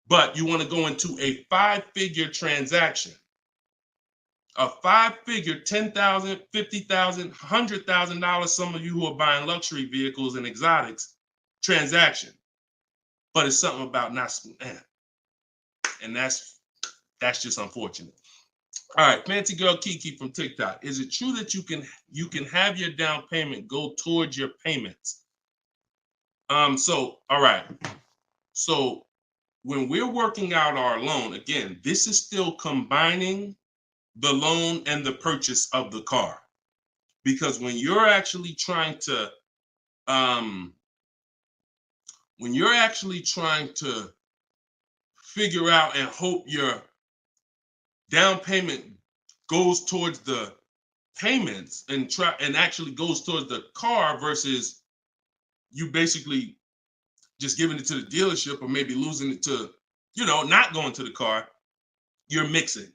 But you want to go into a 5-figure transaction, a 5-figure, $10,000, $50,000, $100,000. Some of you who are buying luxury vehicles and exotics transaction, but it's something about not, and that's just unfortunate. All right, fancy girl Kiki from TikTok. Is it true that you can have your down payment go towards your payments? So all right. So when we're working out our loan, again, this is still combining the loan and the purchase of the car. Because when you're actually trying to figure out and hope your down payment goes towards the payments and actually goes towards the car versus you basically just giving it to the dealership or maybe losing it to, not going to the car, you're mixing.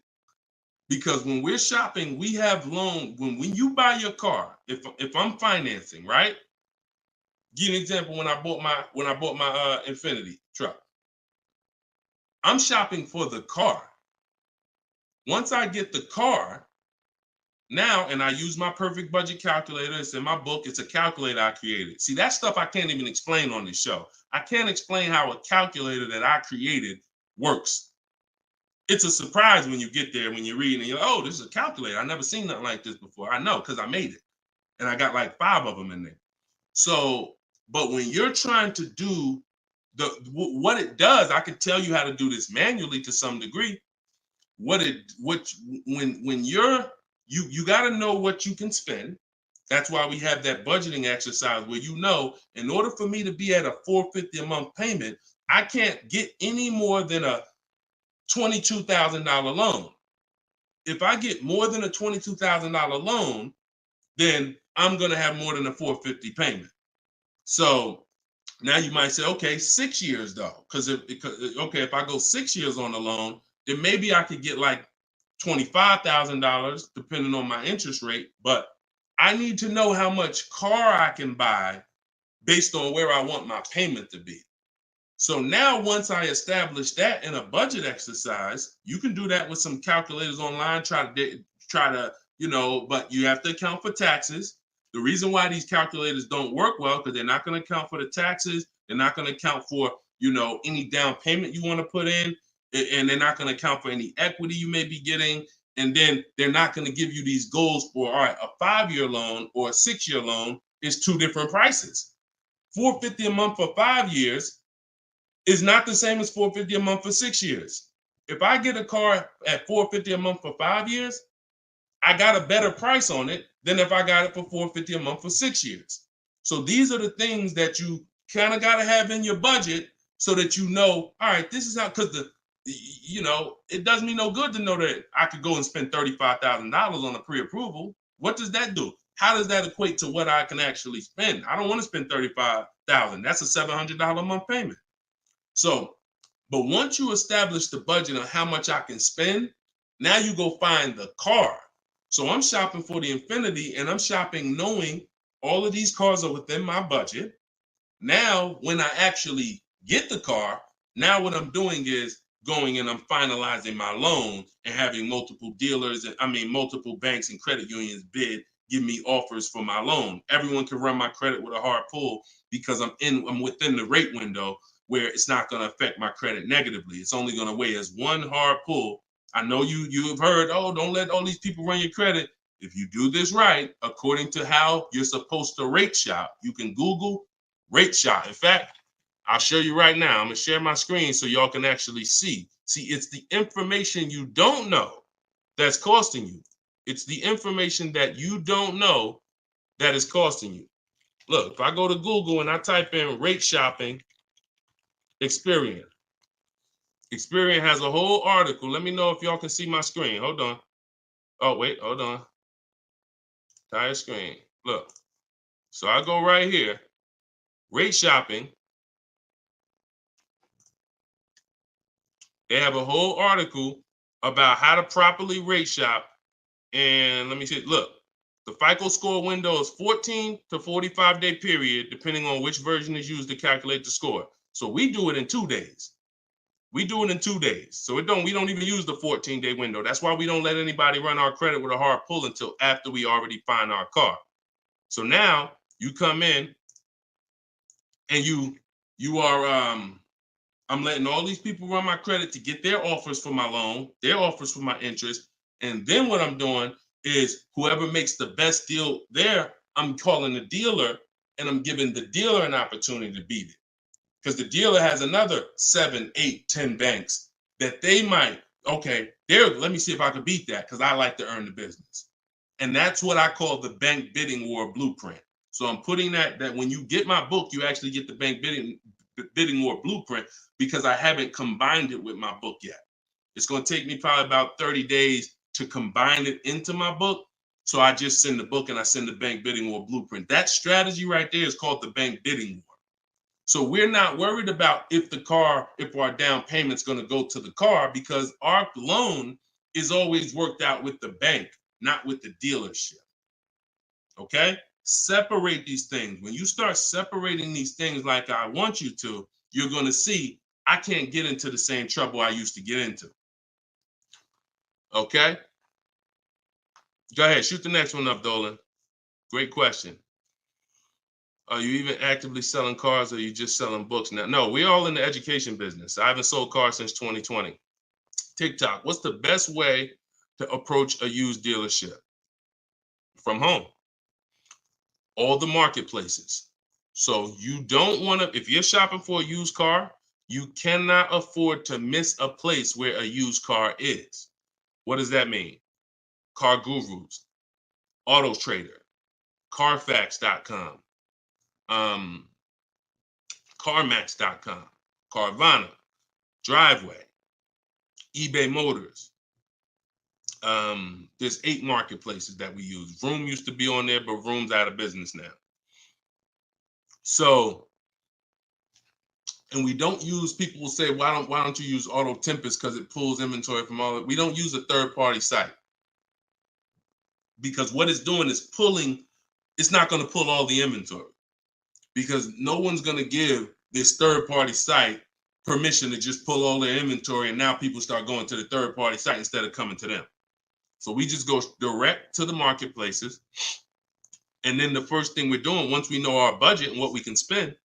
Because when we're shopping, we have loan. When you buy your car, if I'm financing, right? Give you an example. When I bought my Infiniti truck, I'm shopping for the car. Once I get the car, now, and I use my perfect budget calculator. It's in my book. It's a calculator I created. See, that stuff I can't even explain on this show. I can't explain how a calculator that I created works. It's a surprise when you get there, when you're reading and you're like, oh, this is a calculator. I've never seen nothing like this before. I know, because I made it. And I got like 5 of them in there. So, but when you're trying to do what it does, I can tell you how to do this manually to some degree. When you got to know what you can spend. That's why we have that budgeting exercise where in order for me to be at a $450 a month payment, I can't get any more than a $22,000 loan. If I get more than a $22,000 loan, then I'm going to have more than a $450 payment. So now you might say, okay, 6 years though, because if I go 6 years on the loan, then maybe I could get like $25,000 depending on my interest rate. But I need to know how much car I can buy based on where I want my payment to be. So now once I establish that in a budget exercise, you can do that with some calculators online, try to, but you have to account for taxes. The reason why these calculators don't work well, because they're not going to account for the taxes. They're not going to account for, any down payment you want to put in, and they're not going to account for any equity you may be getting. And then they're not going to give you these goals for, all right, a 5-year loan or a 6-year loan is 2 different prices. $450 a month for 5 years is not the same as $450 a month for 6 years. If I get a car at $450 a month for 5 years, I got a better price on it than if I got it for $450 a month for 6 years. So these are the things that you kind of got to have in your budget so that all right, this is how, because it does me no good to know that I could go and spend $35,000 on a pre-approval. What does that do? How does that equate to what I can actually spend? I don't want to spend $35,000. That's a $700 a month payment. So, but once you establish the budget on how much I can spend, now you go find the car. So I'm shopping for the Infiniti, and I'm shopping knowing all of these cars are within my budget. Now, when I actually get the car, now what I'm doing is going and I'm finalizing my loan and having multiple dealers, multiple banks and credit unions give me offers for my loan. Everyone can run my credit with a hard pull because I'm within the rate window where it's not going to affect my credit negatively. It's only going to weigh as one hard pull. I know you have heard, oh, don't let all these people run your credit. If you do this right, according to how you're supposed to rate shop, you can Google rate shop. In fact, I'll show you right now. I'm going to share my screen so y'all can actually see. See, it's the information you don't know that's costing you. It's the information that you don't know that is costing you. Look, if I go to Google and I type in rate shopping, Experian. Experian has a whole article. Let me know if y'all can see my screen. Hold on. Oh, wait, hold on. Entire screen. Look. So I go right here. Rate shopping. They have a whole article about how to properly rate shop. And let me see. Look, the FICO score window is 14 to 45-day period, depending on which version is used to calculate the score. So we do it in 2 days. We do it in 2 days. So we don't even use the 14-day window. That's why we don't let anybody run our credit with a hard pull until after we already find our car. So now you come in and you are I'm letting all these people run my credit to get their offers for my loan, their offers for my interest. And then what I'm doing is whoever makes the best deal there, I'm calling the dealer and I'm giving the dealer an opportunity to beat it. Because the dealer has another 7, 8, 10 banks that they might, let me see if I can beat that because I like to earn the business. And that's what I call the bank bidding war blueprint. So I'm putting that when you get my book, you actually get the bank bidding war blueprint because I haven't combined it with my book yet. It's going to take me probably about 30 days to combine it into my book. So I just send the book and I send the bank bidding war blueprint. That strategy right there is called the bank bidding war. So we're not worried about if our down payment's going to go to the car, because our loan is always worked out with the bank, not with the dealership. Okay? Separate these things. When you start separating these things like I want you to, you're going to see I can't get into the same trouble I used to get into. Okay? Go ahead. Shoot the next one up, Dolan. Great question. Are you even actively selling cars, or are you just selling books now? No, we're all in the education business. I haven't sold cars since 2020. TikTok, what's the best way to approach a used dealership? From home. All the marketplaces. So you don't want to, if you're shopping for a used car, you cannot afford to miss a place where a used car is. What does that mean? Car Gurus, Auto Trader, Carfax.com, CarMax.com, Carvana, Driveway, eBay Motors. There's 8 marketplaces that we use. Vroom used to be on there, but Vroom's out of business now. So, and we don't use, people will say, why don't you use Auto Tempest because it pulls inventory from all of it. We don't use a third-party site, because what it's doing is pulling, it's not going to pull all the inventory, because no one's going to give this third-party site permission to just pull all their inventory, and now people start going to the third-party site instead of coming to them. So we just go direct to the marketplaces. And then the first thing we're doing, once we know our budget and what we can spend,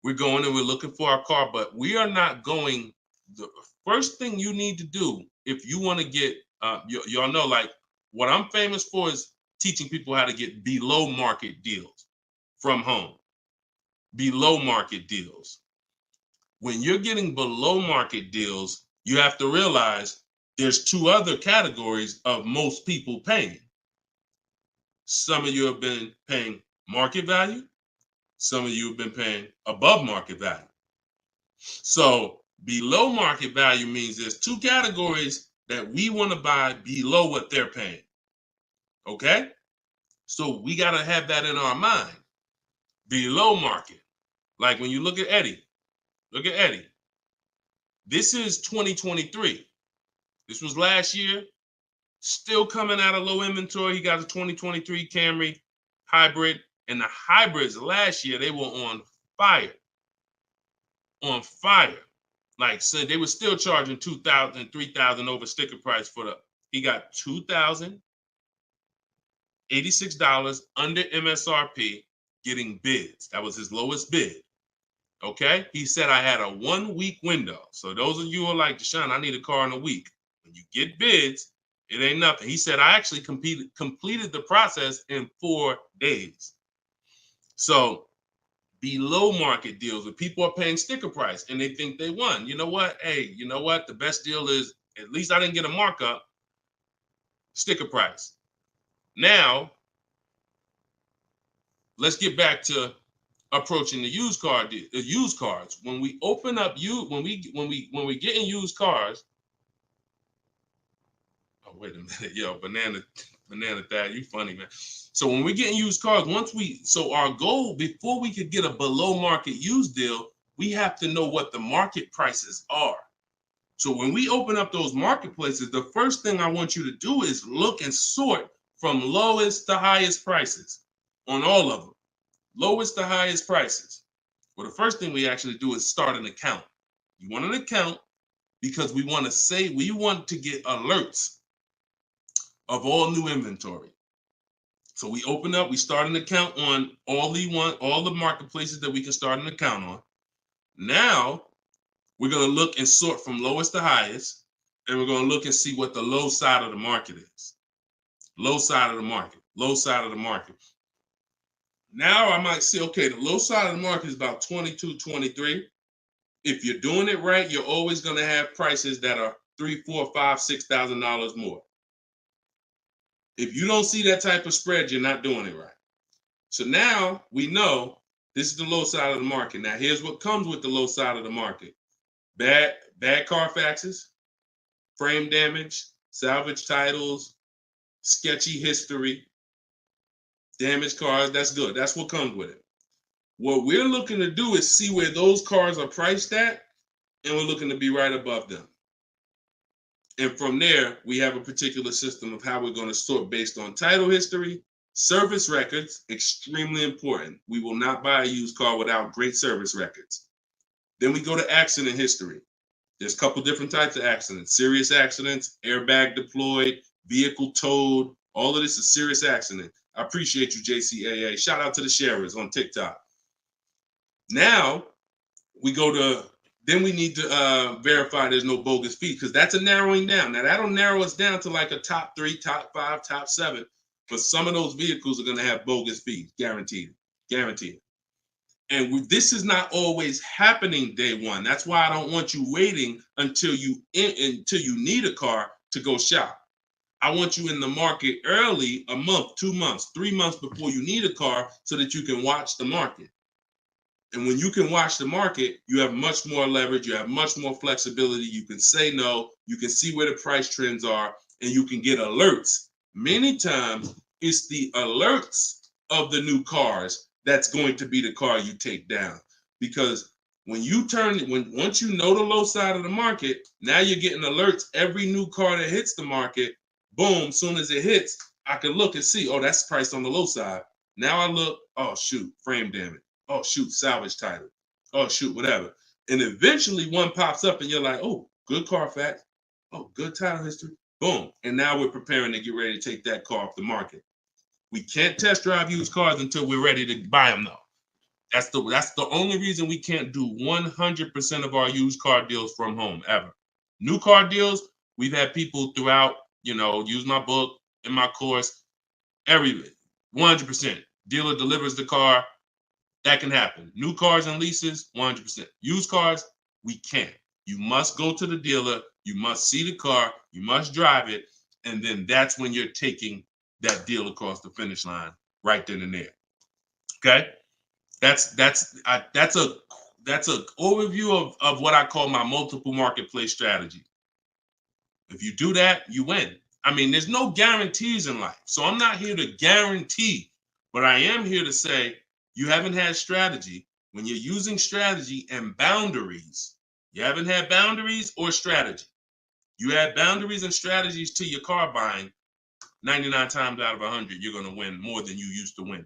we're going and we're looking for our car. But we are not going, the first thing you need to do if you want to get, y'all know, like, what I'm famous for is teaching people how to get below market deals from home. Below market deals. When you're getting below market deals, you have to realize there's 2 other categories of most people paying. Some of you have been paying market value. Some of you have been paying above market value. So below market value means there's 2 categories that we want to buy below what they're paying. Okay? So we got to have that in our mind. Below market. Like when you look at Eddie. Look at Eddie. This is 2023. This was last year. Still coming out of low inventory. He got a 2023 Camry hybrid. And the hybrids last year, they were on fire. On fire. Like, so they were still charging $2,000, $3,000 over sticker price for the, he got $2,086 under MSRP getting bids. That was his lowest bid. Okay? He said, I had a 1-week window. So those of you who are like, Deshone, I need a car in a week. When you get bids, it ain't nothing. He said, I actually completed the process in 4 days. So below market deals where people are paying sticker price and they think they won. You know what? Hey, you know what? The best deal is, at least I didn't get a markup, sticker price. Now, let's get back to approaching the used cars. When we open up when we get in used cars. Oh, wait a minute, yo, banana dad, you funny, man. So when we get in used cars, so our goal before we could get a below market used deal, we have to know what the market prices are. So when we open up those marketplaces, the first thing I want you to do is look and sort from lowest to highest prices on all of them. Lowest to highest prices. Well, the first thing we actually do is start an account. You want an account because we want to get alerts of all new inventory. So we start an account on all the marketplaces that we can start an account on. Now we're going to look and sort from lowest to highest, and we're going to look and see what the low side of the market is. Low side of the market, low side of the market. Now I might say, okay, the low side of the market is about 22, 23. If you're doing it right, you're always going to have prices that are $3,000, $4,000, $5,000, $6,000 more. If you don't see that type of spread, you're not doing it right. So now we know this is the low side of the market. Now here's what comes with the low side of the market. Bad Carfaxes, frame damage, salvage titles, sketchy history, Damaged cars, that's good. That's what comes with it. What we're looking to do is see where those cars are priced at, and we're looking to be right above them. And from there, we have a particular system of how we're going to sort based on title history, service records, extremely important. We will not buy a used car without great service records. Then we go to accident history. There's a couple different types of accidents: serious accidents, airbag deployed, vehicle towed. All of this is serious accident. I appreciate you, JCAA. Shout out to the sharers on TikTok. Now we go to, then we need to verify there's no bogus fees, because that's a narrowing down. Now that'll narrow us down to like a top 3, top 5, top 7. But some of those vehicles are going to have bogus fees, guaranteed, guaranteed. And this is not always happening day one. That's why I don't want you waiting until you need a car to go shop. I want you in the market early, a month, 2 months, 3 months before you need a car, so that you can watch the market. And when you can watch the market, you have much more leverage. You have much more flexibility. You can say no. You can see where the price trends are, and you can get alerts. Many times, it's the alerts of the new cars that's going to be the car you take down. Because when you once you know the low side of the market, now you're getting alerts. Every new car that hits the market, boom, soon as it hits, I can look and see, oh, that's priced on the low side. Now I look, oh, shoot, frame damage. Oh, shoot, salvage title. Oh, shoot, whatever. And eventually one pops up and you're like, oh, good Carfax. Oh, good title history. Boom. And now we're preparing to get ready to take that car off the market. We can't test drive used cars until we're ready to buy them, though. That's the only reason we can't do 100% of our used car deals from home, ever. New car deals, we've had people throughout, use my book, in my course, everything. 100%. Dealer delivers the car. That can happen. New cars and leases, 100%. Used cars, we can't. You must go to the dealer. You must see the car. You must drive it. And then that's when you're taking that deal across the finish line right then and there. Okay? That's a overview of what I call my multiple marketplace strategy. If you do that, you win. I mean, there's no guarantees in life. So I'm not here to guarantee, but I am here to say, you haven't had strategy. When you're using strategy and boundaries, you haven't had boundaries or strategy. You add boundaries and strategies to your car buying, 99 times out of 100, you're going to win more than you used to win.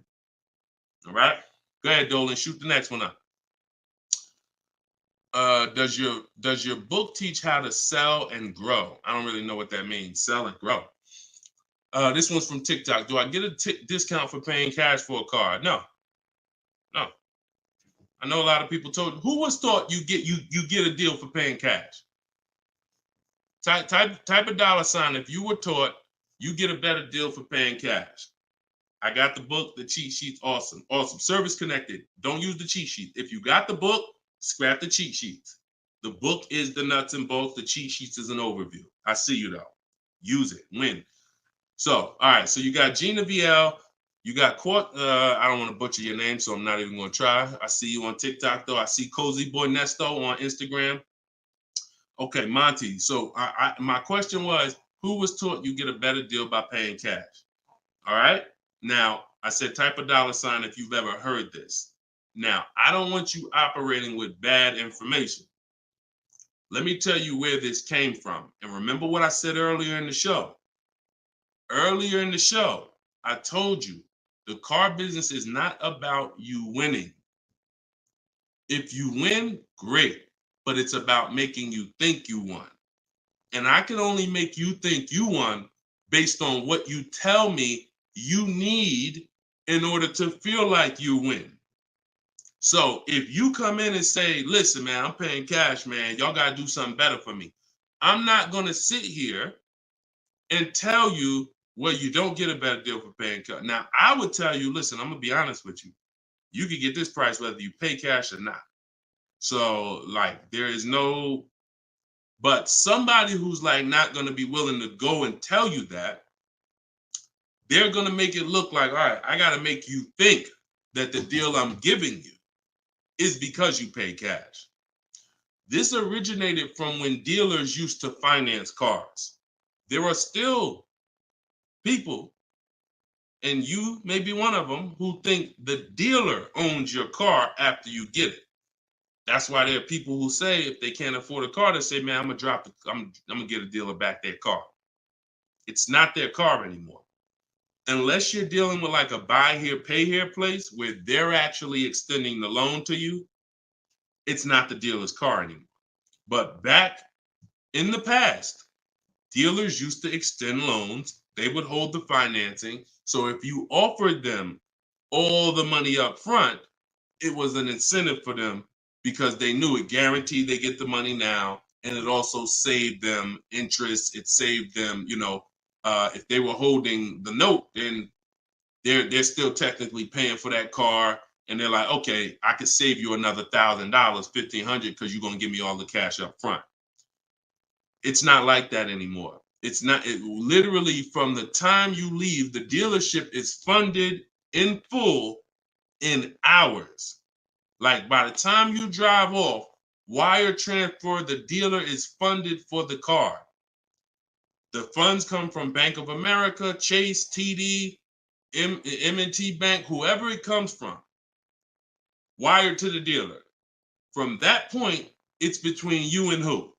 All right? Go ahead, Dolan. Shoot the next one up. Does your book teach how to sell and grow? I don't really know what that means. Sell and grow. This one's from TikTok. Do I get a discount for paying cash for a car? No. I know a lot of people told. Who was taught you get a deal for paying cash? Type a $sign if you were taught you get a better deal for paying cash. I got the book, the cheat sheets, awesome. Service connected. Don't use the cheat sheet. If you got the book, scrap the cheat sheets. The book is the nuts and bolts. The cheat sheets is an overview. I see you though. Use it. Win. So, all right. So you got Gina VL. You got I don't want to butcher your name, so I'm not even going to try. I see you on TikTok, though. I see Cozy Boy Nesto on Instagram. Okay, Monty. So my question was, who was taught you get a better deal by paying cash? All right. Now, I said type a $sign if you've ever heard this. Now, I don't want you operating with bad information. Let me tell you where this came from. And remember what I said earlier in the show. Earlier in the show, I told you, the car business is not about you winning. If you win, great, but it's about making you think you won. And I can only make you think you won based on what you tell me you need in order to feel like you win. So if you come in and say, listen, man, I'm paying cash, man, y'all got to do something better for me. I'm not going to sit here and tell you, well, you don't get a better deal for paying cash. Now, I would tell you, listen, I'm going to be honest with you. You can get this price whether you pay cash or not. So, like, there is no, but somebody who's like not going to be willing to go and tell you that, they're going to make it look like, all right, I got to make you think that the deal I'm giving you is because you pay cash. This originated from when dealers used to finance cars. There are still people And you may be one of them who think the dealer owns your car after you get it. That's why there are people who say if they can't afford a car, they say, man, I'm gonna get a dealer back their car. It's not their car anymore. Unless you're dealing with like a buy here, pay here place where they're actually extending the loan to you, it's not the dealer's car anymore. But back in the past, dealers used to extend loans. They would hold the financing. So if you offered them all the money up front, it was an incentive for them because they knew it guaranteed they get the money now. And it also saved them interest. It saved them, if they were holding the note, then they're still technically paying for that car. And they're like, okay, I could save you another $1,000, $1,500 because you're going to give me all the cash up front. It's not like that anymore. It's not. It literally from the time you leave, the dealership is funded in full in hours. Like by the time you drive off, wire transfer, the dealer is funded for the car. The funds come from Bank of America, Chase, TD, M&T Bank, whoever it comes from, wired to the dealer. From that point, it's between you and who?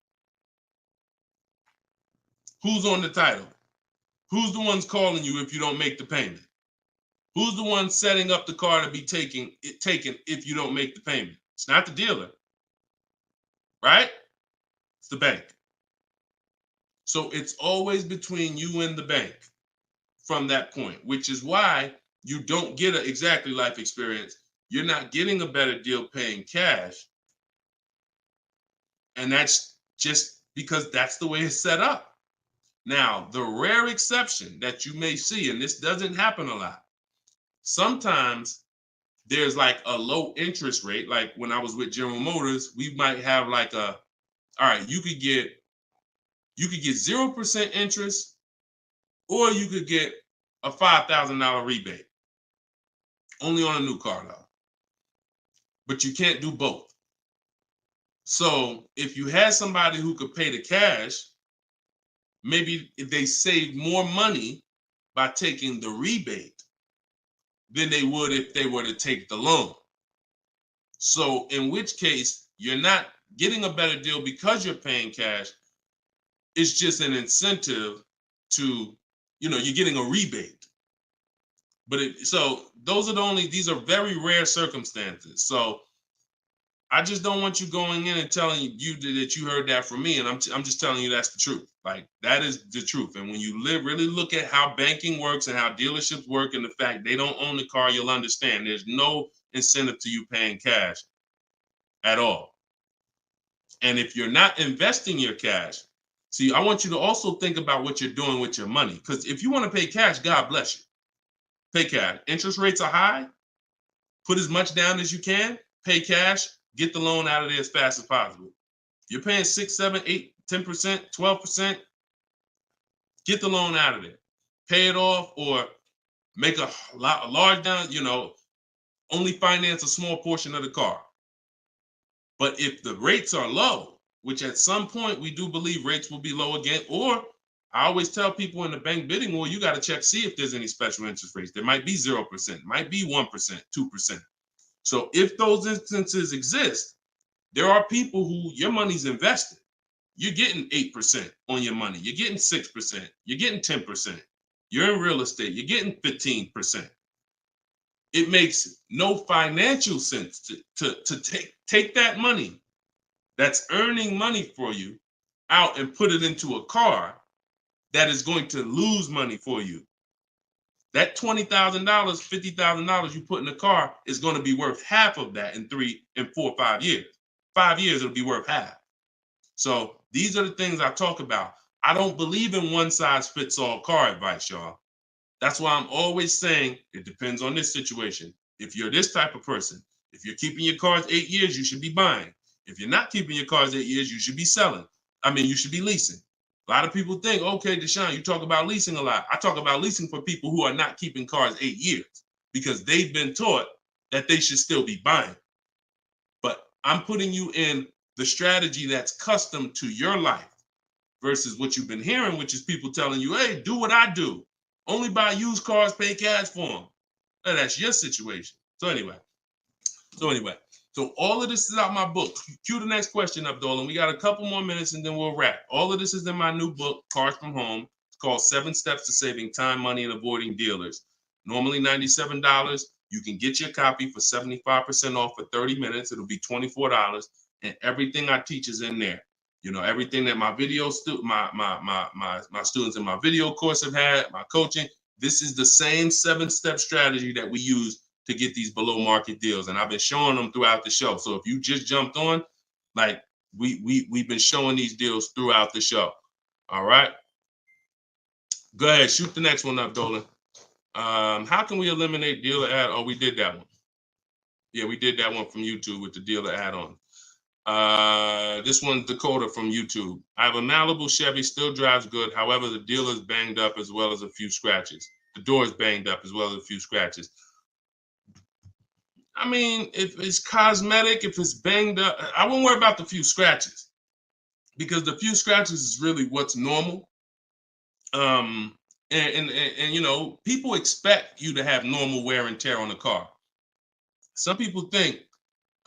Who's on the title? Who's the ones calling you if you don't make the payment? Who's the one setting up the car to be taken if you don't make the payment? It's not the dealer, right? It's the bank. So it's always between you and the bank from that point, which is why you don't get an exactly life experience. You're not getting a better deal paying cash. And that's just because that's the way it's set up. Now, the rare exception that you may see, and this doesn't happen a lot, sometimes there's like a low interest rate. Like when I was with General Motors, we might have like all right, you could get 0% interest, or you could get a $5,000 rebate. Only on a new car though. But you can't do both. So if you had somebody who could pay the cash, maybe if they save more money by taking the rebate than they would if they were to take the loan. So in which case, you're not getting a better deal because you're paying cash. It's just an incentive to, you're getting a rebate. But so those are these are very rare circumstances. So I just don't want you going in and telling you that you heard that from me. And I'm just telling you that's the truth. Like that is the truth. And when you really look at how banking works and how dealerships work and the fact they don't own the car, you'll understand there's no incentive to you paying cash at all. And if you're not investing your cash, see, I want you to also think about what you're doing with your money. Because if you want to pay cash, God bless you. Pay cash. Interest rates are high. Put as much down as you can. Pay cash. Get the loan out of there as fast as possible. You're paying 6, 7, 8, 10%, 12%. Get the loan out of there. Pay it off or make a large down, only finance a small portion of the car. But if the rates are low, which at some point we do believe rates will be low again, or I always tell people in the bank bidding war, you got to check, see if there's any special interest rates. There might be 0%, might be 1%, 2%. So if those instances exist, there are people who your money's invested. You're getting 8% on your money. You're getting 6%. You're getting 10%. You're in real estate. You're getting 15%. It makes no financial sense to take that money that's earning money for you out and put it into a car that is going to lose money for you. That $20,000, $50,000 you put in the car is going to be worth half of that in 3 and 4, 5 years. 5 years, it'll be worth half. So these are the things I talk about. I don't believe in one size fits all car advice, y'all. That's why I'm always saying it depends on this situation. If you're this type of person, if you're keeping your cars 8 years, you should be buying. If you're not keeping your cars 8 years, you should be selling. You should be leasing. A lot of people think, okay, Deshone, you talk about leasing a lot. I talk about leasing for people who are not keeping cars 8 years because they've been taught that they should still be buying. But I'm putting you in the strategy that's custom to your life versus what you've been hearing, which is people telling you, hey, do what I do. Only buy used cars, pay cash for them. Now, that's your situation. So anyway, so all of this is out my book. Cue the next question up, Dolan. We got a couple more minutes and then we'll wrap. All of this is in my new book, Cars from Home. It's called 7 Steps to Saving Time, Money, and Avoiding Dealers. Normally $97. You can get your copy for 75% off for 30 minutes. It'll be $24. And everything I teach is in there. You know, everything that my video my students in my video course have had, my coaching. This is the same 7-step strategy that we use to get these below market deals. And I've been showing them throughout the show. So if you just jumped on, like we've been showing these deals throughout the show. All right. Go ahead, shoot the next one up, Dolan. How can we eliminate dealer ad? Oh, we did that one. Yeah, we did that one from YouTube with the dealer add-on. This one's Dakota from YouTube. I have a Malibu Chevy, still drives good. However, the dealer is banged up as well as a few scratches. The door is banged up as well as a few scratches. I mean, if it's cosmetic, if it's banged up, I won't worry about the few scratches because the few scratches is really what's normal. And you know, people expect you to have normal wear and tear on the car. Some people think,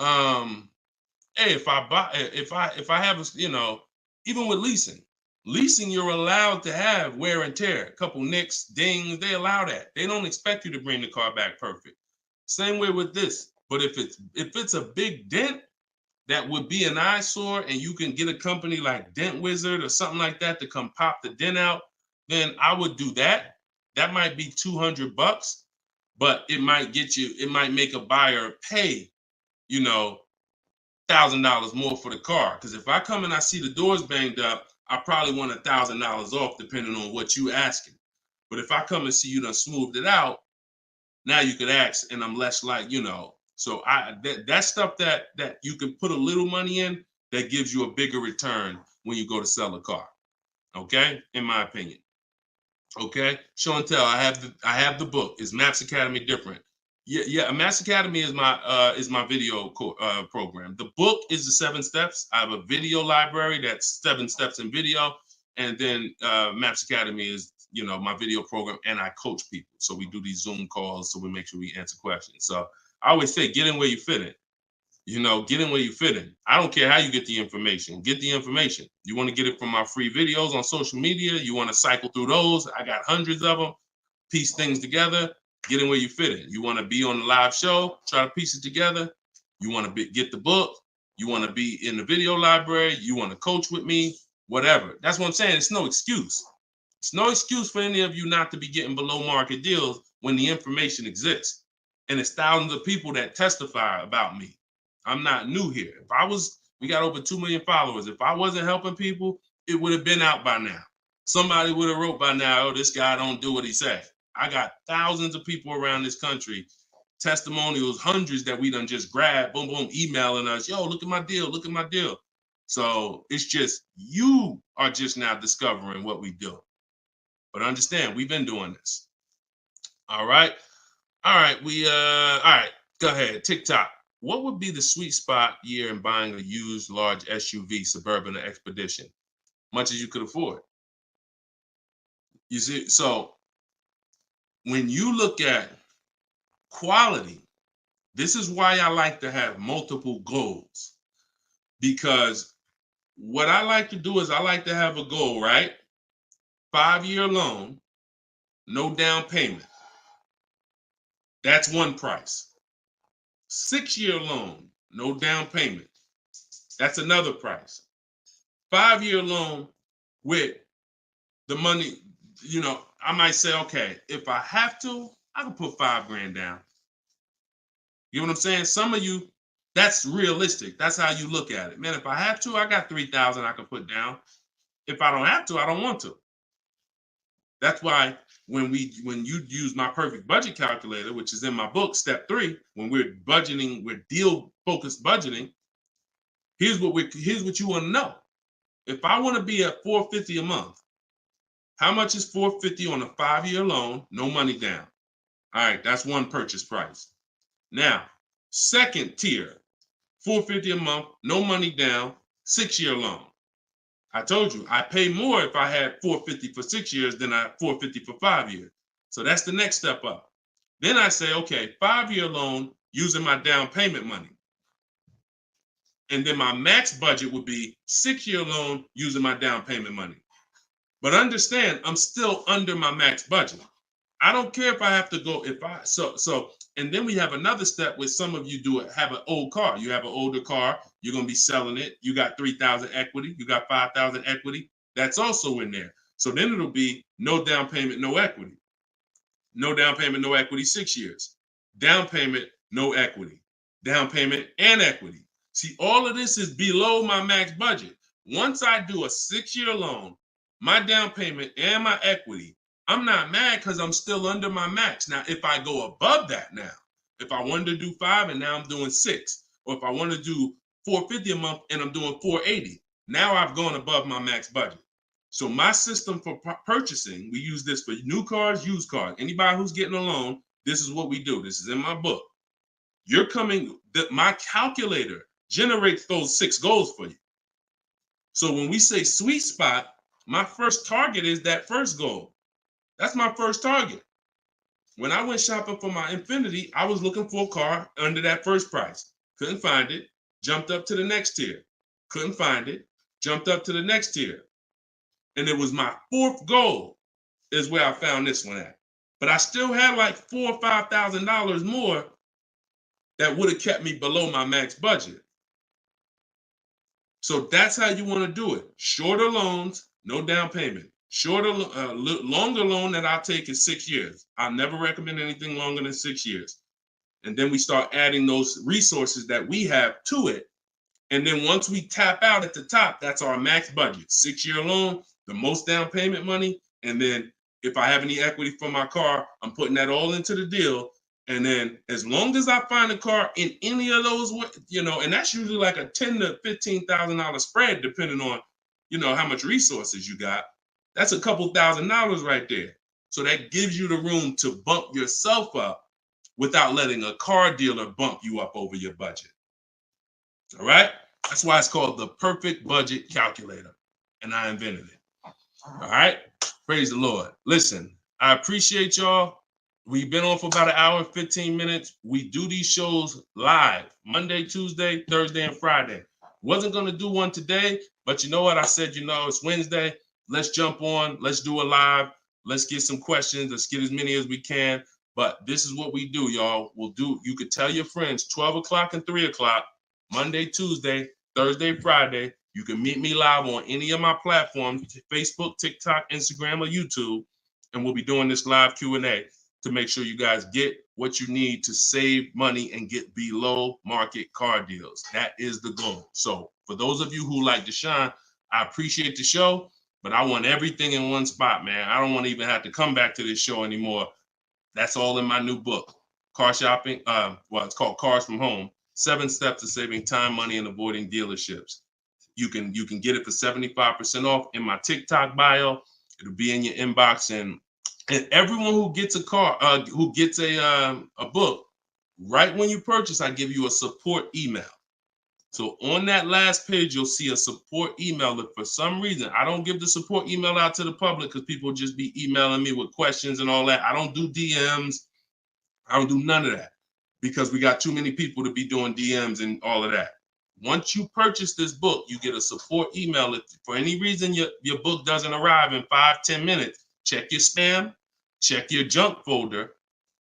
hey, if I have a, you know, even with leasing, you're allowed to have wear and tear, a couple nicks, dings, they allow that. They don't expect you to bring the car back perfect. Same way with this. But if it's a big dent that would be an eyesore and you can get a company like Dent Wizard or something like that to come pop the dent out, then I would do that. That might be $200, but it might make a buyer pay, you know, $1,000 more for the car. Because if I come and I see the doors banged up, I probably want $1,000 off depending on what you asking. But if I come and see you done smoothed it out, now you could ask, and I'm less like, you know. So that stuff that you can put a little money in that gives you a bigger return when you go to sell a car. Okay, in my opinion. Okay, show and tell. I have the book. Is Maps Academy different? Yeah. Maps Academy is my video program. The book is the 7 steps. I have a video library that's 7 steps in video, and then Maps Academy is, you know, my video program, and I coach people. So we do these Zoom calls, so we make sure we answer questions. So I always say, get in where you fit in. You know, get in where you fit in. I don't care how you get the information. Get the information. You want to get it from my free videos on social media. You want to cycle through those. I got hundreds of them. Piece things together. Get in where you fit in. You want to be on the live show. Try to piece it together. You want to get the book. You want to be in the video library. You want to coach with me. Whatever. That's what I'm saying. It's no excuse. It's no excuse for any of you not to be getting below market deals when the information exists. And it's thousands of people that testify about me. I'm not new here. We got over 2 million followers. If I wasn't helping people, it would have been out by now. Somebody would have wrote by now, oh, this guy don't do what he said. I got thousands of people around this country, testimonials, hundreds that we done just grabbed, boom, boom, emailing us, yo, look at my deal, look at my deal. So it's just, you are just now discovering what we do. But understand, we've been doing this. All right. All right. All right. Go ahead. TikTok. What would be the sweet spot year in buying a used large SUV, Suburban or Expedition? Much as you could afford. You see, so when you look at quality, this is why I like to have multiple goals. Because what I like to do is I like to have a goal, right? 5-year loan, no down payment. That's one price. 6-year loan, no down payment. That's another price. 5-year loan with the money, you know, I might say, okay, if I have to, I can put $5,000 down. You know what I'm saying? Some of you, that's realistic. That's how you look at it. Man, if I have to, I got $3,000 I can put down. If I don't have to, I don't want to. That's why when you use my perfect budget calculator, which is in my book, step 3, when we're budgeting, we're deal focused budgeting. Here's what you want to know. If I want to be at $450 a month, how much is $450 on a 5-year loan, no money down? All right, that's one purchase price. Now, second tier, $450 a month, no money down, 6-year loan. I told you, I pay more if I had $450 for 6 years than I $450 for 5 years. So that's the next step up. Then I say, okay, 5-year loan using my down payment money. And then my max budget would be 6-year loan using my down payment money. But understand, I'm still under my max budget. I don't care if I have to go, and then we have another step where some of you have an old car. You have an older car, you're going to be selling it. You got 3,000 equity, you got 5,000 equity. That's also in there. So then it'll be no down payment, no equity. No down payment, no equity, 6 years. Down payment, no equity. Down payment and equity. See, all of this is below my max budget. Once I do a 6-year loan, my down payment and my equity, I'm not mad because I'm still under my max. Now, if I go above that now, if I wanted to do 5 and now I'm doing 6, or if I want to do $450 a month and I'm doing $480, now I've gone above my max budget. So my system for purchasing, we use this for new cars, used cars. Anybody who's getting a loan, this is what we do. This is in my book. My calculator generates those 6 goals for you. So when we say sweet spot, my first target is that first goal. That's my first target. When I went shopping for my Infiniti, I was looking for a car under that first price. Couldn't find it. Jumped up to the next tier. Couldn't find it. Jumped up to the next tier. And it was my 4th goal is where I found this one at. But I still had like $4,000 or $5,000 more that would have kept me below my max budget. So that's how you want to do it. Shorter loans, no down payment. Longer loan that I'll take is 6 years. I never recommend anything longer than 6 years. And then we start adding those resources that we have to it. And then once we tap out at the top, that's our max budget. 6-year loan, the most down payment money. And then if I have any equity for my car, I'm putting that all into the deal. And then as long as I find a car in any of those, and that's usually like a $10,000 to $15,000 spread, depending on, how much resources you got. That's a couple $1,000s right there. So that gives you the room to bump yourself up without letting a car dealer bump you up over your budget. All right? That's why it's called the perfect budget calculator. And I invented it. All right? Praise the Lord. Listen, I appreciate y'all. We've been on for about 1 hour and 15 minutes. We do these shows live Monday, Tuesday, Thursday, and Friday. Wasn't going to do one today, but you know what? I said, it's Wednesday. Let's jump on. Let's do a live. Let's get some questions. Let's get as many as we can. But this is what we do, y'all. You could tell your friends 12 o'clock and 3 o'clock, Monday, Tuesday, Thursday, Friday. You can meet me live on any of my platforms, Facebook, TikTok, Instagram, or YouTube. And we'll be doing this live Q&A to make sure you guys get what you need to save money and get below market car deals. That is the goal. So for those of you who like Deshone, I appreciate the show, but I want everything in one spot, man. I don't want to even have to come back to this show anymore. That's all in my new book, Car Shopping. It's called Cars from Home, 7 Steps to Saving Time, Money, and Avoiding Dealerships. You can get it for 75% off in my TikTok bio. It'll be in your inbox, and everyone who gets a car, who gets a book, right when you purchase, I give you a support email. So on that last page, you'll see a support email. If for some reason I don't give the support email out to the public because people just be emailing me with questions and all that, I don't do DMs. I don't do none of that because we got too many people to be doing DMs and all of that. Once you purchase this book, you get a support email. If for any reason your book doesn't arrive in 5-10 minutes, check your spam, check your junk folder.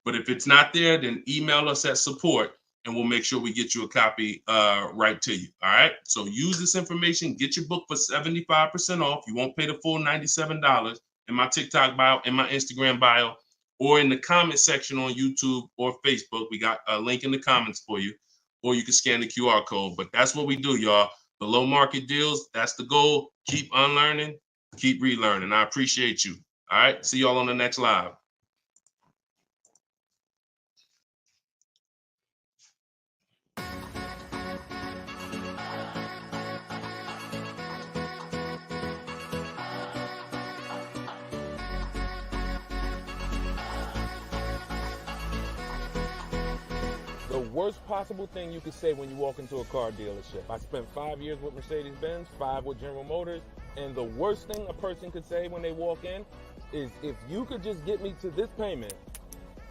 But if it's not there, then email us at support and we'll make sure we get you a copy right to you. All right. So use this information, get your book for 75% off. You won't pay the full $97 in my TikTok bio, in my Instagram bio, or in the comment section on YouTube or Facebook. We got a link in the comments for you, or you can scan the QR code. But that's what we do, y'all. Below market deals. That's the goal. Keep unlearning, keep relearning. I appreciate you. All right. See y'all on the next live. The worst possible thing you could say when you walk into a car dealership. I spent 5 years with Mercedes-Benz, 5 with General Motors, and the worst thing a person could say when they walk in is if you could just get me to this payment,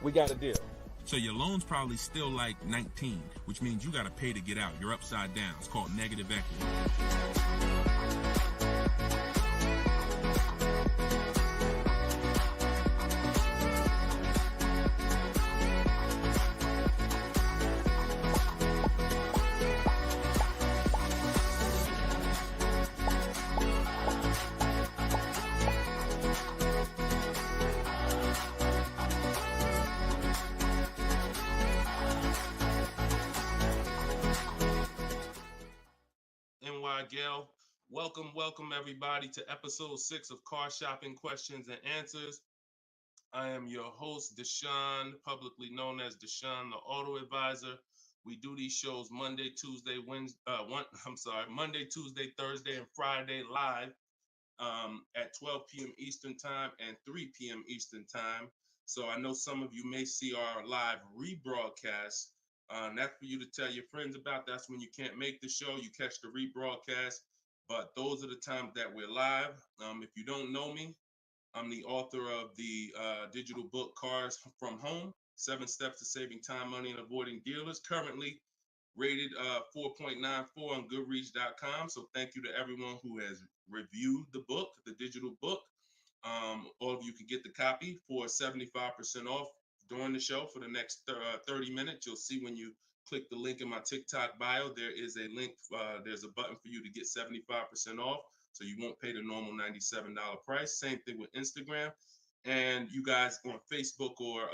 we got a deal. So your loan's probably still like 19, which means you got to pay to get out. You're upside down. It's called negative equity. Gail, welcome everybody to episode 6 of Car Shopping Questions and Answers. I am your host, Deshone, publicly known as Deshone the Auto Advisor. We do these shows Monday, Tuesday, Thursday, and Friday live at 12 p.m. Eastern Time and 3 p.m. Eastern Time. So I know some of you may see our live rebroadcast. That's for you to tell your friends about. That's when you can't make the show, you catch the rebroadcast. But those are the times that we're live. If you don't know me, I'm the author of the digital book Cars from Home, 7 Steps to Saving Time, Money, and Avoiding Dealers, currently rated 4.94 on Goodreads.com. So thank you to everyone who has reviewed the book, the digital book. All of you can get the copy for 75% off during the show for the next 30 minutes. You'll see when you click the link in my TikTok bio, there is a link, there's a button for you to get 75% off. So you won't pay the normal $97 price. Same thing with Instagram. And you guys on Facebook or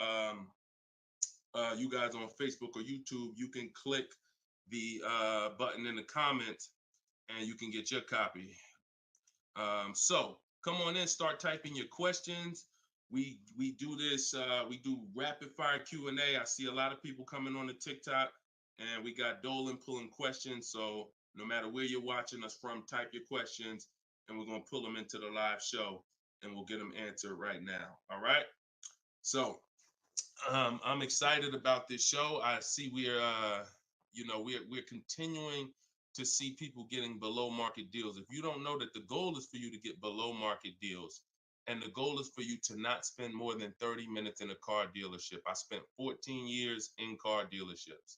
YouTube, you can click the button in the comments and you can get your copy. So come on in, start typing your questions. We do this, we do rapid fire Q&A. I see a lot of people coming on the TikTok, and we got Dolan pulling questions. So no matter where you're watching us from, type your questions and we're going to pull them into the live show and we'll get them answered right now. All right. So I'm excited about this show. I see we're continuing to see people getting below market deals. If you don't know that the goal is for you to get below market deals, and the goal is for you to not spend more than 30 minutes in a car dealership. I spent 14 years in car dealerships.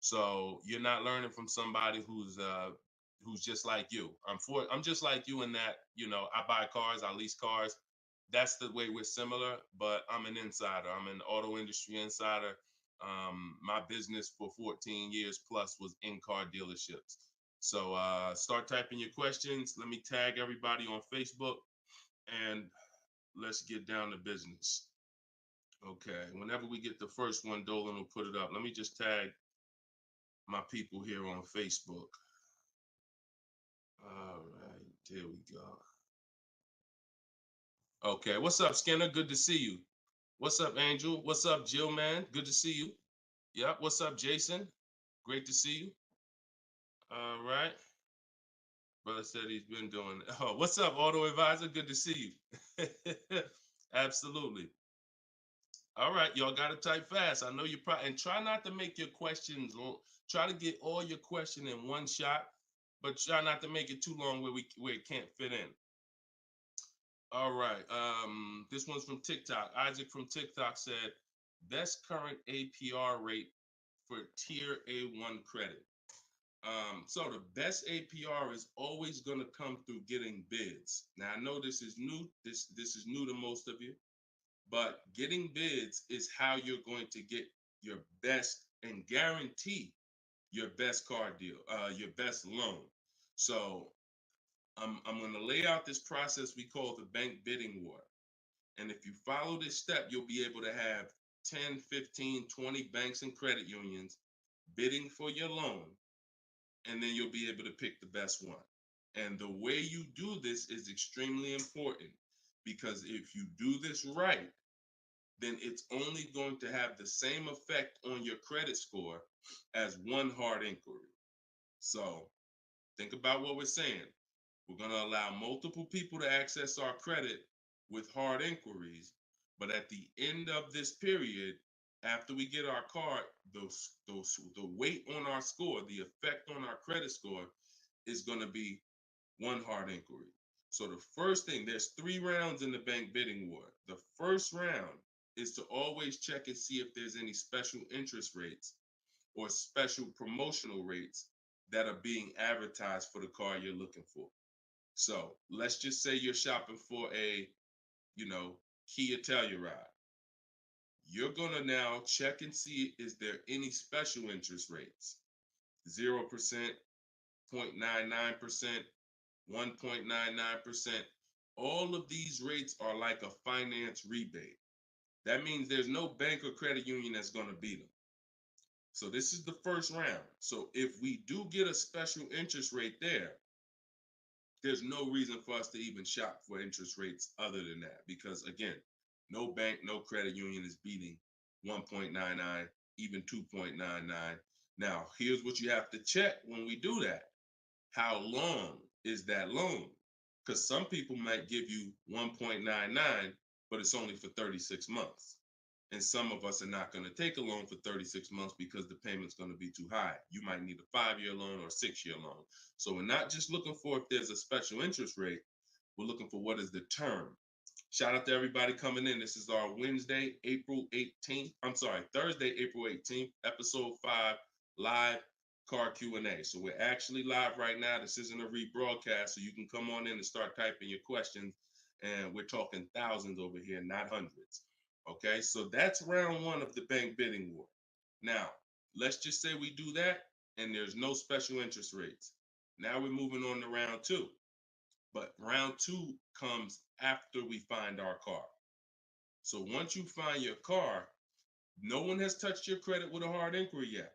So you're not learning from somebody who's just like you. I'm just like you in that, I buy cars, I lease cars. That's the way we're similar, but I'm an insider. I'm an auto industry insider. My business for 14 years plus was in car dealerships. So start typing your questions. Let me tag everybody on Facebook and let's get down to business. Okay, whenever we get the first one, Dolan will put it up. Let me just tag my people here on Facebook. All right, there we go. Okay, what's up, Skinner? Good to see you. What's up, Angel? What's up, Jill, man? Good to see you. Yep, what's up, Jason? Great to see you. All right. Brother said he's been doing it. Oh, what's up, Auto Advisor? Good to see you. Absolutely. All right, y'all got to type fast. I know you probably, and try not to make your questions long. Try to get all your question in one shot, but try not to make it too long where it can't fit in. All right, this one's from TikTok. Isaac from TikTok said, best current APR rate for tier A1 credit. So the best APR is always going to come through getting bids. Now I know this is new. This is new to most of you. But getting bids is how you're going to get your best and guarantee your best car deal, your best loan. So I'm going to lay out this process we call the bank bidding war. And if you follow this step, you'll be able to have 10, 15, 20 banks and credit unions bidding for your loan. And then you'll be able to pick the best one. And the way you do this is extremely important, because if you do this right, then it's only going to have the same effect on your credit score as one hard inquiry. So think about what we're saying. We're going to allow multiple people to access our credit with hard inquiries, but at the end of this period, after we get our car, the weight on our score, the effect on our credit score is going to be one hard inquiry. So the first thing, there's 3 rounds in the bank bidding war. The first round is to always check and see if there's any special interest rates or special promotional rates that are being advertised for the car you're looking for. So let's just say you're shopping for a, Kia Telluride. You're gonna now check and see, is there any special interest rates? 0%, 0.99%, 1.99%. All of these rates are like a finance rebate. That means there's no bank or credit union that's gonna beat them. So this is the first round. So if we do get a special interest rate there's no reason for us to even shop for interest rates other than that. Because again, no bank, no credit union is beating 1.99, even 2.99. Now, here's what you have to check when we do that. How long is that loan? Because some people might give you 1.99, but it's only for 36 months. And some of us are not going to take a loan for 36 months because the payment's going to be too high. You might need a 5-year loan or a 6-year loan. So we're not just looking for if there's a special interest rate, we're looking for what is the term. Shout out to everybody coming in. This is our Thursday, April 18th, episode 5, live car Q&A. So we're actually live right now. This isn't a rebroadcast, so you can come on in and start typing your questions. And we're talking thousands over here, not hundreds. Okay, so that's round 1 of the bank bidding war. Now, let's just say we do that and there's no special interest rates. Now we're moving on to round 2. But round 2 comes after we find our car. So once you find your car, no one has touched your credit with a hard inquiry yet.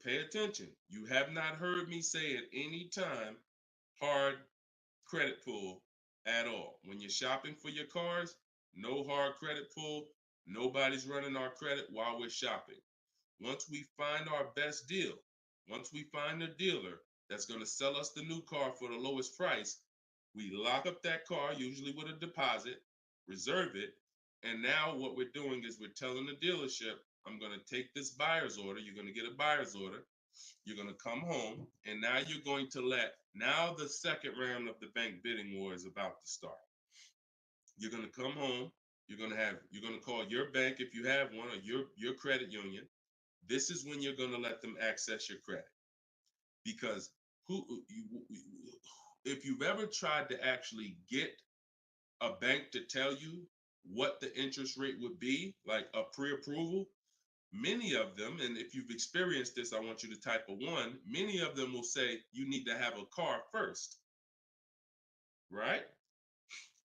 Pay attention. You have not heard me say at any time hard credit pull at all. When you're shopping for your cars, no hard credit pull. Nobody's running our credit while we're shopping. Once we find our best deal, once we find a dealer that's going to sell us the new car for the lowest price, we lock up that car, usually with a deposit, reserve it. And now what we're doing is we're telling the dealership, I'm going to take this buyer's order. You're going to get a buyer's order. You're going to come home. And now you're going to now the second round of the bank bidding war is about to start. You're going to come home. You're going to call your bank if you have one, or your credit union. This is when you're going to let them access your credit. Because if you've ever tried to actually get a bank to tell you what the interest rate would be, like a pre-approval, many of them, and if you've experienced this, I want you to type a 1, many of them will say you need to have a car first, right?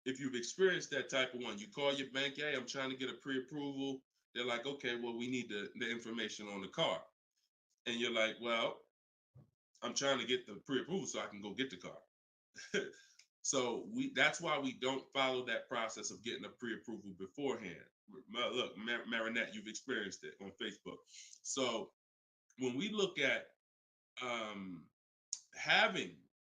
If you've experienced that type of 1, you call your bank, hey, I'm trying to get a pre-approval. They're like, okay, well, we need the information on the car. And you're like, well, I'm trying to get the pre-approval so I can go get the car. So that's why we don't follow that process of getting a pre-approval beforehand. Look, Marinette, you've experienced it on Facebook. So when we look at having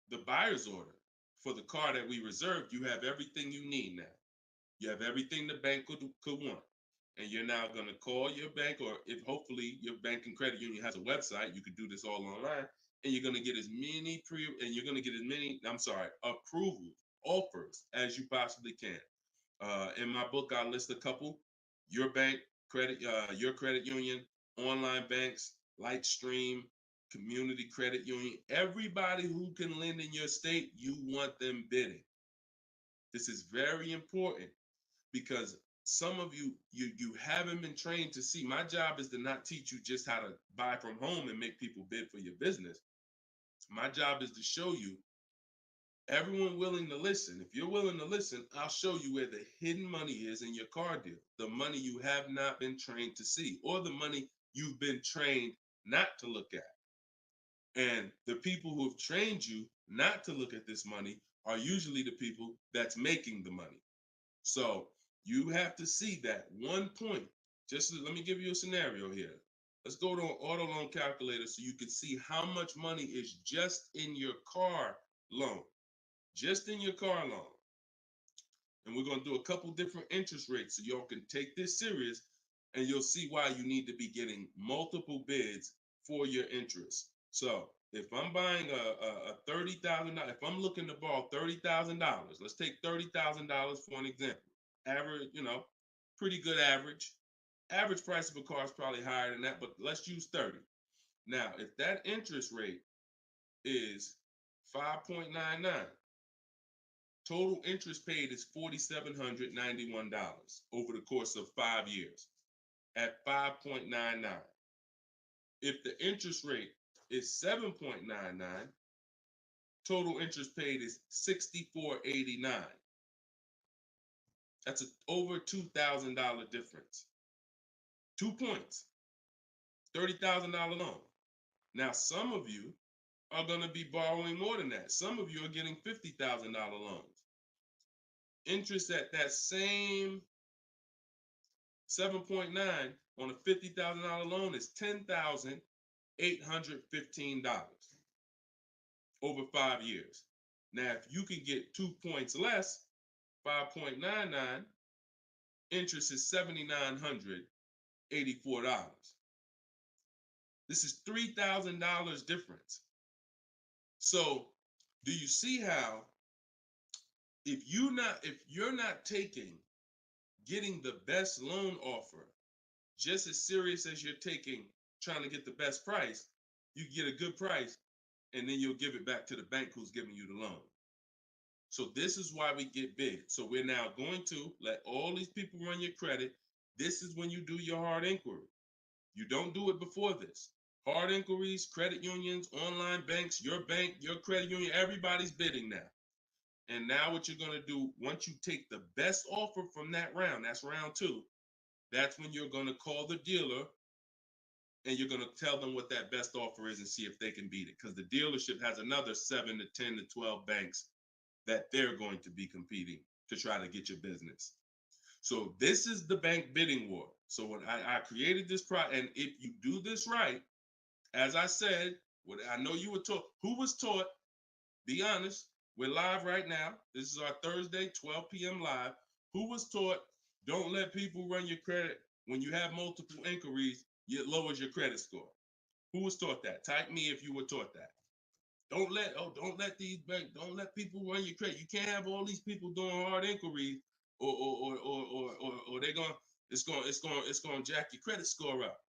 the buyer's order for the car that we reserved, you have everything you need now. You have everything the bank could want. And you're now going to call your bank, or if hopefully your bank and credit union has a website, you could do this all online, and you're going to get as many approvals, offers as you possibly can. In my book, I list a couple: your bank, your credit union, online banks, Lightstream, community credit union, everybody who can lend in your state, you want them bidding. This is very important because some of you haven't been trained to see. My job is to not teach you just how to buy from home and make people bid for your business. My job is to show you everyone willing to listen. If you're willing to listen, I'll show you where the hidden money is in your car deal, the money you have not been trained to see, or the money you've been trained not to look at. And the people who have trained you not to look at this money are usually the people that's making the money. So you have to see that one point. Let me give you a scenario here. Let's go to an auto loan calculator so you can see how much money is just in your car loan. Just in your car loan. And we're going to do a couple different interest rates so y'all can take this serious, and you'll see why you need to be getting multiple bids for your interest. So if I'm buying a $30,000, if I'm looking to borrow $30,000, let's take $30,000 for an example. Average, pretty good average. Average price of a car is probably higher than that, but let's use 30. Now, if that interest rate is 5.99, total interest paid is $4,791 over the course of 5 years at 5.99. If the interest rate is 7.99, total interest paid is $64.89. That's over $2,000 difference. 2 points, $30,000 loan. Now, some of you are going to be borrowing more than that. Some of you are getting $50,000 loans. Interest at that same 7.9 on a $50,000 loan is $10,815 over 5 years. Now, if you can get 2 points less, 5.99, interest is $7,984. This is $3,000 difference. So, do you see how if you're not getting the best loan offer just as serious as you're taking trying to get the best price, you get a good price and then you'll give it back to the bank who's giving you the loan. So this is why we get big. So we're now going to let all these people run your credit. This is when you do your hard inquiry. You don't do it before this. Hard inquiries, credit unions, online banks, your bank, your credit union, everybody's bidding now. And now what you're going to do, once you take the best offer from that round, that's round 2, that's when you're going to call the dealer and you're going to tell them what that best offer is and see if they can beat it. Because the dealership has another 7 to 10 to 12 banks that they're going to be competing to try to get your business. So this is the bank bidding war. So when I created this product, and if you do this right, as I said, what I know you were taught, who was taught, be honest, we're live right now. This is our Thursday, 12 p.m. live. Who was taught, don't let people run your credit. When you have multiple inquiries, it lowers your credit score. Who was taught that? Type me if you were taught that. Don't let these banks, don't let people run your credit. You can't have all these people doing hard inquiries or they're going, it's going to jack your credit score up.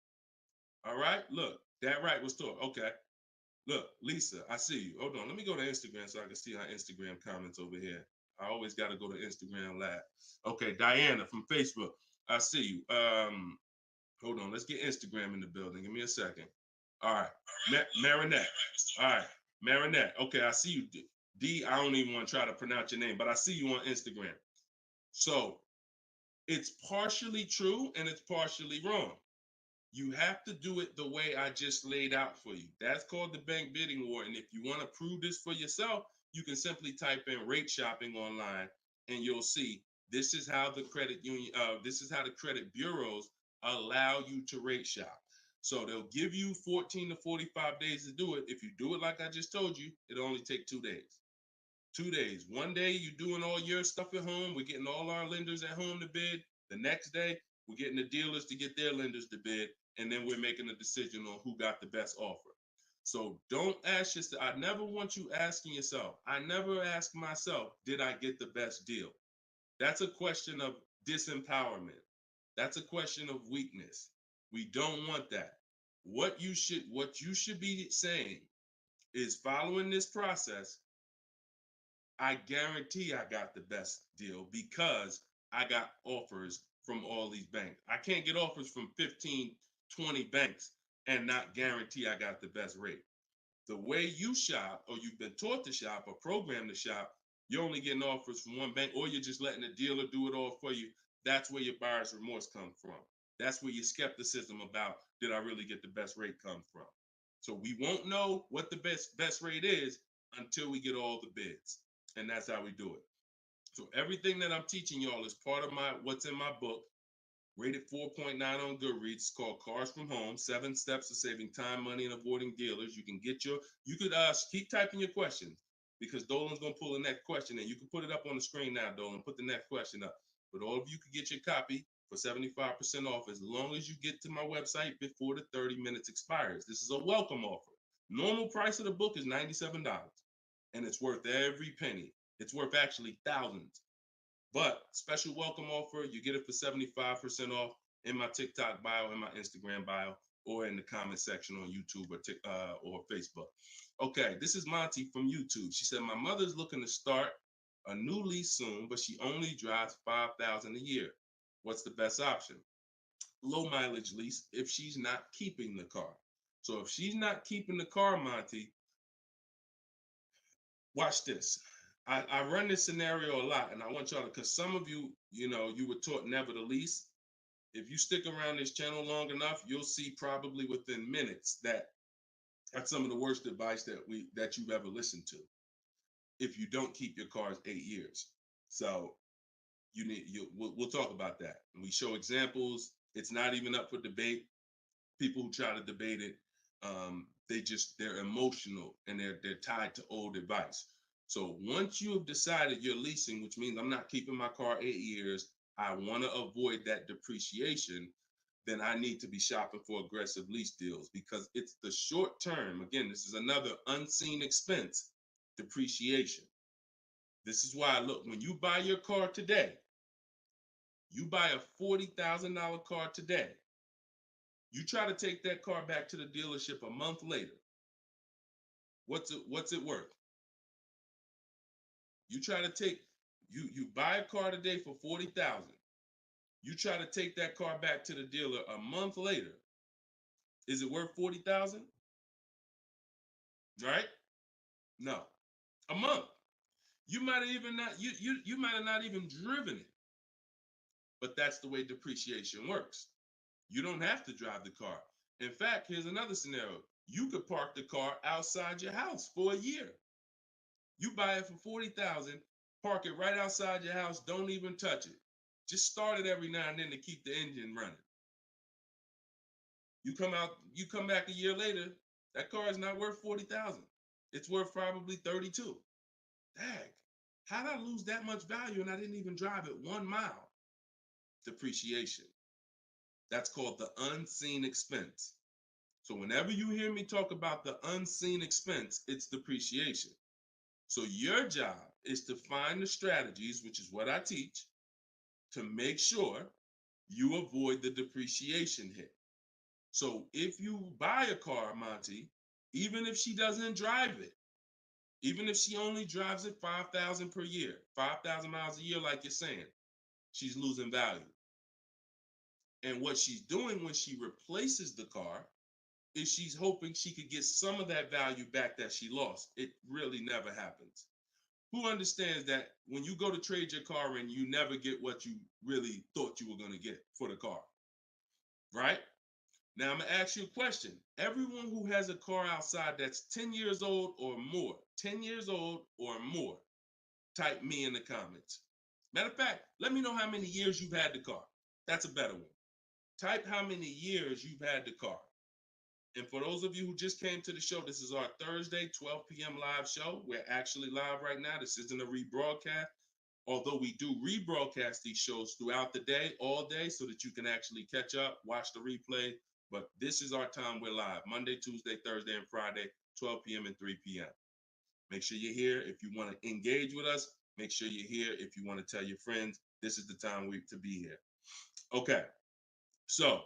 All right, look, that right was taught. Okay. Look, Lisa, I see you. Hold on. Let me go to Instagram so I can see our Instagram comments over here. I always got to go to Instagram Live. Okay, Diana from Facebook. I see you. Hold on. Let's get Instagram in the building. Give me a second. All right. Marinette. All right. Marinette. Okay, I see you. D, I don't even want to try to pronounce your name, but I see you on Instagram. So it's partially true and it's partially wrong. You have to do it the way I just laid out for you. That's called the bank bidding war. And if you want to prove this for yourself, you can simply type in rate shopping online and you'll see this is how the credit union, this is how the credit bureaus allow you to rate shop. So they'll give you 14 to 45 days to do it. If you do it like I just told you, it'll only take 2 days. 2 days. One day you're doing all your stuff at home. We're getting all our lenders at home to bid. The next day, we're getting the dealers to get their lenders to bid. And then we're making a decision on who got the best offer. So don't ask yourself. I never want you asking yourself. I never ask myself, did I get the best deal? That's a question of disempowerment. That's a question of weakness. We don't want that. What you should be saying is, following this process, I guarantee I got the best deal because I got offers from all these banks. I can't get offers from 15, 20 banks and not guarantee I got the best rate. The way you shop, or you've been taught to shop or programmed to shop, you're only getting offers from one bank, or you're just letting the dealer do it all for you. That's where your buyer's remorse comes from. That's where your skepticism about, did I really get the best rate, come from. So we won't know what the best rate is until we get all the bids. And that's how we do it. So everything that I'm teaching y'all is part of what's in my book, rated 4.9 on Goodreads. It's called Cars from Home, 7 Steps to Saving Time, Money, and Avoiding Dealers. You could keep typing your questions because Dolan's going to pull the next question and you can put it up on the screen now, Dolan. Put the next question up. But all of you can get your copy for 75% off as long as you get to my website before the 30 minutes expires. This is a welcome offer. Normal price of the book is $97, and it's worth every penny. It's worth actually thousands. But special welcome offer, you get it for 75% off in my TikTok bio, in my Instagram bio, or in the comment section on YouTube or Facebook. Okay, this is Monty from YouTube. She said, my mother's looking to start a new lease soon, but she only drives 5,000 a year. What's the best option? Low mileage lease if she's not keeping the car. So if she's not keeping the car, Monty, watch this. I run this scenario a lot, and I want y'all to, because some of you, you were taught never to lease. If you stick around this channel long enough, you'll see probably within minutes that that's some of the worst advice that you've ever listened to. If you don't keep your cars 8 years, so we'll talk about that. And we show examples. It's not even up for debate. People who try to debate it, they're emotional and they're tied to old advice. So once you have decided you're leasing, which means I'm not keeping my car 8 years, I want to avoid that depreciation, then I need to be shopping for aggressive lease deals, because it's the short term. Again, this is another unseen expense, depreciation. This is why, look, when you buy your car today, you buy a $40,000 car today, you try to take that car back to the dealership a month later, what's it worth? You try to take, you buy a car today for $40,000. You try to take that car back to the dealer a month later. Is it worth $40,000? Right? No. A month. You might have even not you might have not even driven it. But that's the way depreciation works. You don't have to drive the car. In fact, here's another scenario. You could park the car outside your house for a year. You buy it for $40,000, park it right outside your house, don't even touch it. Just start it every now and then to keep the engine running. You come back a year later, that car is not worth $40,000. It's worth probably $32,000. Dang, how did I lose that much value and I didn't even drive it 1 mile? Depreciation. That's called the unseen expense. So whenever you hear me talk about the unseen expense, it's depreciation. So your job is to find the strategies, which is what I teach, to make sure you avoid the depreciation hit. So if you buy a car, Monty, even if she doesn't drive it, even if she only drives it 5,000 per year, 5,000 miles a year, like you're saying, she's losing value. And what she's doing when she replaces the car is she's hoping she could get some of that value back that she lost. It really never happens. Who understands that when you go to trade your car in, you never get what you really thought you were going to get for the car, right? Now I'm going to ask you a question. Everyone who has a car outside that's 10 years old or more, 10 years old or more, type me in the comments. Matter of fact, let me know how many years you've had the car. That's a better one. Type how many years you've had the car. And for those of you who just came to the show, this is our Thursday, 12 p.m. live show. We're actually live right now. This isn't a rebroadcast, although we do rebroadcast these shows throughout the day, all day, so that you can actually catch up, watch the replay. But this is our time. We're live Monday, Tuesday, Thursday, and Friday, 12 p.m. and 3 p.m. Make sure you're here. If you want to engage with us, make sure you're here. If you want to tell your friends, this is the time to be here. Okay. So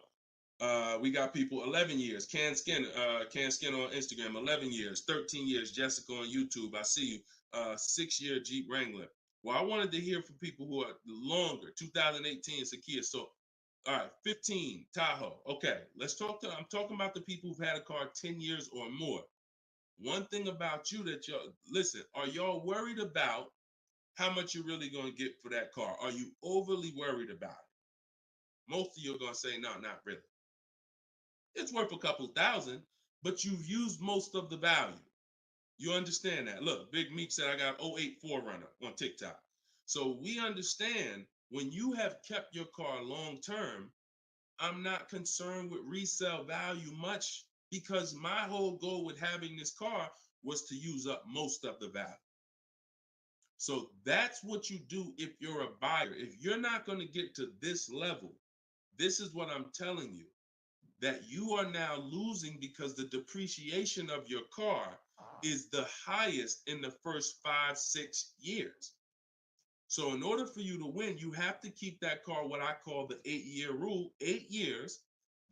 we got people 11 years. Can Skin on Instagram, 11 years, 13 years. Jessica on YouTube, I see you. 6-year Jeep Wrangler. Well, I wanted to hear from people who are longer. 2018 Sakia. So, all right, 15 Tahoe. Okay, I'm talking about the people who've had a car 10 years or more. One thing about you that listen, are y'all worried about how much you're really going to get for that car? Are you overly worried about it? Most of you are going to say, no, not really. It's worth a couple thousand, but you've used most of the value. You understand that? Look, Big Meek said I got 08 4Runner on TikTok. So we understand when you have kept your car long term, I'm not concerned with resale value much, because my whole goal with having this car was to use up most of the value. So that's what you do if you're a buyer. If you're not going to get to this level, this is what I'm telling you. that you are now losing because the depreciation of your car is the highest in the first 5-6 years. So in order for you to win, you have to keep that car, what I call the 8-year rule. 8 years,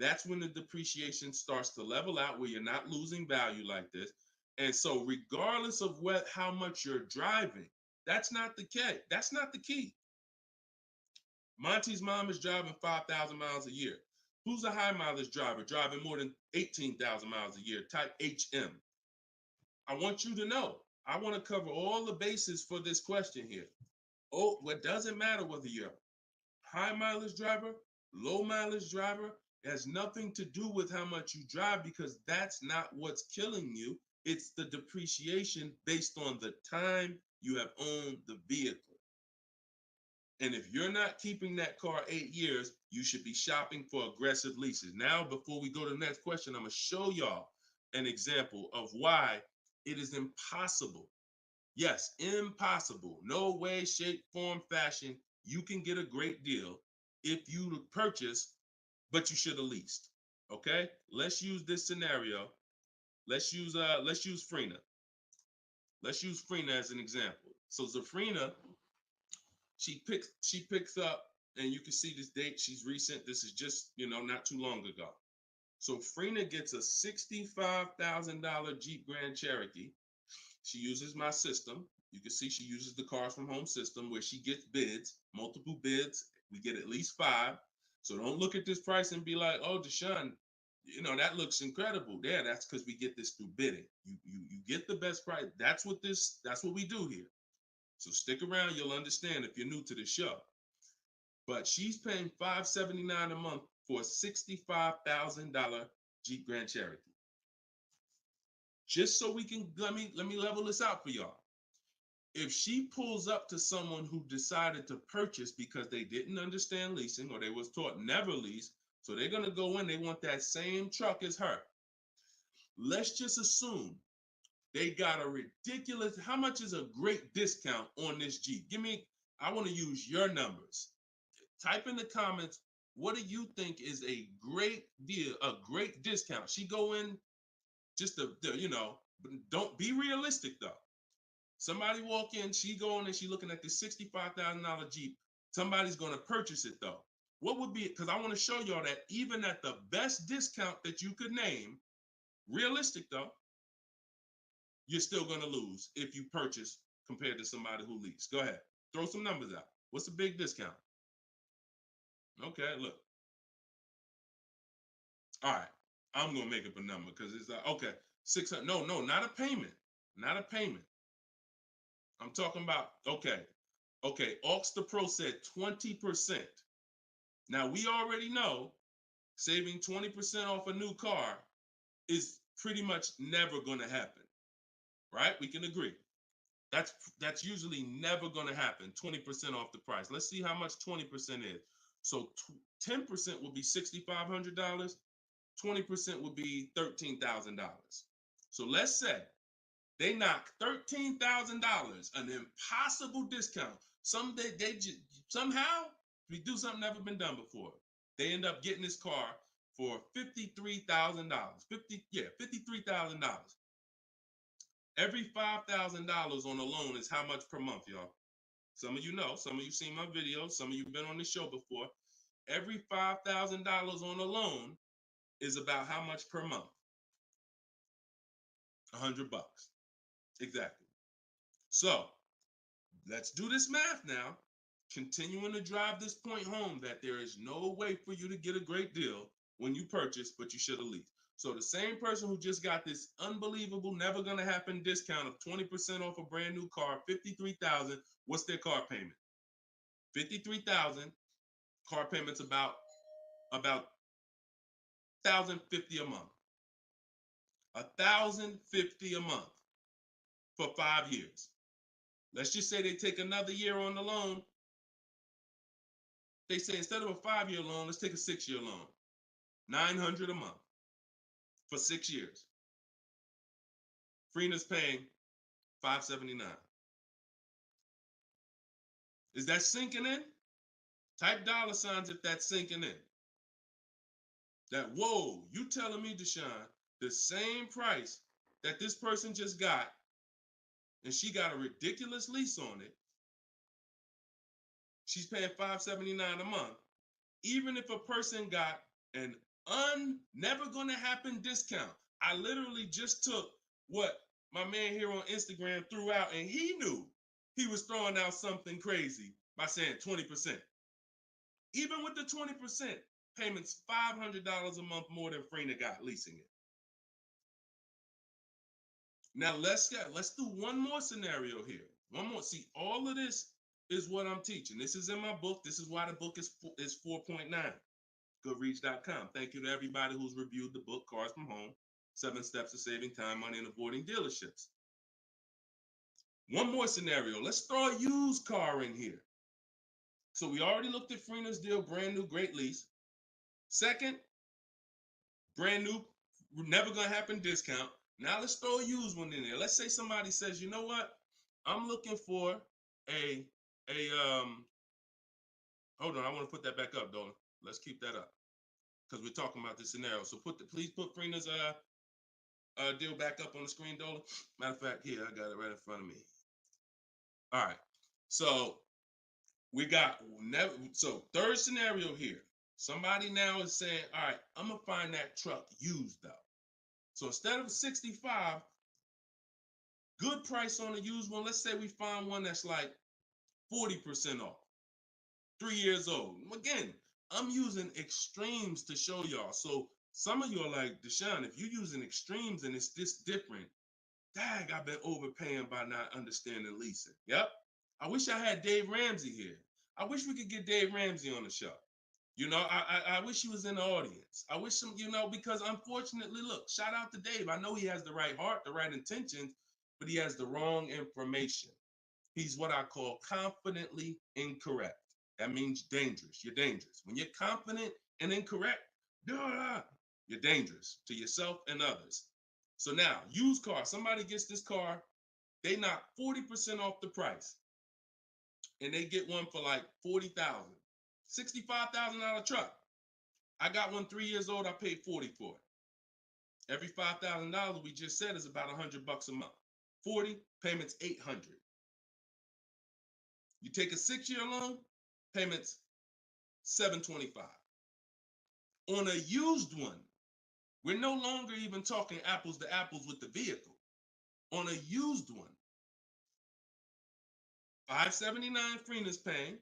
that's when the depreciation starts to level out, where you're not losing value like this. And so regardless of how much you're driving, that's not the key. That's not the key. Monty's mom is driving 5,000 miles a year. Who's a high mileage driver driving more than 18,000 miles a year, type HM? I want you to know, I want to cover all the bases for this question here. Oh, what doesn't matter whether you're a high mileage driver, low mileage driver, it has nothing to do with how much you drive, because that's not what's killing you. It's the depreciation based on the time you have owned the vehicle. And if you're not keeping that car 8 years, you should be shopping for aggressive leases. Now, before we go to the next question, I'm going to show y'all an example of why it is impossible. Yes, impossible. No way, shape, form, fashion. You can get a great deal if you purchase, but you should have leased. Okay? Let's use this scenario. Let's use Frina. Let's use Frina as an example. So Zafrina, she picks up, and you can see this date. She's recent. This is just, not too long ago. So Frina gets a $65,000 Jeep Grand Cherokee. She uses my system. You can see she uses the Cars from Home system, where she gets bids, multiple bids. We get at least 5. So don't look at this price and be like, oh, Deshone, that looks incredible. Yeah, that's because we get this through bidding. You get the best price. That's what we do here. So stick around, you'll understand if you're new to the show. But she's paying $579 a month for a $65,000 Jeep Grand Cherokee. Just so we can, let me level this out for y'all. If she pulls up to someone who decided to purchase because they didn't understand leasing, or they was taught never lease, so they're gonna go in, they want that same truck as her. Let's just assume they got a ridiculous, how much is a great discount on this Jeep? I want to use your numbers. Type in the comments, what do you think is a great deal, a great discount? She go in just don't be realistic though. Somebody walk in, she go in and she looking at this $65,000 Jeep. Somebody's going to purchase it though. What would be, because I want to show y'all that even at the best discount that you could name, realistic though, you're still going to lose if you purchase compared to somebody who leased. Go ahead. Throw some numbers out. What's a big discount? Okay, look. All right. I'm going to make up a number because it's like, okay, 600. No, not a payment. Not a payment. I'm talking about, okay. Aux the Pro said 20%. Now, we already know saving 20% off a new car is pretty much never going to happen, right? We can agree. That's usually never going to happen, 20% off the price. Let's see how much 20% is. So 10% would be $6,500. 20% would be $13,000. So let's say they knock $13,000, an impossible discount. Somehow we do something never been done before. They end up getting this car for $53,000. $53,000. Every $5,000 on a loan is how much per month, y'all? Some of you know, some of you seen my videos, some of you been on the show before. Every $5,000 on a loan is about how much per month? $100. Exactly. So let's do this math now. Continuing to drive this point home that there is no way for you to get a great deal when you purchase, but you should have leased. So the same person who just got this unbelievable, never gonna happen discount of 20% off a brand new car, $53,000, what's their car payment? $53,000, car payment's about $1,050 a month. $1,050 a month for 5 years. Let's just say they take another year on the loan. They say instead of a 5-year loan, let's take a 6-year loan. $900 a month for 6 years. Freena's paying $579. Is that sinking in? Type $ if that's sinking in. that, whoa, you telling me, Deshone, the same price that this person just got, and she got a ridiculous lease on it, she's paying $579 a month, even if a person got an never gonna happen discount. I literally just took what my man here on Instagram threw out, and he knew he was throwing out something crazy by saying 20%. Even with the 20%, payments $500 a month more than Freener got leasing it. Now let's do one more scenario here. One more. See, all of this is what I'm teaching. This is in my book. This is why the book is 4.9. Goodreads.com. Thank you to everybody who's reviewed the book, Cars from Home, 7 Steps to Saving Time, Money, and Avoiding Dealerships. One more scenario. Let's throw a used car in here. So we already looked at Freener's deal, brand new, great lease. Second, brand new, never gonna happen discount. Now let's throw a used one in there. Let's say somebody says, you know what? I'm looking for hold on, I want to put that back up, Dolan. Let's keep that up, because we're talking about this scenario. So please put Freener's deal back up on the screen, Dolan. Matter of fact, here, I got it right in front of me. All right. So we got third scenario here. Somebody now is saying, all right, I'm gonna find that truck used though. So instead of 65, good price on a used one. Let's say we find one that's like 40% off, 3 years old. Again, I'm using extremes to show y'all. So some of you are like, Deshone, if you're using extremes and it's this different, dang, I've been overpaying by not understanding leasing. Yep. I wish I had Dave Ramsey here. I wish we could get Dave Ramsey on the show. You know, I wish he was in the audience. I wish him, because unfortunately, look, shout out to Dave. I know he has the right heart, the right intentions, but he has the wrong information. He's what I call confidently incorrect. That means dangerous. You're dangerous. When you're confident and incorrect, you're dangerous to yourself and others. So now, used car, somebody gets this car, they knock 40% off the price, and they get one for like $40,000, $65,000 truck. I got one 3 years old. I paid $40 for it. Every $5,000 we just said is about $100 a month. 40 payments, $800. You take a 6-year loan, payments $725. On a used one, we're no longer even talking apples to apples with the vehicle. On a used one, $579 Freener's paying,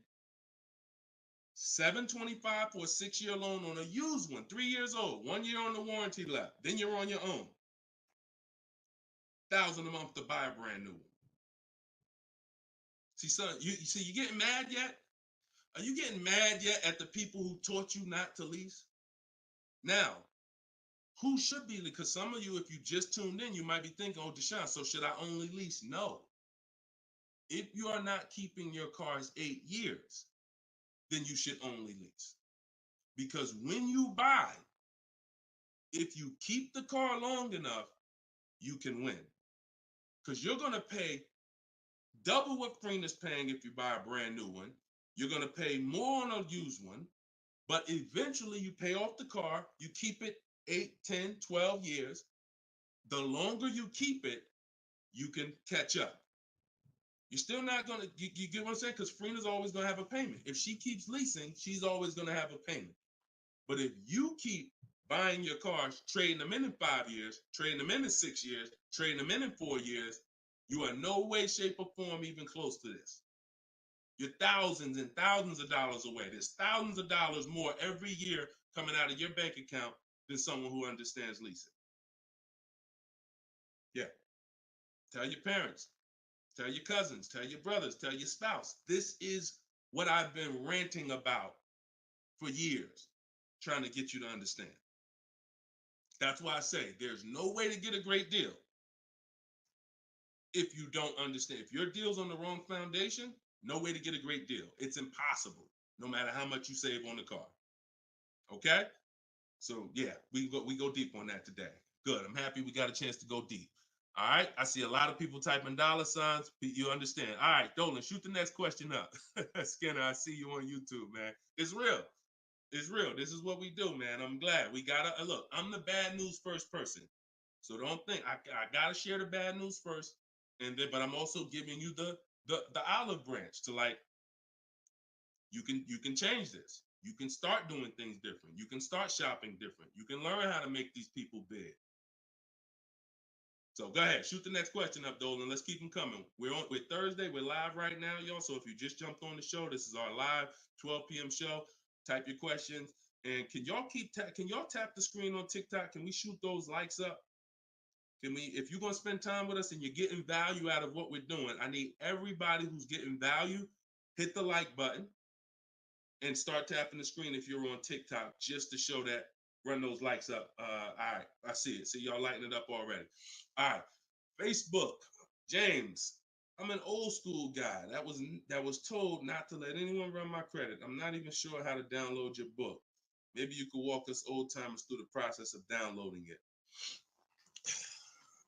$725 for a 6-year loan on a used one, 3 years old, 1 year on the warranty left. Then you're on your own. $1,000 a month to buy a brand new one. See, son, you getting mad yet? Are you getting mad yet at the people who taught you not to lease? Now, who should be? Because some of you, if you just tuned in, you might be thinking, oh, Deshone, so should I only lease? No. If you are not keeping your cars 8 years, then you should only lease. Because when you buy, if you keep the car long enough, you can win. Because you're going to pay double what Freener's paying if you buy a brand new one. You're going to pay more on a used one, but eventually you pay off the car, you keep it 8, 10, 12 years. The longer you keep it, you can catch up. You're still not going to, you get what I'm saying? Because Freener's always going to have a payment. If she keeps leasing, she's always going to have a payment. But if you keep buying your cars, trading them in 5 years, trading them in 6 years, trading them in 4 years, you are no way, shape, or form even close to this. You're thousands and thousands of dollars away. There's thousands of dollars more every year coming out of your bank account than someone who understands leasing. Yeah. Tell your parents, tell your cousins, tell your brothers, tell your spouse. This is what I've been ranting about for years, trying to get you to understand. That's why I say there's no way to get a great deal if you don't understand. If your deal's on the wrong foundation, no way to get a great deal. It's impossible, no matter how much you save on the car. Okay? So yeah, we go deep on that today. Good. I'm happy we got a chance to go deep. All right. I see a lot of people typing $signs. You understand. All right, Dolan, shoot the next question up. Skinner, I see you on YouTube, man. It's real. It's real. This is what we do, man. I'm glad we gotta look. I'm the bad news first person, so don't think I gotta share the bad news first, and then but I'm also giving you the olive branch to like you can change this. You can start doing things different. You can start shopping different. You can learn how to make these people big. So go ahead, shoot the next question up, Dolan. Let's keep them coming. We're Thursday. We're live right now, y'all. So if you just jumped on the show, this is our live 12 p.m. show. Type your questions, and can y'all tap the screen on TikTok? Can we shoot those likes up? Can we? If you're gonna spend time with us and you're getting value out of what we're doing, I need everybody who's getting value hit the like button and start tapping the screen if you're on TikTok just to show that. Run those likes up. All right, I see it. See y'all lighting it up already. All right, Facebook, James. I'm an old school guy that was told not to let anyone run my credit. I'm not even sure how to download your book. Maybe you could walk us old timers through the process of downloading it.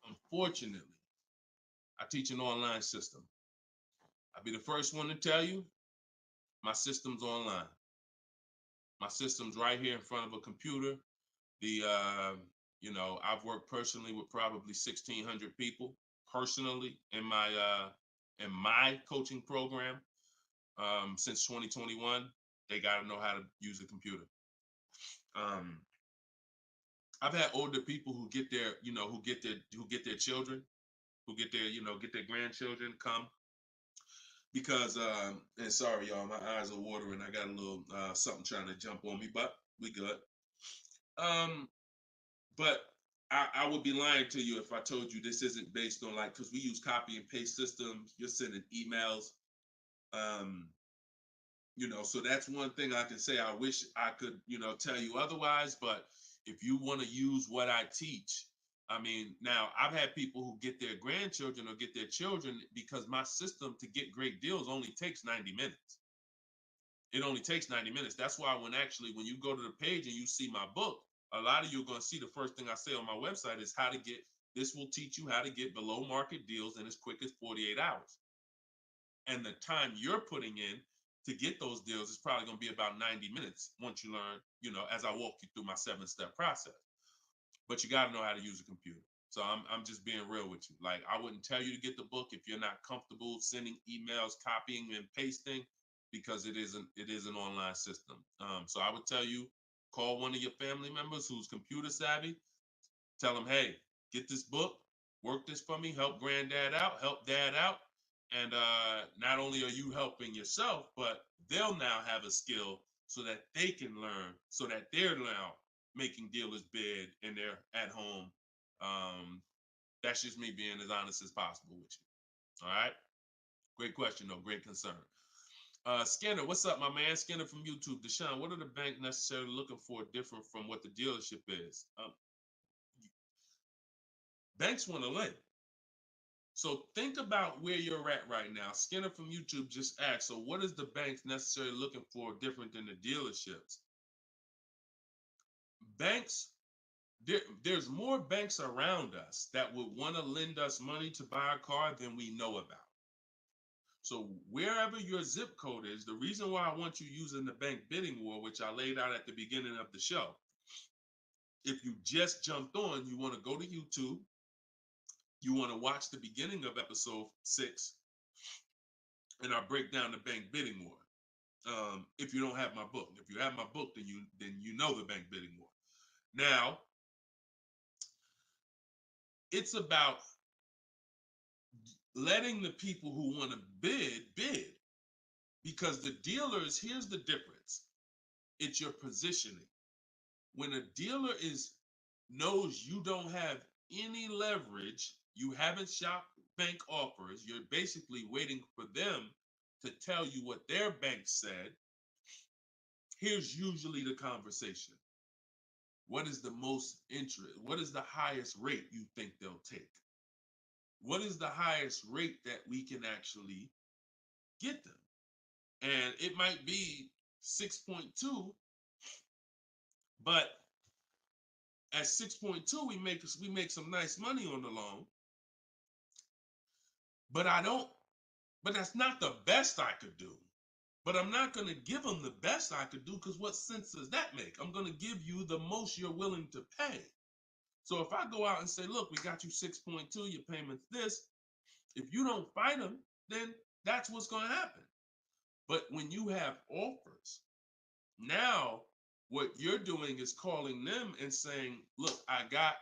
Unfortunately, I teach an online system. I'll be the first one to tell you my system's online. My system's right here in front of a computer. I've worked personally with probably 1,600 people personally in my coaching program since 2021. They got to know how to use a computer. I've had older people who get their children, who get their grandchildren come because and sorry y'all, my eyes are watering. I got a little something trying to jump on me, but we good. But I would be lying to you if I told you this isn't based on because we use copy and paste systems. You're sending emails, so that's one thing I can say. I wish I could, tell you otherwise. But if you want to use what I teach, I mean, now I've had people who get their grandchildren or get their children because my system to get great deals only takes 90 minutes. It only takes 90 minutes. That's why when you go to the page and you see my book, a lot of you are going to see the first thing I say on my website is this will teach you how to get below market deals in as quick as 48 hours. And the time you're putting in to get those deals is probably going to be about 90 minutes once you learn, as I walk you through my 7-step process. But you got to know how to use a computer. So I'm just being real with you. Like, I wouldn't tell you to get the book if you're not comfortable sending emails, copying and pasting, because it is an online system. So I would tell you, call one of your family members who's computer savvy. Tell them, hey, get this book, work this for me, help granddad out, help dad out. And not only are you helping yourself, but they'll now have a skill so that they can learn, so that they're now making dealers bid and they're at home. That's just me being as honest as possible with you. All right. Great question, though. Great concern. Skinner, what's up, my man? Skinner from YouTube. Deshone, what are the bank necessarily looking for different from what the dealership is? Banks want to lend. So think about where you're at right now. Skinner from YouTube just asked, so what is the banks necessarily looking for different than the dealerships? Banks, there's more banks around us that would want to lend us money to buy a car than we know about. So wherever your zip code is, the reason why I want you using the bank bidding war, which I laid out at the beginning of the show, if you just jumped on, you want to go to YouTube, you want to watch the beginning of episode 6, and I break down the bank bidding war. If you don't have my book, if you have my book, then you know the bank bidding war. Now, it's about letting the people who want to bid, because the dealers, here's the difference. It's your positioning. When a dealer knows you don't have any leverage, you haven't shopped bank offers, you're basically waiting for them to tell you what their bank said. Here's usually the conversation. What is the most interest? What is the highest rate you think they'll take? What is the highest rate that we can actually get them? And it might be 6.2, but at 6.2, we make some nice money on the loan. But that's not the best I could do. But I'm not going to give them the best I could do, because what sense does that make? I'm going to give you the most you're willing to pay. So if I go out and say, look, we got you 6.2, your payment's this. If you don't fight them, then that's what's going to happen. But when you have offers, now what you're doing is calling them and saying, look, I got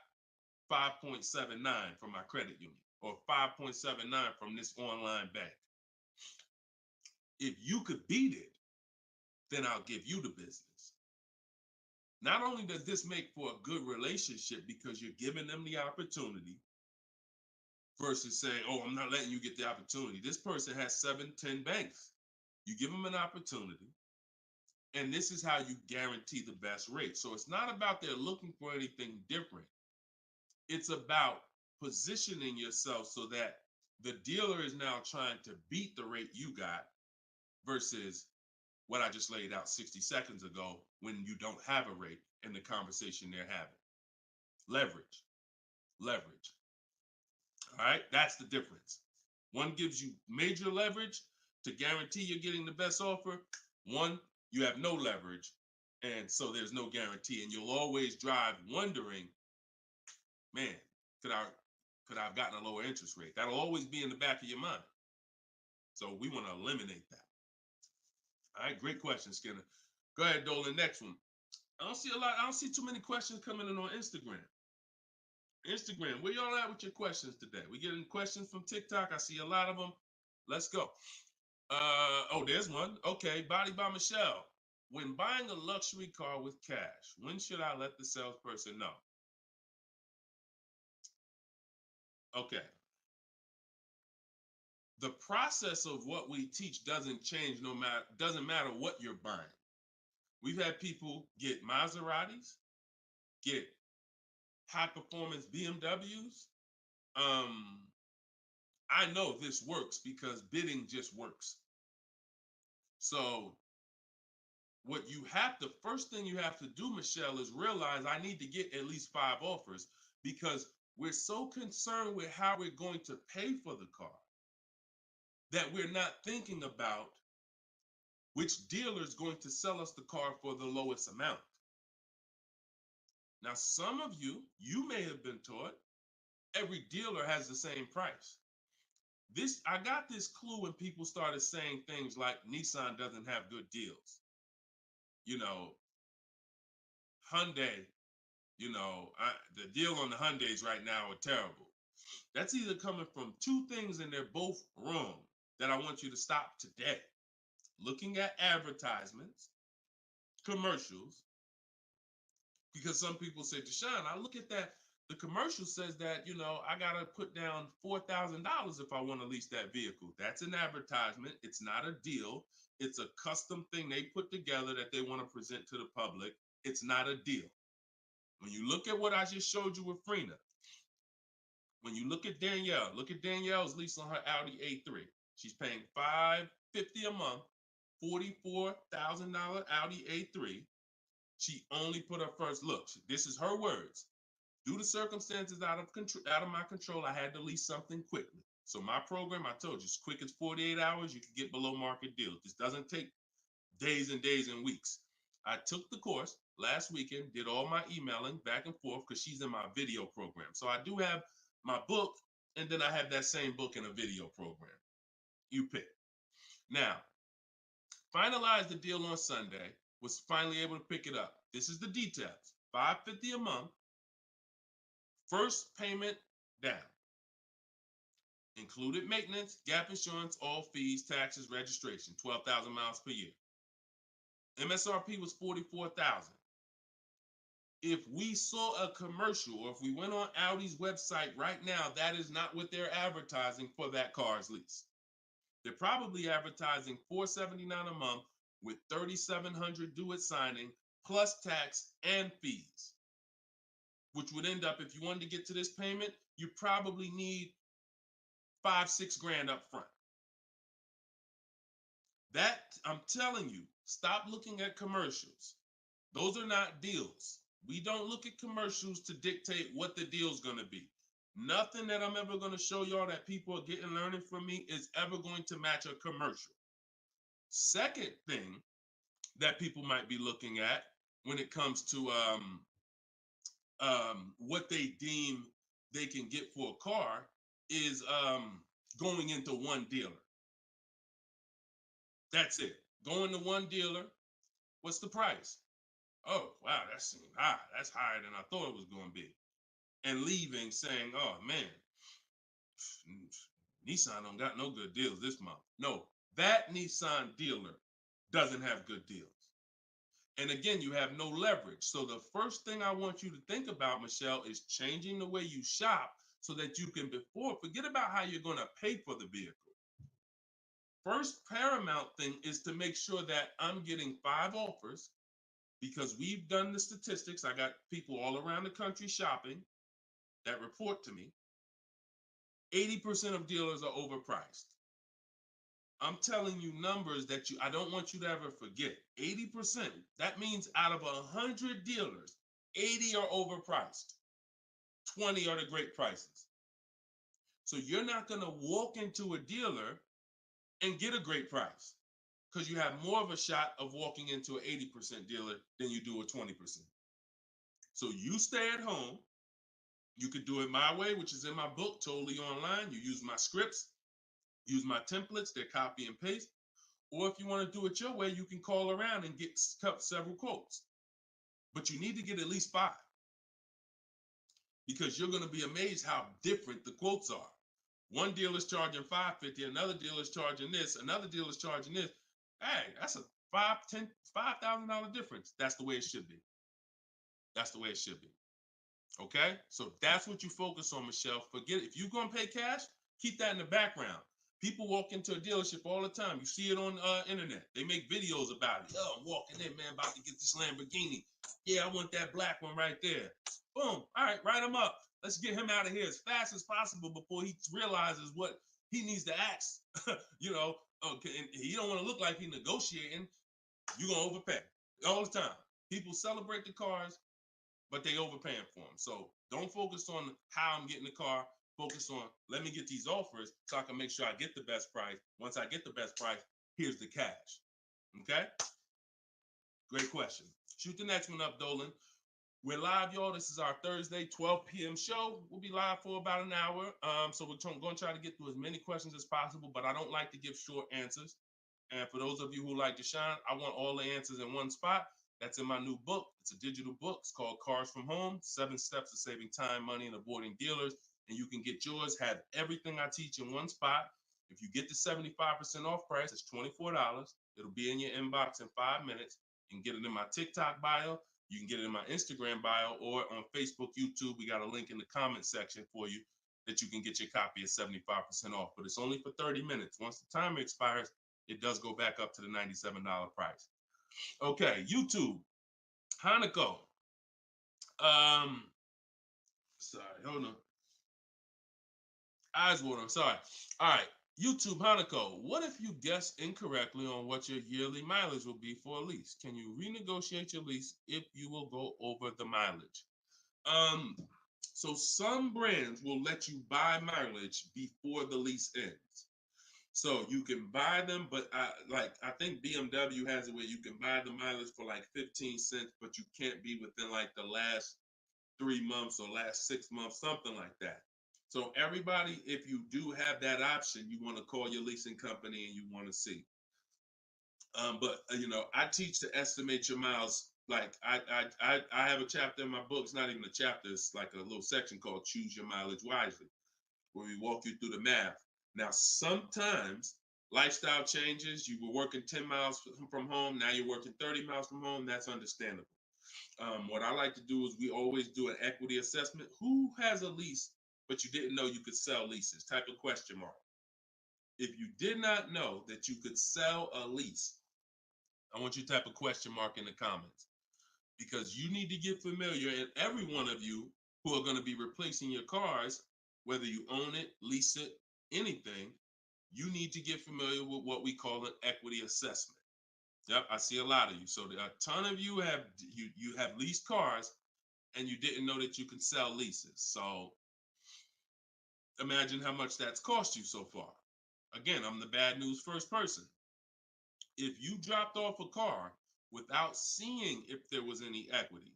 5.79 from my credit union, or 5.79 from this online bank. If you could beat it, then I'll give you the business. Not only does this make for a good relationship because you're giving them the opportunity versus saying, oh, I'm not letting you get the opportunity. This person has 7, 10 banks. You give them an opportunity, and this is how you guarantee the best rate. So it's not about they're looking for anything different. It's about positioning yourself so that the dealer is now trying to beat the rate you got versus what I just laid out 60 seconds ago when you don't have a rate in the conversation they're having. Leverage. Leverage. All right, that's the difference. One gives you major leverage to guarantee you're getting the best offer. One, you have no leverage, and so there's no guarantee. And you'll always drive wondering, man, could I have gotten a lower interest rate? That'll always be in the back of your mind. So we want to eliminate that. All right, great question, Skinner. Go ahead, Dolan. Next one. I don't see too many questions coming in on Instagram. Instagram, where y'all at with your questions today? We getting questions from TikTok. I see a lot of them. Let's go. Oh, there's one. Okay, Body by Michelle. When buying a luxury car with cash, when should I let the salesperson know? Okay. The process of what we teach doesn't change doesn't matter what you're buying. We've had people get Maseratis, get high performance BMWs. I know this works because bidding just works. So first thing you have to do, Michelle, is realize I need to get at least 5 offers, because we're so concerned with how we're going to pay for the car that we're not thinking about which dealer is going to sell us the car for the lowest amount. Now, some of you may have been taught every dealer has the same price. I got this clue when people started saying things like Nissan doesn't have good deals. Hyundai, the deal on the Hyundais right now are terrible. That's either coming from 2 things, and they're both wrong, that I want you to stop today. Looking at advertisements, commercials, because some people say, Deshone, I look at that, the commercial says that, I got to put down $4,000 if I want to lease that vehicle. That's an advertisement. It's not a deal. It's a custom thing they put together that they want to present to the public. It's not a deal. When you look at what I just showed you with Frina, when you look at Danielle's lease on her Audi A3. She's paying $550 a month, $44,000 Audi A3. She only put her first look. This is her words. Due to circumstances out of my control, I had to lease something quickly. So my program, I told you, as quick as 48 hours, you can get below market deals. This doesn't take days and days and weeks. I took the course last weekend, did all my emailing back and forth because she's in my video program. So I do have my book, and then I have that same book in a video program. You pick. Now, finalized the deal on Sunday, was finally able to pick it up. This is the details. $550 a month, first payment down. Included maintenance, gap insurance, all fees, taxes, registration, 12,000 miles per year. MSRP was $44,000. If we saw a commercial, or if we went on Audi's website right now, that is not what they're advertising for that car's lease. They're probably advertising $479 a month with $3,700 due at signing, plus tax and fees, which would end up, if you wanted to get to this payment, you probably need $5-6 grand up front. That, I'm telling you, stop looking at commercials. Those are not deals. We don't look at commercials to dictate what the deal's going to be. Nothing that I'm ever going to show y'all that people are getting learning from me is ever going to match a commercial. Second thing that people might be looking at when it comes to what they deem they can get for a car is going into one dealer. That's it. Going to one dealer. What's the price? Oh, wow, that seems high. That's higher than I thought it was going to be. And leaving saying, oh, man, Nissan don't got no good deals this month. No, that Nissan dealer doesn't have good deals. And again, you have no leverage. So the first thing I want you to think about, Michelle, is changing the way you shop so that you can forget about how you're going to pay for the vehicle. First paramount thing is to make sure that I'm getting 5 offers, because we've done the statistics. I got people all around the country shopping that report to me. 80% of dealers are overpriced. I'm telling you numbers that I don't want you to ever forget. 80%. That means out of 100 dealers, 80 are overpriced. 20 are the great prices. So you're not going to walk into a dealer and get a great price, because you have more of a shot of walking into an 80% dealer than you do a 20%. So you stay at home. You could do it my way, which is in my book, totally online. You use my scripts, use my templates, they're copy and paste. Or if you want to do it your way, you can call around and get several quotes. But you need to get at least 5, because you're going to be amazed how different the quotes are. One dealer's charging $550, another dealer's charging this, another dealer's charging this. Hey, that's a $5,000 difference. That's the way it should be. That's the way it should be. Okay? So that's what you focus on, Michelle. Forget it. If you're going to pay cash, keep that in the background. People walk into a dealership all the time. You see it on internet. They make videos about it. Oh, I'm walking in, man, about to get this Lamborghini. Yeah, I want that black one right there. Boom. All right, write him up. Let's get him out of here as fast as possible before he realizes what he needs to ask. Okay, and he don't want to look like he's negotiating. You're going to overpay all the time. People celebrate the cars, but they overpaying for them. So don't focus on how I'm getting the car. Focus on, let me get these offers so I can make sure I get the best price. Once I get the best price, here's the cash. Okay? Great question. Shoot the next one up, Dolan. We're live, y'all. This is our Thursday, 12 p.m. show. We'll be live for about an hour. So we're going to try to get through as many questions as possible, but I don't like to give short answers. And for those of you who like to shine, I want all the answers in one spot. That's in my new book. It's a digital book. It's called Cars from Home, 7 Steps to Saving Time, Money, and Avoiding Dealers. And you can get yours, have everything I teach in one spot. If you get the 75% off price, it's $24. It'll be in your inbox in 5 minutes. You can get it in my TikTok bio. You can get it in my Instagram bio, or on Facebook, YouTube. We got a link in the comment section for you that you can get your copy at 75% off. But it's only for 30 minutes. Once the timer expires, it does go back up to the $97 price. Okay, YouTube, Hanako. Sorry, hold on. Eyes water, I'm sorry. All right, YouTube, Hanako. What if you guess incorrectly on what your yearly mileage will be for a lease? Can you renegotiate your lease if you will go over the mileage? So some brands will let you buy mileage before the lease ends. So you can buy them, but I think BMW has it where you can buy the mileage for like 15 cents, but you can't be within like the last 3 months or last 6 months, something like that. So everybody, if you do have that option, you want to call your leasing company and you want to see. But I teach to estimate your miles. Like I have a chapter in my book. It's not even a chapter. It's like a little section called Choose Your Mileage Wisely, where we walk you through the math. Now, sometimes lifestyle changes. You were working 10 miles from home. Now you're working 30 miles from home. That's understandable. What I like to do is we always do an equity assessment. Who has a lease, but you didn't know you could sell leases? Type of question mark. If you did not know that you could sell a lease, I want you to type a question mark in the comments, because you need to get familiar, and every one of you who are going to be replacing your cars, whether you own it, lease it, anything, you need to get familiar with what we call an equity assessment. Yep, I see a lot of you. So a ton of you have leased cars and you didn't know that you can sell leases. So imagine how much that's cost you so far. Again, I'm the bad news first person. If you dropped off a car without seeing if there was any equity,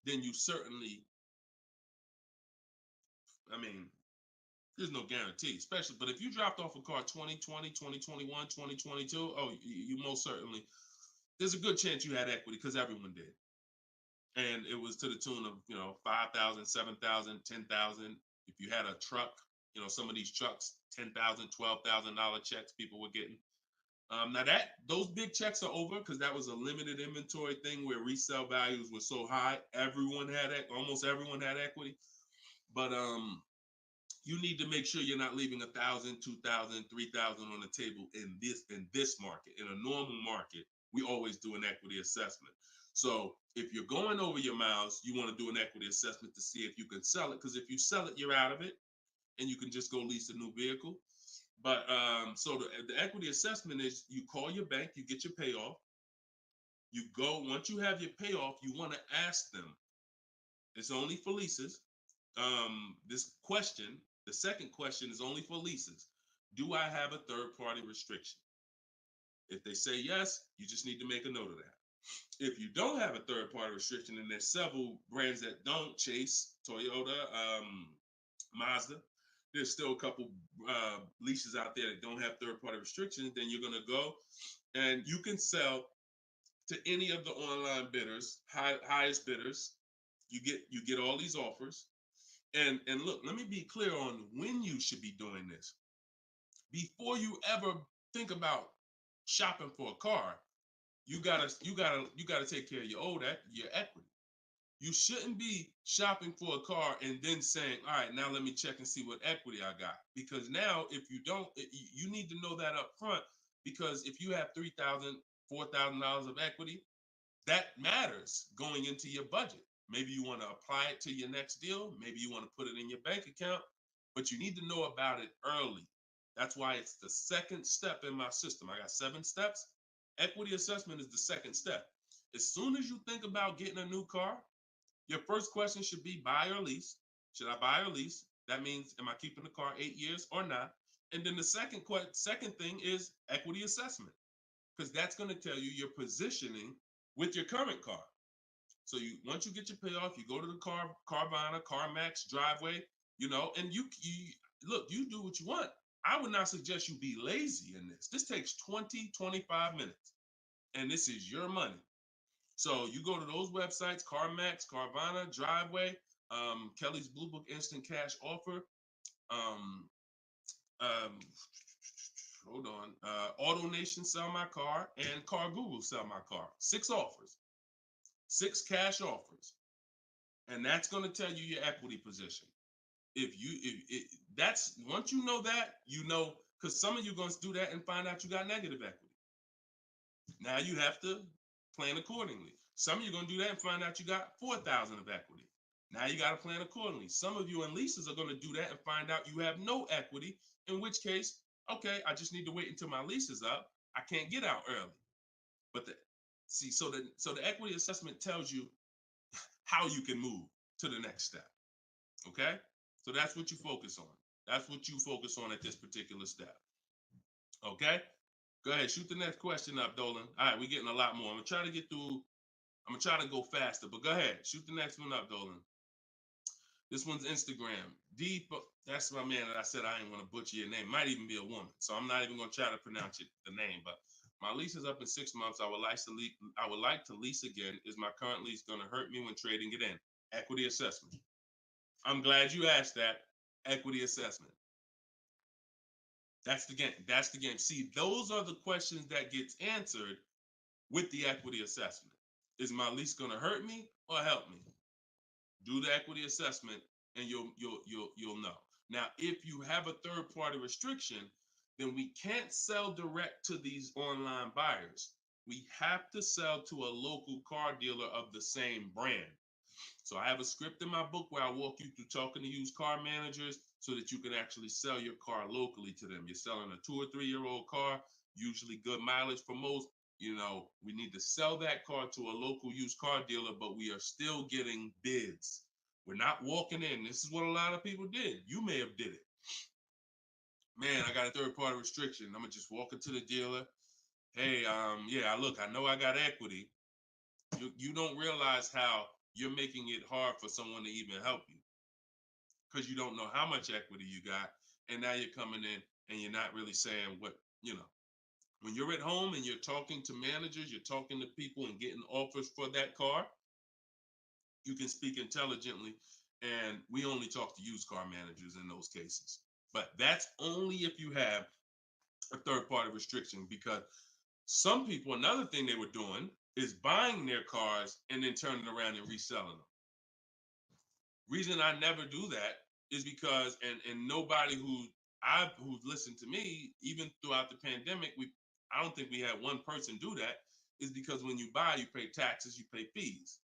then you certainly, I mean, there's no guarantee, especially, but if you dropped off a car 2020, 2021, 2022, oh, you most certainly, there's a good chance you had equity because everyone did. And it was to the tune of, 5,000, 7,000, 10,000. If you had a truck, some of these trucks, $10,000, $12,000 checks people were getting. Now those big checks are over because that was a limited inventory thing where resale values were so high. Almost everyone had equity. But you need to make sure you're not leaving 1,000, 2,000, 3,000 on the table in this market. In a normal market, we always do an equity assessment. So if you're going over your miles, you want to do an equity assessment to see if you can sell it. Because if you sell it, you're out of it, and you can just go lease a new vehicle. But so the equity assessment is you call your bank, you get your payoff. You go, once you have your payoff, you want to ask them. It's only for leases. The second question is only for leases. Do I have a third party restriction? If they say yes, you just need to make a note of that. If you don't have a third party restriction, and there's several brands that don't, Chase, Toyota, Mazda, there's still a couple leases out there that don't have third party restrictions, then you're going to go and you can sell to any of the online bidders, highest bidders. You get all these offers. And look, let me be clear on when you should be doing this. Before you ever think about shopping for a car, you gotta take care of your equity. You shouldn't be shopping for a car and then saying, all right, now let me check and see what equity I got. Because now if you don't, you need to know that up front, because if you have $3,000, $4,000 of equity, that matters going into your budget. Maybe you want to apply it to your next deal. Maybe you want to put it in your bank account, but you need to know about it early. That's why it's the second step in my system. I got 7 steps. Equity assessment is the second step. As soon as you think about getting a new car, your first question should be buy or lease. Should I buy or lease? That means, am I keeping the car 8 years or not? And then the second thing is equity assessment, because that's going to tell you your positioning with your current car. So once you get your payoff, you go to the Carvana, CarMax, Driveway, and you look, you do what you want. I would not suggest you be lazy in this. This takes 20, 25 minutes, and this is your money. So you go to those websites, CarMax, Carvana, Driveway, Kelly's Blue Book Instant Cash Offer, hold on, AutoNation Sell My Car, and Car Google Sell My Car. 6 offers. 6 cash offers, and that's going to tell you your equity position. That's once you know that, because some of you are going to do that and find out you got negative equity. Now you have to plan accordingly. Some of you are going to do that and find out you got 4,000 of equity. Now you got to plan accordingly. Some of you in leases are going to do that and find out you have no equity, in which case, okay, I just need to wait until my lease is up. I can't get out early. But so the equity assessment tells you how you can move to the next step. Okay? So that's what you focus on. That's what you focus on at this particular step. Okay? Go ahead, shoot the next question up, Dolan. All right, we're getting a lot more. I'm gonna try to get through. I'm gonna try to go faster, but go ahead, shoot the next one up, Dolan. This one's Instagram. That's my man that I said I didn't want to butcher your name. Might even be a woman, so I'm not even gonna try to pronounce the name. But my lease is up in 6 months. I would like to lease again. Is my current lease gonna hurt me when trading it in? Equity assessment. I'm glad you asked that. Equity assessment. That's the game. That's the game. See, those are the questions that gets answered with the equity assessment. Is my lease going to hurt me or help me? Do the equity assessment, and you'll know. Now, if you have a third-party restriction, then we can't sell direct to these online buyers. We have to sell to a local car dealer of the same brand. So I have a script in my book where I walk you through talking to used car managers so that you can actually sell your car locally to them. You're selling a 2 or 3 year old car, usually good mileage for most. We need to sell that car to a local used car dealer, but we are still getting bids. We're not walking in. This is what a lot of people did. You may have did it. Man, I got a third party restriction. I'm gonna just walk into the dealer. hey, yeah, look, I know I got equity. You don't realize how you're making it hard for someone to even help you because you don't know how much equity you got, and now you're coming in and you're not really saying what you know. When you're at home and you're talking to managers, you're talking to people and getting offers for that car, you can speak intelligently. And we only talk to used car managers in those cases. But that's only if you have a third party restriction, because some people, another thing they were doing is buying their cars and then turning around and reselling them. Reason I never do that is because, and nobody who's listened to me, even throughout the pandemic, I don't think we had one person do that, is because when you buy, you pay taxes, you pay fees.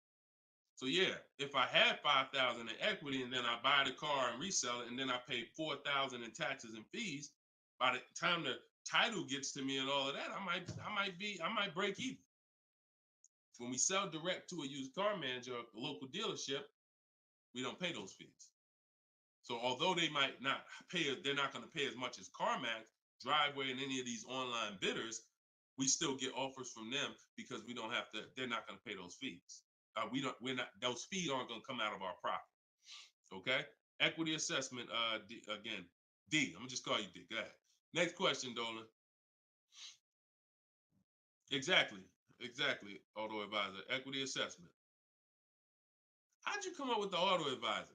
So yeah, if I had 5,000 in equity and then I buy the car and resell it and then I pay 4,000 in taxes and fees, by the time the title gets to me and all of that, I might break even. When we sell direct to a used car manager, a local dealership, we don't pay those fees. So although they might not pay, they're not going to pay as much as CarMax, Driveway, and any of these online bidders, we still get offers from them because we don't have to. They're not going to pay those fees. We're not. Those fees aren't going to come out of our profit. Okay. Equity assessment. Again, D. I'm gonna just call you D. Go ahead. Next question, Dolan. Exactly. Exactly. Auto advisor. Equity assessment. How'd you come up with the auto advisor?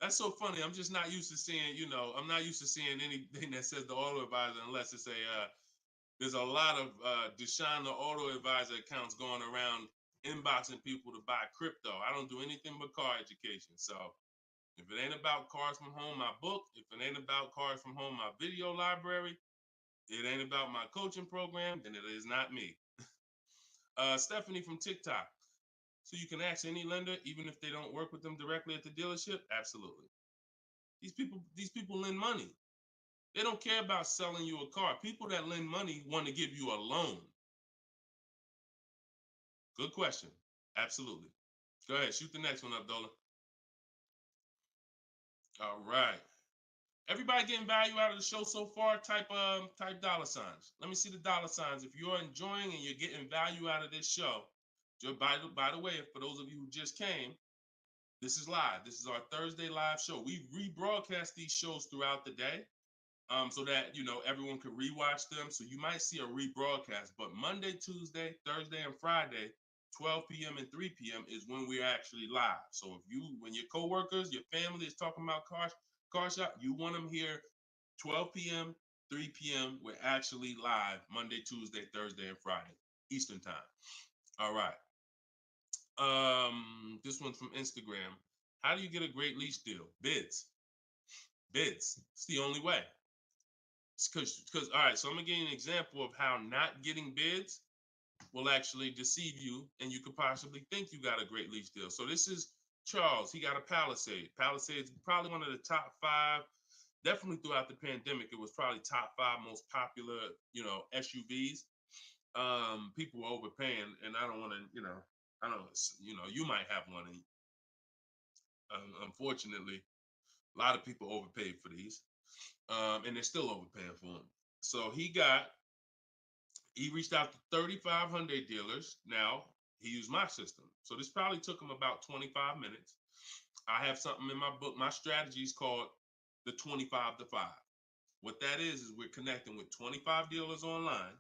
That's so funny. I'm just not used to seeing, I'm not used to seeing anything that says the auto advisor unless it's there's a lot of Deshone the Auto Advisor accounts going around inboxing people to buy crypto. I don't do anything but car education. So if it ain't about Cars from Home, my book, if it ain't about Cars from Home, my video library, it ain't about my coaching program, then it is not me. Stephanie from TikTok. So you can ask any lender, even if they don't work with them directly at the dealership? Absolutely. These people lend money. They don't care about selling you a car. People that lend money want to give you a loan. Good question. Absolutely. Go ahead. Shoot the next one up, Dola. All right. Everybody getting value out of the show so far? Type dollar signs. Let me see the dollar signs. If you're enjoying and you're getting value out of this show, by the way, for those of you who just came, this is live. This is our Thursday live show. We rebroadcast these shows throughout the day, so that everyone can rewatch them. So you might see a rebroadcast, but Monday, Tuesday, Thursday, and Friday, 12 p.m. and 3 p.m. is when we're actually live. So when your coworkers, your family is talking about car shop, you want them here 12 p.m., 3 p.m. We're actually live Monday, Tuesday, Thursday, and Friday, Eastern time. All right. This one's from Instagram. How do you get a great lease deal? Bids. It's the only way. Because all right, so I'm gonna give you an example of how not getting bids will actually deceive you, and you could possibly think you got a great lease deal. So this is Charles. He got a Palisade. Palisade is probably one of the top 5. Definitely throughout the pandemic, it was probably top 5 most popular, SUVs. People were overpaying, and I don't want to, I don't, you might have one. And unfortunately, a lot of people overpaid for these, and they're still overpaying for them. So he reached out to 3,500 dealers. Now he used my system. So this probably took him about 25 minutes. I have something in my book. My strategy is called the 25 to 5. What that is we're connecting with 25 dealers online.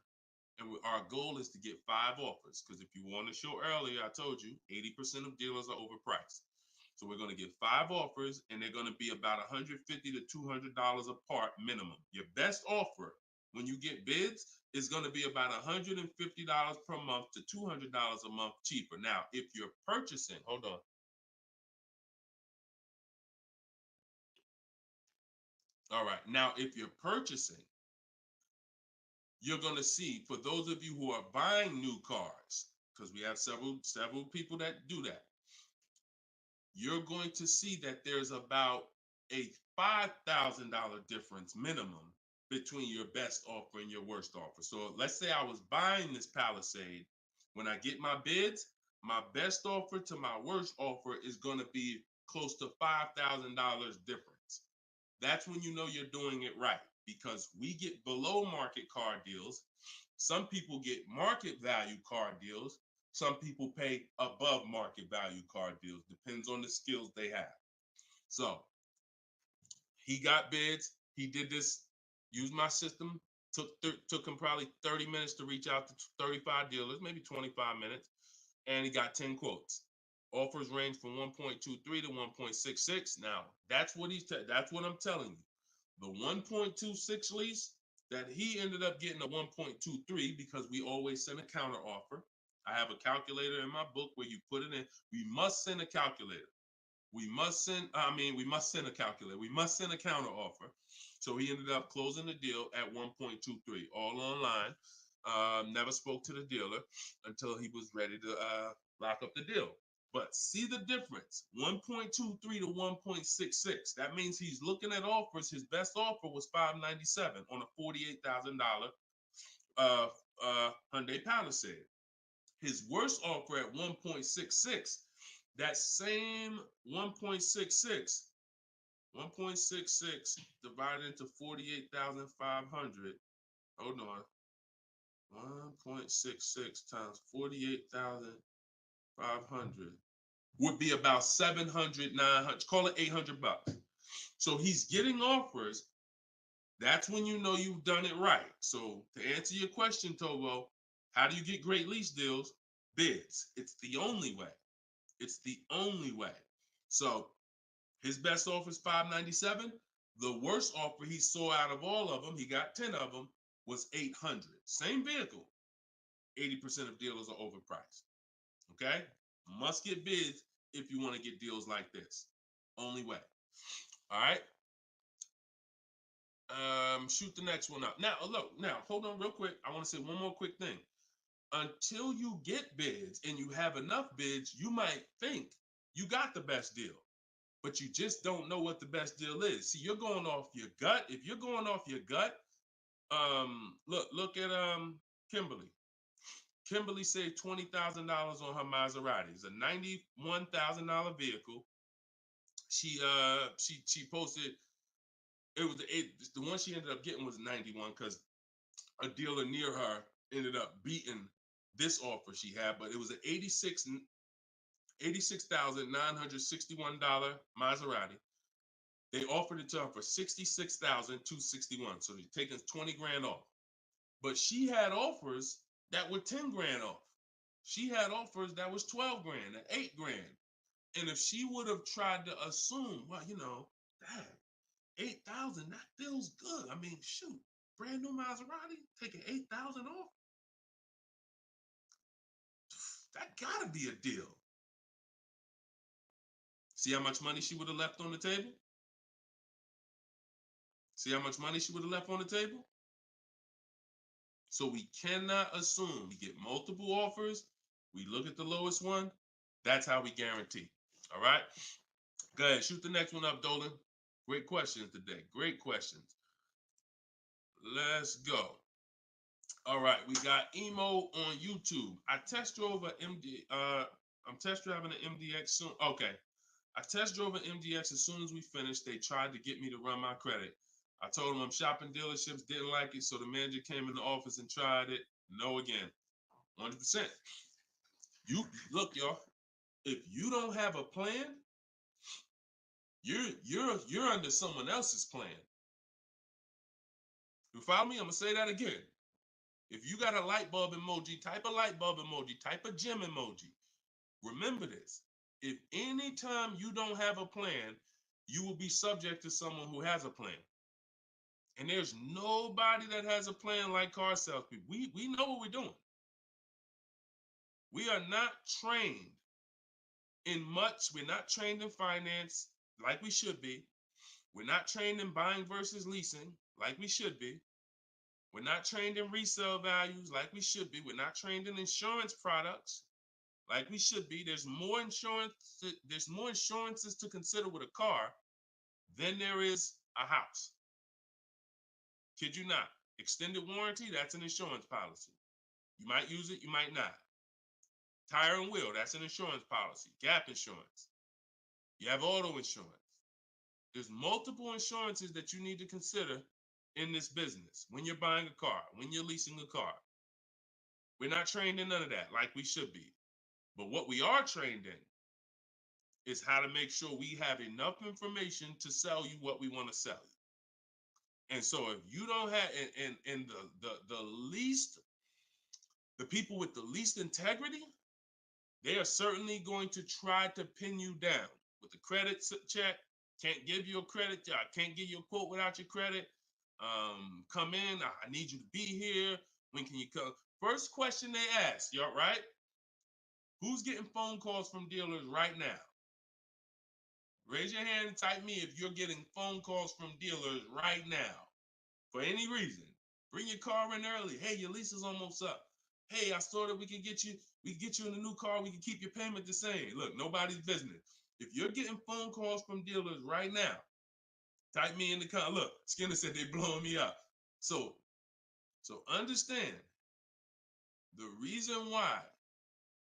And our goal is to get 5 offers. Because if you want to show earlier, I told you 80% of dealers are overpriced. So we're going to get 5 offers, and they're going to be about $150 to $200 apart minimum. Your best offer when you get bids is going to be about $150 per month to $200 a month cheaper. Now, if you're purchasing, hold on. All right. Now, if you're purchasing, you're going to see, for those of you who are buying new cars, because we have several people that do that, you're going to see that there's about a $5,000 difference minimum between your best offer and your worst offer. So let's say I was buying this Palisade. When I get my bids, my best offer to my worst offer is going to be close to $5,000 difference. That's when you know you're doing it right. because we get below market car deals. Some people get market value car deals. Some people pay above market value car deals. Depends on the skills they have. So he got bids. He did this, used my system. Took him probably 30 minutes to reach out to 35 dealers, maybe 25 minutes, and he got 10 quotes. Offers range from 1.23 to 1.66. Now, that's what that's what I'm telling you. The 1.26 lease that he ended up getting a 1.23 because we always send a counter offer. I have a calculator in my book where you put it in. We must send a calculator. We must send a calculator. We must send a counter offer. So he ended up closing the deal at 1.23, all online. Never spoke to the dealer until he was ready to lock up the deal. But see the difference, 1.23 to 1.66. That means he's looking at offers. His best offer was $597 on a $48,000 Hyundai Palisade. His worst offer at 1.66, that same 1.66 divided into 48,500. Hold on. 1.66 times 48,500 would be about 700, 900, call it $800. So he's getting offers. That's when you know you've done it right. So to answer your question, Tobo, how do you get great lease deals? Bids. It's the only way. It's the only way. So his best offer is $597. The worst offer he saw out of all of them, he got 10 of them, was $800. Same vehicle. 80% of dealers are overpriced. Okay? Must get bids if you want to get deals like this. Only way. All right? Shoot the next one up. Now, look, hold on real quick. I want to say one more quick thing. Until you get bids and you have enough bids, you might think you got the best deal, but you just don't know what the best deal is. See, you're going off your gut. If you're going off your gut, look at Kimberly. Kimberly saved $20,000 on her Maserati. It's a $91,000 vehicle. She posted, the one she ended up getting was 91 because a dealer near her ended up beating this offer she had, but it was an $86,961 Maserati. They offered it to her for $66,261. So they're taking 20 grand off. But she had offers that were 10 grand off. She had offers that was 12 grand and 8 grand. And if she would have tried to assume, well, damn, 8,000, that feels good. I mean, shoot, brand new Maserati, taking 8,000 off. That gotta be a deal. See how much money she would have left on the table? See how much money she would have left on the table? So we cannot assume. We get multiple offers. We look at the lowest one. That's how we guarantee. All right? Go ahead. Shoot the next one up, Dolan. Great questions today. Great questions. Let's go. All right. We got Emo on YouTube. I test drove an MD. I'm test driving an MDX soon. Okay. I test drove an MDX as soon as we finished. They tried to get me to run my credit. I told them I'm shopping dealerships, didn't like it, so the manager came in the office and tried it. No again. 100%. You look, y'all. If you don't have a plan, you're under someone else's plan. You follow me? I'm gonna say that again. If you got a light bulb emoji, type a light bulb emoji, type a gem emoji. Remember this. If anytime you don't have a plan, you will be subject to someone who has a plan. And there's nobody that has a plan like car salespeople. We know what we're doing. We are not trained in much. We're not trained in finance like we should be. We're not trained in buying versus leasing like we should be. We're not trained in resale values like we should be. We're not trained in insurance products like we should be. There's more insurances to consider with a car than there is a house. Kid you not. Extended warranty, that's an insurance policy. You might use it, you might not. Tire and wheel, that's an insurance policy. Gap insurance. You have auto insurance. There's multiple insurances that you need to consider in this business, when you're buying a car, when you're leasing a car. We're not trained in none of that like we should be. But what we are trained in is how to make sure we have enough information to sell you what we want to sell you. And so if you don't have, and the least, the people with the least integrity, they are certainly going to try to pin you down with the credit check. Can't give you a credit. I can't give you a quote without your credit. Come in. I need you to be here. When can you come? First question they ask, y'all, right? Who's getting phone calls from dealers right now? Raise your hand and type me if you're getting phone calls from dealers right now for any reason. Bring your car in early. Hey, your lease is almost up. Hey, I saw that we can get you in a new car. We can keep your payment the same. Look, nobody's business. If you're getting phone calls from dealers right now, type me in the comment. Look, Skinner said they blowing me up. So understand the reason why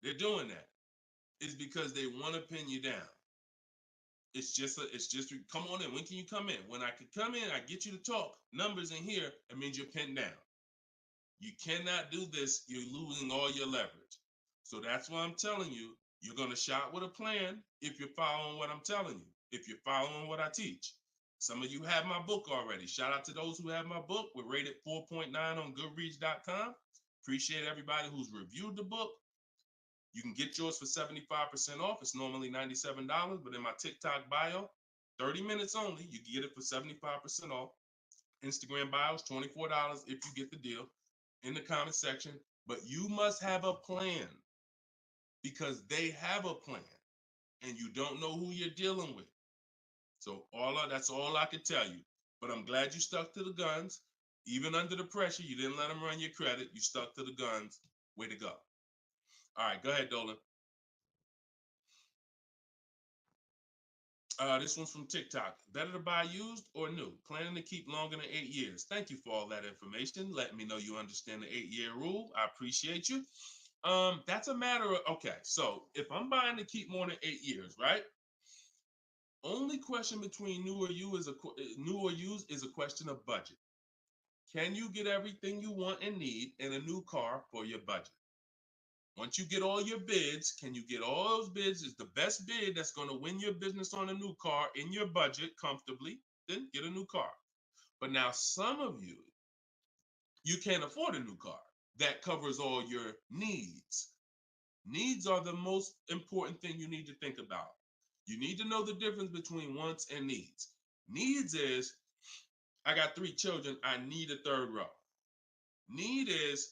they're doing that is because they want to pin you down. It's just come on in. When can you come in? When I can come in, I get you to talk. Numbers in here, it means you're pinned down. You cannot do this. You're losing all your leverage. So that's why I'm telling you, you're going to shop with a plan if you're following what I'm telling you, if you're following what I teach. Some of you have my book already. Shout out to those who have my book. We're rated 4.9 on Goodreads.com. Appreciate everybody who's reviewed the book. You can get yours for 75% off. It's normally $97, but in my TikTok bio, 30 minutes only, you can get it for 75% off. Instagram bio is $24 if you get the deal in the comment section. But you must have a plan because they have a plan and you don't know who you're dealing with. So that's all I can tell you. But I'm glad you stuck to the guns. Even under the pressure, you didn't let them run your credit. You stuck to the guns. Way to go. All right, go ahead, Dolan. This one's from TikTok. Better to buy used or new? Planning to keep longer than 8 years. Thank you for all that information. Letting me know you understand the 8-year rule. I appreciate you. That's a matter of, okay, so if I'm buying to keep more than 8 years, right? Only question between new or used is a question of budget. Can you get everything you want and need in a new car for your budget? Once you get all your bids, can you get all those bids? Is the best bid that's going to win your business on a new car in your budget comfortably, then get a new car. But now some of you can't afford a new car that covers all your needs. Needs are the most important thing you need to think about. You need to know the difference between wants and needs. Needs is, I got 3 children, I need a third row. Need is,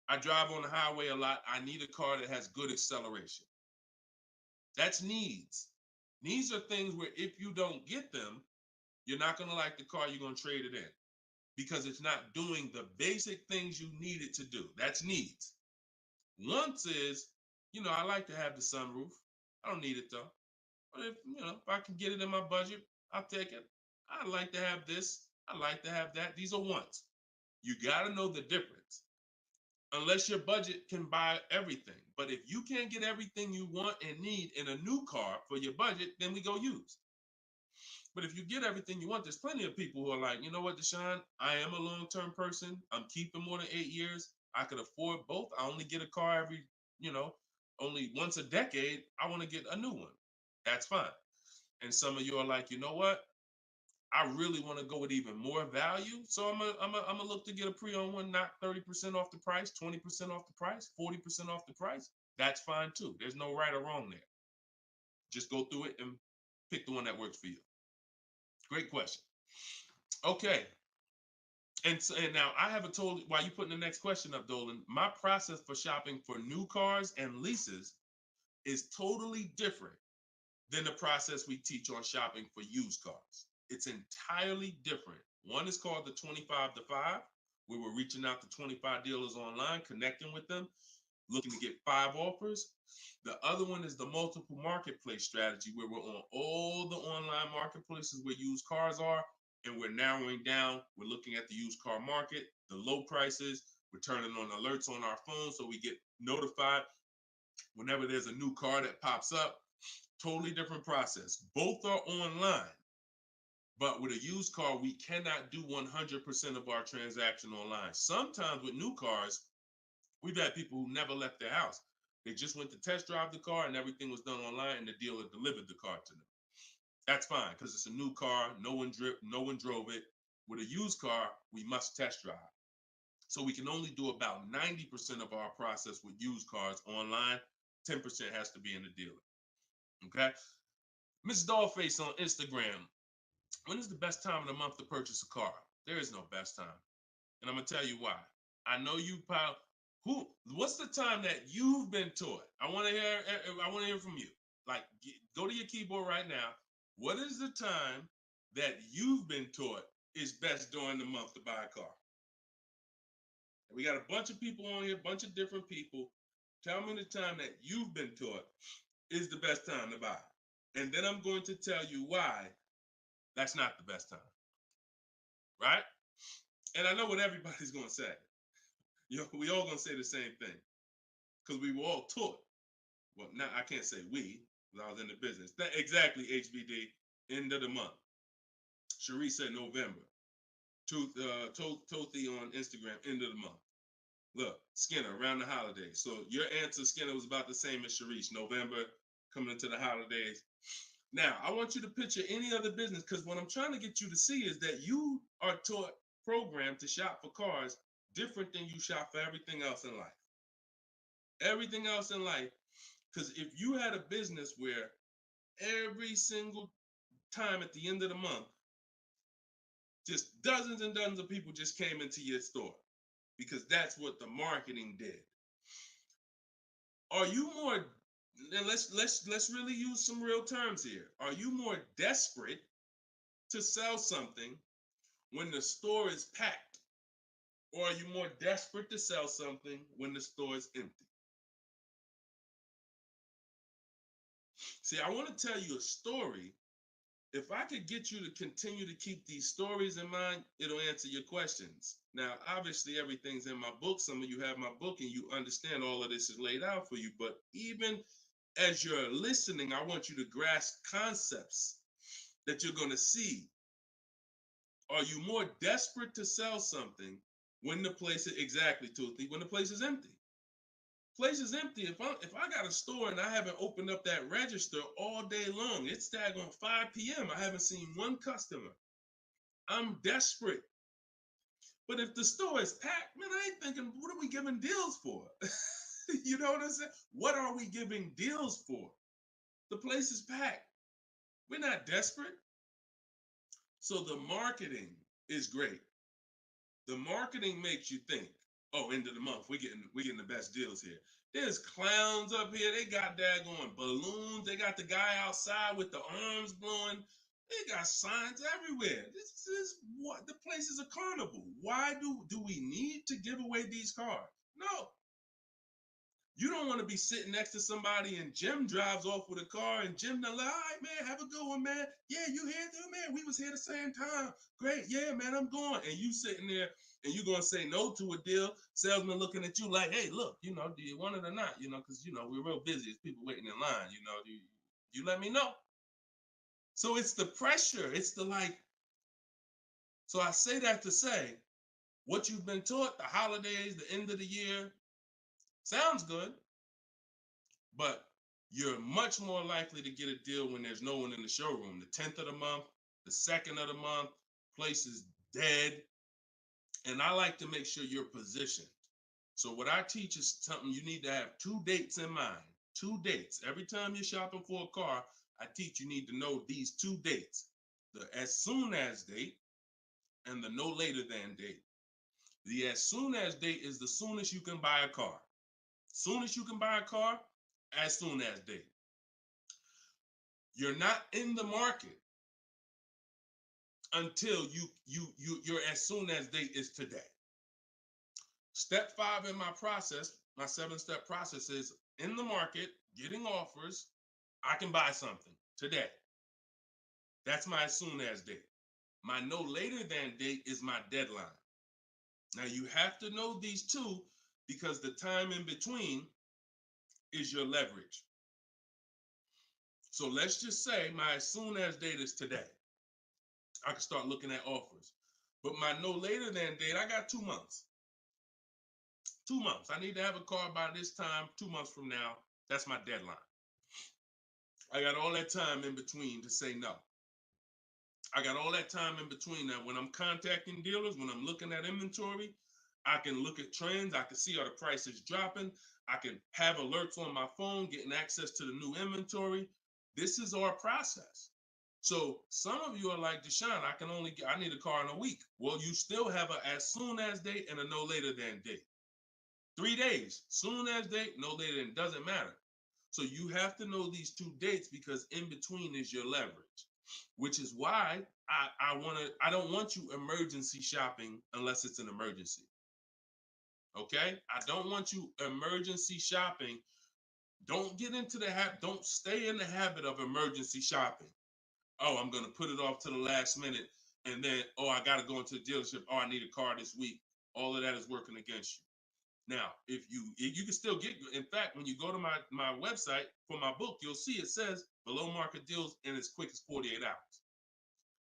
I drive on the highway a lot. I need a car that has good acceleration. That's needs. Needs are things where if you don't get them, you're not going to like the car, you're going to trade it in because it's not doing the basic things you need it to do. That's needs. Wants is, I like to have the sunroof. I don't need it though. But if I can get it in my budget, I'll take it. I like to have this. I like to have that. These are wants. You got to know the difference. Unless your budget can buy everything. But if you can't get everything you want and need in a new car for your budget, then we go used. But if you get everything you want, there's plenty of people who are like, you know what, Deshone, I am a long-term person. I'm keeping more than 8 years. I could afford both. I only get a car every, only once a decade. I want to get a new one. That's fine. And some of you are like, you know what? I really want to go with even more value. So I'm gonna look to get a pre-owned one, not 30% off the price, 20% off the price, 40% off the price. That's fine too. There's no right or wrong there. Just go through it and pick the one that works for you. Great question. Okay. And now I have while you putting the next question up, Dolan, my process for shopping for new cars and leases is totally different than the process we teach on shopping for used cars. It's entirely different. One is called the 25 to 5, where we're reaching out to 25 dealers online, connecting with them, looking to get 5 offers. The other one is the multiple marketplace strategy, where we're on all the online marketplaces where used cars are, and we're narrowing down. We're looking at the used car market, the low prices. We're turning on alerts on our phone so we get notified whenever there's a new car that pops up. Totally different process. Both are online, But with a used car, we cannot do 100% of our transaction online. Sometimes with new cars, we've had people who never left their house. They just went to test drive the car and everything was done online and the dealer delivered the car to them. That's fine because it's a new car. No one drove it. With a used car, we must test drive. So we can only do about 90% of our process with used cars online. 10% has to be in the dealer. Okay. Miss Dollface on Instagram. When is the best time of the month to purchase a car? There is no best time. And I'm going to tell you why. I know you pal. What's the time that you've been taught? I want to hear from you. Like, go to your keyboard right now. What is the time that you've been taught is best during the month to buy a car? And we got a bunch of people on here, a bunch of different people. Tell me the time that you've been taught is the best time to buy. And then I'm going to tell you why that's not the best time. Right? And I know what everybody's going to say. We all going to say the same thing because we were all taught. Well, now I can't say we because I was in the business. Exactly, HBD, end of the month. Cherie said November. Tothy on Instagram, end of the month. Look, Skinner, around the holidays. So your answer, Skinner, was about the same as Sharice. November, coming into the holidays. Now, I want you to picture any other business because what I'm trying to get you to see is that you are taught, programmed to shop for cars different than you shop for everything else in life. Everything else in life, because if you had a business where every single time at the end of the month, just dozens and dozens of people just came into your store because that's what the marketing did. Are you more, and let's really use some real terms here. Are you more desperate to sell something when the store is packed? Or are you more desperate to sell something when the store is empty? See, I want to tell you a story. If I could get you to continue to keep these stories in mind, it'll answer your questions. Now, obviously, everything's in my book. Some of you have my book and you understand all of this is laid out for you. But even as you're listening, I want you to grasp concepts that you're going to see. Are you more desperate to sell something when the place is exactly, Toothy, when the place is empty? Place is empty. If I got a store and I haven't opened up that register all day long, it's daggone 5 p.m. I haven't seen one customer. I'm desperate. But if the store is packed, man, I ain't thinking, what are we giving deals for? You know what I'm saying? What are we giving deals for? The place is packed. We're not desperate. So the marketing is great. The marketing makes you think, oh, end of the month, we're getting the best deals here. There's clowns up here. They got daggone balloons. They got the guy outside with the arms blowing. They got signs everywhere. This is what the place is a carnival. Why do we need to give away these cars? No. You don't want to be sitting next to somebody and Jim drives off with a car and Jim like, all right, man, have a good one, man. Yeah, you here too, man. We was here the same time. Great. Yeah, man, I'm going. And you sitting there and you going to say no to a deal. Salesman looking at you like, hey, look, do you want it or not? Because, we're real busy. It's people waiting in line. Do you let me know? So it's the pressure. It's the like. So I say that to say what you've been taught, the holidays, the end of the year, sounds good. But you're much more likely to get a deal when there's no one in the showroom. The 10th of the month, the 2nd of the month, place is dead. And I like to make sure you're positioned. So what I teach is something you need to have 2 dates in mind. 2 dates. Every time you're shopping for a car, I teach you need to know these 2 dates. The as soon as date and the no later than date. The as soon as date is the soonest you can buy a car. Soon as you can buy a car, as soon as date. You're not in the market until your as soon as date is today. Step 5 in my process, my 7-step process is in the market, getting offers. I can buy something today. That's my as soon as date. My no later than date is my deadline. Now you have to know these 2 because the time in between is your leverage. So let's just say my as soon as date is today. I can start looking at offers. But my no later than date, I got 2 months. 2 months. I need to have a car by this time, 2 months from now. That's my deadline. I got all that time in between to say no. I got all that time in between. Now, when I'm contacting dealers, when I'm looking at inventory, I can look at trends. I can see are the prices dropping. I can have alerts on my phone, getting access to the new inventory. This is our process. So some of you are like, Deshone, I need a car in a week. Well, you still have a as soon as date and a no later than date. 3 days, soon as date, no later than, doesn't matter. So you have to know these 2 dates because in between is your leverage, which is why I don't want you emergency shopping unless it's an emergency. Okay? I don't want you emergency shopping. Don't get into the habit, don't stay in the habit of emergency shopping. Oh, I'm going to put it off to the last minute. And then, oh, I got to go into the dealership. Oh, I need a car this week. All of that is working against you. Now, if you can still get, in fact, when you go to my website for my book, you'll see it says below market deals in as quick as 48 hours.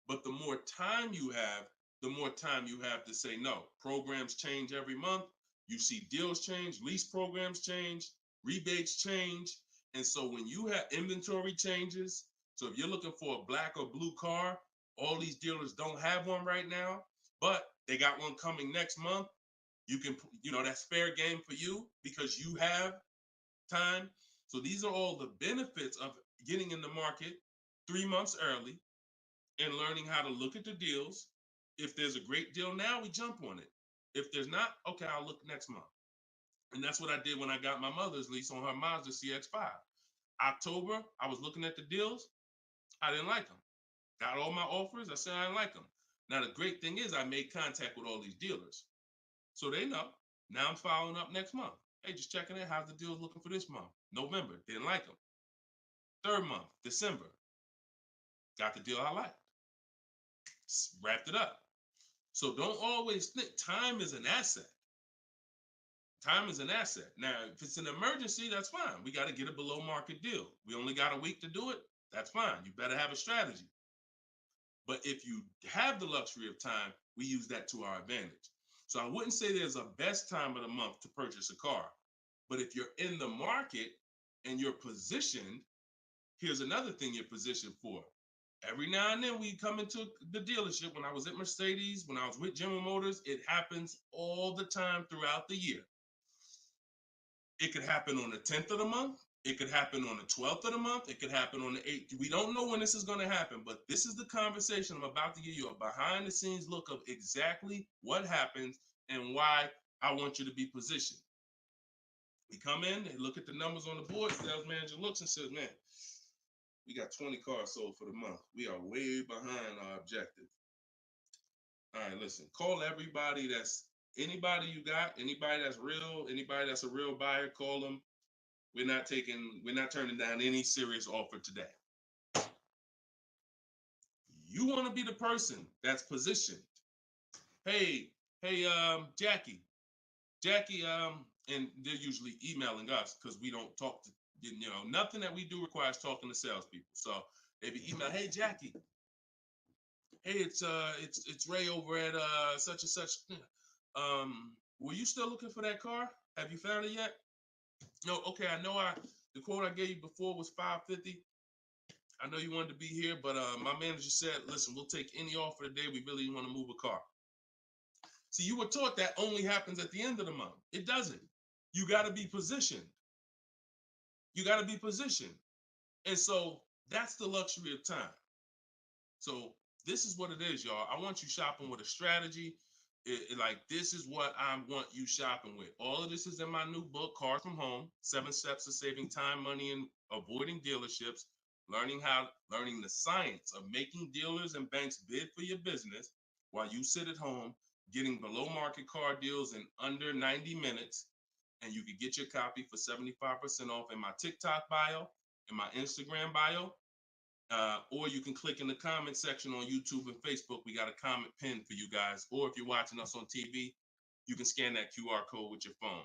But the more time you have, the more time you have to say no. Programs change every month. You see deals change, lease programs change, rebates change. And so when you have inventory changes, so if you're looking for a black or blue car, all these dealers don't have one right now, but they got one coming next month. You can, that's fair game for you because you have time. So these are all the benefits of getting in the market 3 months early and learning how to look at the deals. If there's a great deal now, we jump on it. If there's not, okay, I'll look next month. And that's what I did when I got my mother's lease on her Mazda CX-5. October, I was looking at the deals. I didn't like them. Got all my offers. I said I didn't like them. Now, the great thing is I made contact with all these dealers. So they know. Now I'm following up next month. Hey, just checking in. How's the deals looking for this month? November, didn't like them. 3rd month, December, got the deal I liked. Wrapped it up. So don't always think time is an asset. Time is an asset. Now, if it's an emergency, that's fine. We got to get a below market deal. We only got a week to do it. That's fine. You better have a strategy. But if you have the luxury of time, we use that to our advantage. So I wouldn't say there's a best time of the month to purchase a car. But if you're in the market and you're positioned, here's another thing you're positioned for. Every now and then we come into the dealership. When I was at Mercedes, when I was with General Motors, it happens all the time throughout the year. It could happen on the 10th of the month. It could happen on the 12th of the month. It could happen on the 8th. We don't know when this is going to happen, but this is the conversation I'm about to give you a behind the scenes look of exactly what happens and why I want you to be positioned. We come in, they look at the numbers on the board. Sales manager looks and says, man, we got 20 cars sold for the month. We are way behind our objective. All right, listen, call everybody anybody you got, anybody that's real, anybody that's a real buyer, call them. We're not turning down any serious offer today. You want to be the person that's positioned. Hey, Jackie, and they're usually emailing us because we don't talk to, nothing that we do requires talking to salespeople. So they be email, hey Jackie, hey, it's Ray over at such and such. Were you still looking for that car? Have you found it yet? No, okay, I know the quote I gave you before was $550. I know you wanted to be here, but my manager said, listen, we'll take any offer today. We really want to move a car. See, you were taught that only happens at the end of the month. It doesn't. You got to be positioned. You got to be positioned. And so that's the luxury of time. So this is what it is, y'all. I want you shopping with a strategy. Like, this is what I want you shopping with. All of this is in my new book, Cars from Home, 7 Steps to Saving Time, Money, and Avoiding Dealerships. Learning the science of making dealers and banks bid for your business while you sit at home, getting below market car deals in under 90 minutes. And you can get your copy for 75% off in my TikTok bio, in my Instagram bio, or you can click in the comment section on YouTube and Facebook. We got a comment pinned for you guys. Or if you're watching us on TV, you can scan that QR code with your phone.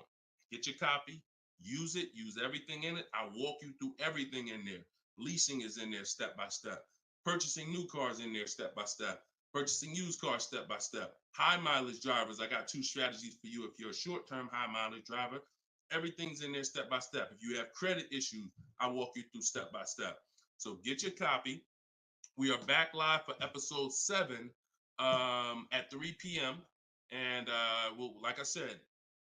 Get your copy, use it, use everything in it. I'll walk you through everything in there. Leasing is in there step by step. Purchasing new cars in there step by step. Purchasing used cars step by step. High mileage drivers, I got 2 strategies for you. If you're a short-term high mileage driver, everything's in there step by step. If you have credit issues, I walk you through step by step. So get your copy. We are back live for episode 7 at 3 p.m. And like I said,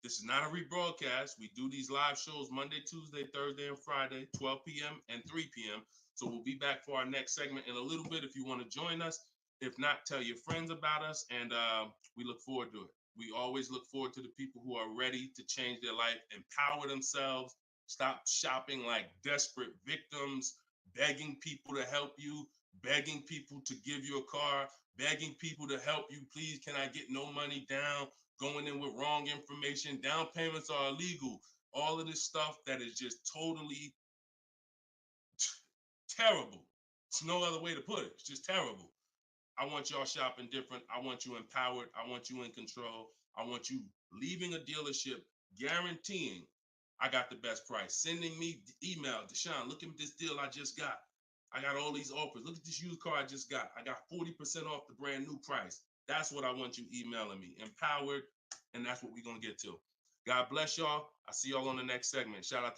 this is not a rebroadcast. We do these live shows Monday, Tuesday, Thursday, and Friday, 12 p.m. and 3 p.m. So we'll be back for our next segment in a little bit if you want to join us. If not, tell your friends about us, and we look forward to it. We always look forward to the people who are ready to change their life, empower themselves, stop shopping like desperate victims, begging people to help you, begging people to give you a car, begging people to help you. Please, can I get no money down? Going in with wrong information. Down payments are illegal. All of this stuff that is just totally terrible. It's no other way to put it. It's just terrible. I want y'all shopping different. I want you empowered. I want you in control. I want you leaving a dealership guaranteeing I got the best price. Sending me email, Deshone, look at this deal I just got. I got all these offers. Look at this used car I just got. I got 40% off the brand new price. That's what I want you emailing me. Empowered, and that's what we're going to get to. God bless y'all. I see y'all on the next segment. Shout out to